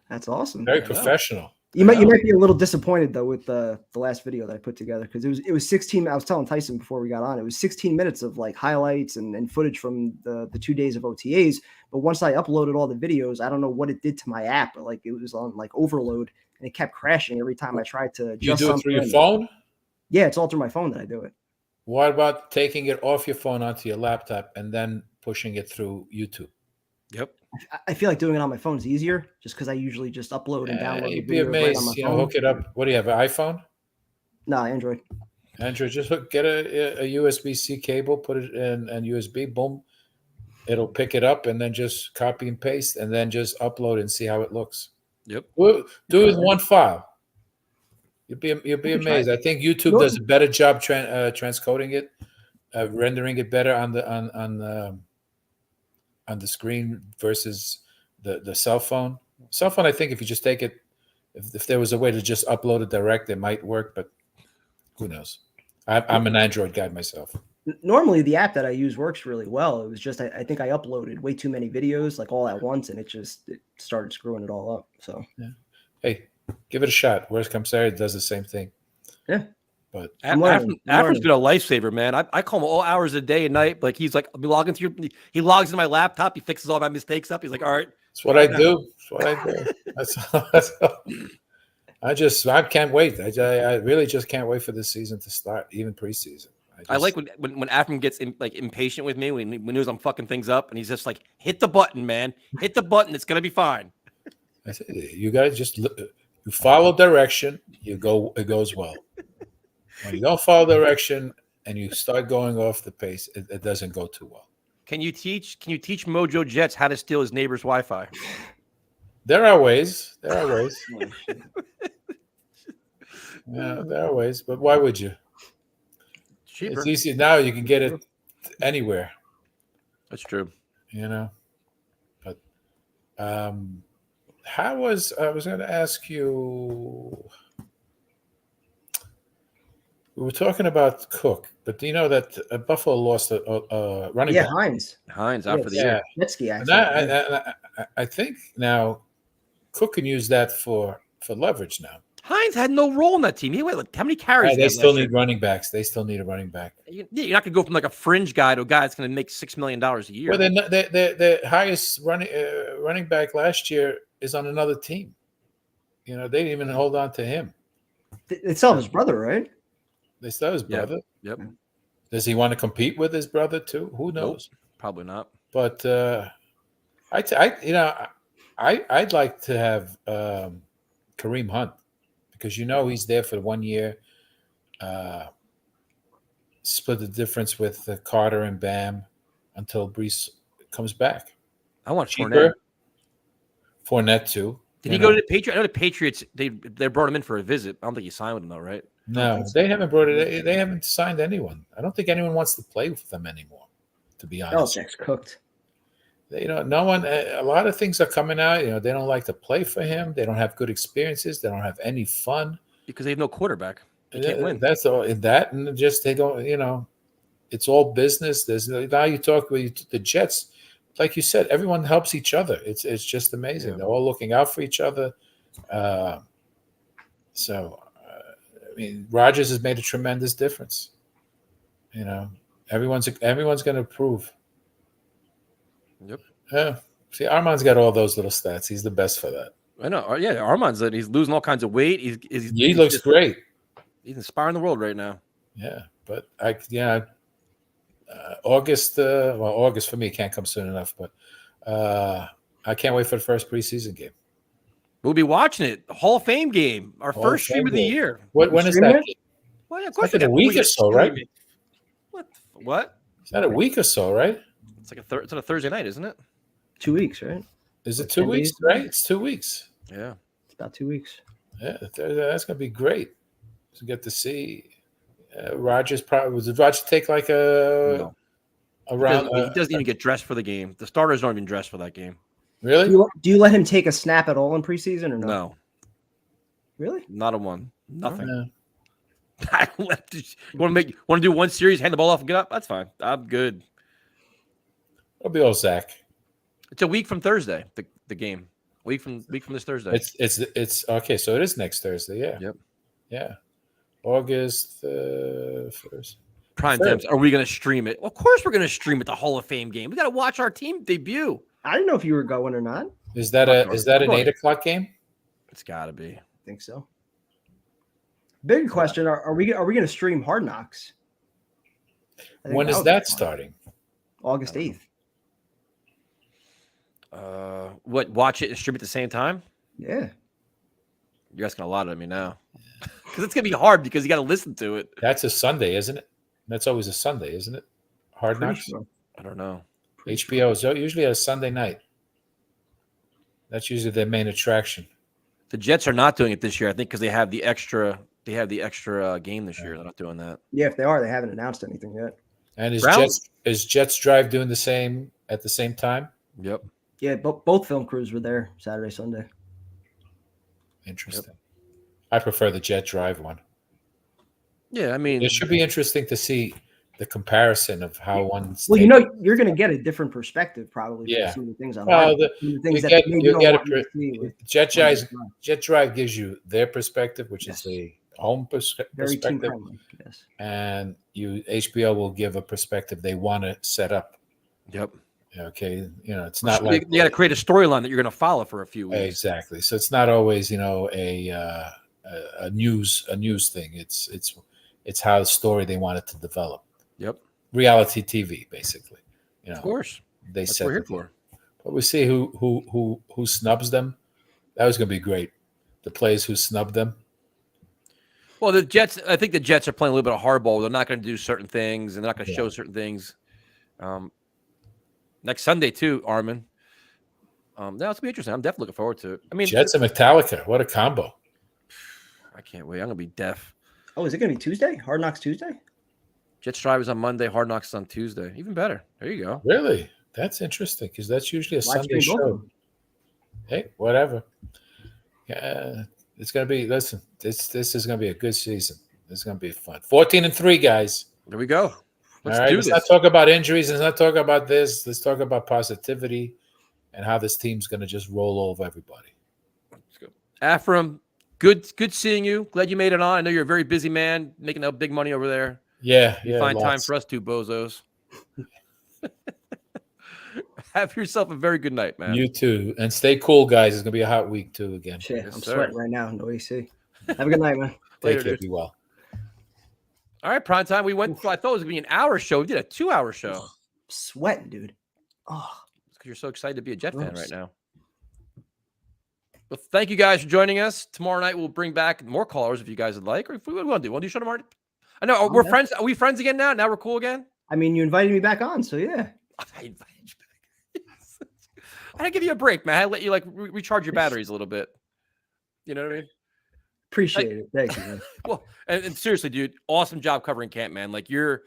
That's awesome.
Very professional.
You might be a little disappointed though with the last video that I put together because it was 16. I was telling Tyson before we got on, it was 16 minutes of like highlights and footage from the 2 days of OTAs. But once I uploaded all the videos, I don't know what it did to my app, but like it was on like overload and it kept crashing every time I tried to adjust
You do it through your phone?
Yeah, it's all through my phone that I do it.
What about taking it off your phone onto your laptop and then pushing it through YouTube?
Yep.
I feel like doing it on my phone is easier just because I usually just upload and download.
You'd be amazed. Right on hook it up. What do you have, an iPhone?
No, Android.
Android, just get a USB-C cable, put it in and USB, boom. It'll pick it up and then just copy and paste and then just upload and see how it looks.
Yep.
Do it with one file. You'll be amazed. I think YouTube does a better job transcoding it, rendering it better on the screen versus the cell phone. Cell phone, I think if you just take it, if there was a way to just upload it direct, it might work, but who knows? I'm an Android guy myself.
Normally, the app that I use works really well. It was just I think I uploaded way too many videos like all at once, and it started screwing it all up. So,
hey, give it a shot. Worst comes to it does the same thing.
Yeah.
But
Afram's been a lifesaver, man. I call him all hours of the day and night. Like he's like, I'll be logging through. He logs into my laptop. He fixes all my mistakes up. He's like, all right.
That's what I do. That's what I do. That's all. I can't wait. I really just can't wait for this season to start, even preseason.
I like when Afram gets impatient with me when he knows I'm fucking things up, and he's just like, hit the button, man. Hit the button. It's gonna be fine.
I said, you guys just you follow direction. It goes well. When you don't follow direction and you start going off the pace, it doesn't go too well.
Can you teach Mojo Jets how to steal his neighbor's Wi-Fi?
There are ways. Yeah, there are ways. But why would you?
Cheaper.
It's easy now. You can get it anywhere.
That's true.
But I was going to ask you. We were talking about Cook, but do you know that Buffalo lost a running back?
Hines
out for the year.
Nitsky,
I think now Cook can use that for leverage now.
Hines had no role in that team. How many carries?
They still need running backs. They still need a running back.
You're not going to go from like a fringe guy to a guy that's going to make $6 million a year.
Well, the highest running back last year is on another team. They didn't even hold on to him.
They still have his brother, right?
They still have his brother.
Yep.
Does he want to compete with his brother too? Who knows?
Nope, probably not.
But I'd like to have Kareem Hunt because he's there for 1 year. Split the difference with Carter and Bam until Brees comes back.
I want
Fournette too.
Did he go to the Patriots? I know the Patriots. They brought him in for a visit. I don't think he signed with them though, right?
No, they haven't brought it. They haven't signed anyone. I don't think anyone wants to play with them anymore. To be honest,
Belichick's cooked.
No one. A lot of things are coming out. They don't like to play for him. They don't have good experiences. They don't have any fun
because they have no quarterback. They can't win.
That's all. In that, and just they don't. It's all business. There's now you talk with the Jets. Like you said, everyone helps each other. It's just amazing. Yeah. They're all looking out for each other. Rodgers has made a tremendous difference. Everyone's going to approve.
Yep.
Yeah. See, Armand's got all those little stats. He's the best for that.
I know. Yeah, Armand's he's losing all kinds of weight.
He looks great.
He's inspiring the world right now.
Yeah, but August. August for me can't come soon enough. But I can't wait for the first preseason game.
We'll be watching it. Hall of Fame game. Our first stream of the year.
When is that game?
Well, yeah, of
course. Like in a week or so, right?
What?
Is that a week or so, right?
It's like it's on a Thursday night, isn't it?
2 weeks, right?
Is it
Like
2
10
weeks,
days?
right? It's 2 weeks.
Yeah.
It's about 2 weeks.
Yeah, that's gonna be great to get to see Rodgers. Probably did Rodgers take like a round?
He doesn't even get dressed for the game. The starters don't even dress for that game.
Really?
Do you let him take a snap at all in preseason or no?
No,
Really?
not a one. Nothing.
Yeah.
I want to do one series, hand the ball off, and get up. That's fine. I'm good.
It'll be old Zach.
It's a week from Thursday. The game. Week from this Thursday.
It's okay. So it is next Thursday. Yeah.
Yep.
Yeah. August 1st.
Prime times. Are we going to stream it? Well, of course we're going to stream it. The Hall of Fame game. We got to watch our team debut.
I didn't know if you were going or not.
Is that an 8:00 game?
It's got to be.
I think so. Big question: Are we going to stream Hard Knocks?
When is that starting?
August 8th.
What? Watch it and stream at the same time?
Yeah.
You're asking a lot of me now. Because it's gonna be hard because you got to listen to it.
That's a Sunday, isn't it? That's always a Sunday, isn't it? Hard
Pretty
Knocks.
sure.
I don't know.
HBO is usually a Sunday night. That's usually their main attraction.
The Jets are not doing it this year, I think, because they have the extra. They have the extra game this year. They're not doing that.
Yeah, if they are, they haven't announced anything yet.
And
Browns?
is Jets Drive doing the same at the same time?
Yep.
Yeah, both film crews were there Saturday, Sunday.
Interesting. I prefer the Jet Drive one.
Yeah, I mean,
It should be interesting to see the comparison of how one's.
Well, you know, you're going to get a different perspective probably.
Yeah.
From some of the things
Well,
online.
you
Things that
get-
maybe
you
don't
get
want you to see with-
Jet Drive gives you their perspective, which is the home
Very team
perspective,
friendly. Yes.
and HBO will give a perspective they want to set up.
Yep.
Okay, it's not like
you got to create a storyline that you're going to follow for a few weeks.
exactly. So it's not always a news thing. It's how the story they want it to develop.
Yep.
Reality TV, basically.
Of course.
They
That's
set
what we're here
the-
for.
But we see who snubs them. That was going to be great. The players who snubbed them.
Well, the Jets. I think the Jets are playing a little bit of hardball. They're not going to do certain things. They're not going to show certain things. Next Sunday too, Armin. That's gonna be interesting. I'm definitely looking forward to it. I mean,
Jets and Metallica. What a combo!
I can't wait. I'm gonna be deaf.
Oh, is it going to be Tuesday? Hard Knocks Tuesday?
Jets Drive is on Monday. Hard Knocks is on Tuesday. Even better. There you go.
Really? That's interesting because that's usually a
Live
Sunday
stream both of
show. Hey, whatever. Yeah, it's gonna be. Listen, this is gonna be a good season. This is gonna be fun. 14-3, guys.
There we go. Let's
All right.
do
Let's
this.
not talk about injuries. Let's not talk about this. Let's talk about positivity and how this team's gonna just roll over everybody.
Let's go. Afram, good seeing you. Glad you made it on. I know you're a very busy man, making up big money over there.
Yeah,
You find time for us two bozos. Have yourself a very good night, man.
You too, and stay cool, guys. It's gonna be a hot week too. Again.
Shit,
Yes,
I'm
sir.
sweating right now. No AC. Have a good night, man.
Later,
Take care.
dude.
Be well.
All right, prime time. We went. I thought it was gonna be an hour show. We did a 2-hour show.
Sweating, dude. Oh,
Because you're so excited to be a Jet fan
Gross.
right now. Well, thank you guys for joining us. Tomorrow night we'll bring back more callers if you guys would like. Or if we want to do, want to do show tomorrow? I know we're
yeah.
friends. Are we friends again now? Now we're cool again.
I mean, you invited me back on, so yeah.
I invited you back. I give you a break, man. I let you like recharge your batteries a little bit. You know what I mean?
Appreciate it. Thank you, man.
Well, and seriously, dude, awesome job covering camp, man. Like your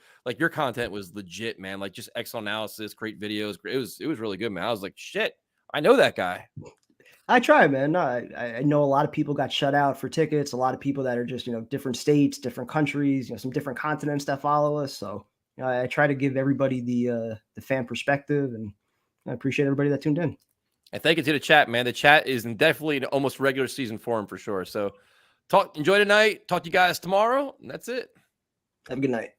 content was legit, man. Like just excellent analysis, great videos. It was really good, man. I was like, shit, I know that guy.
I try, man. No, I know a lot of people got shut out for tickets. A lot of people that are just, different states, different countries, some different continents that follow us. So, I try to give everybody the fan perspective, and I appreciate everybody that tuned in.
And thank you to the chat, man. The chat is definitely in almost regular season form for sure. So enjoy tonight. Talk to you guys tomorrow. And that's it.
Have a good night.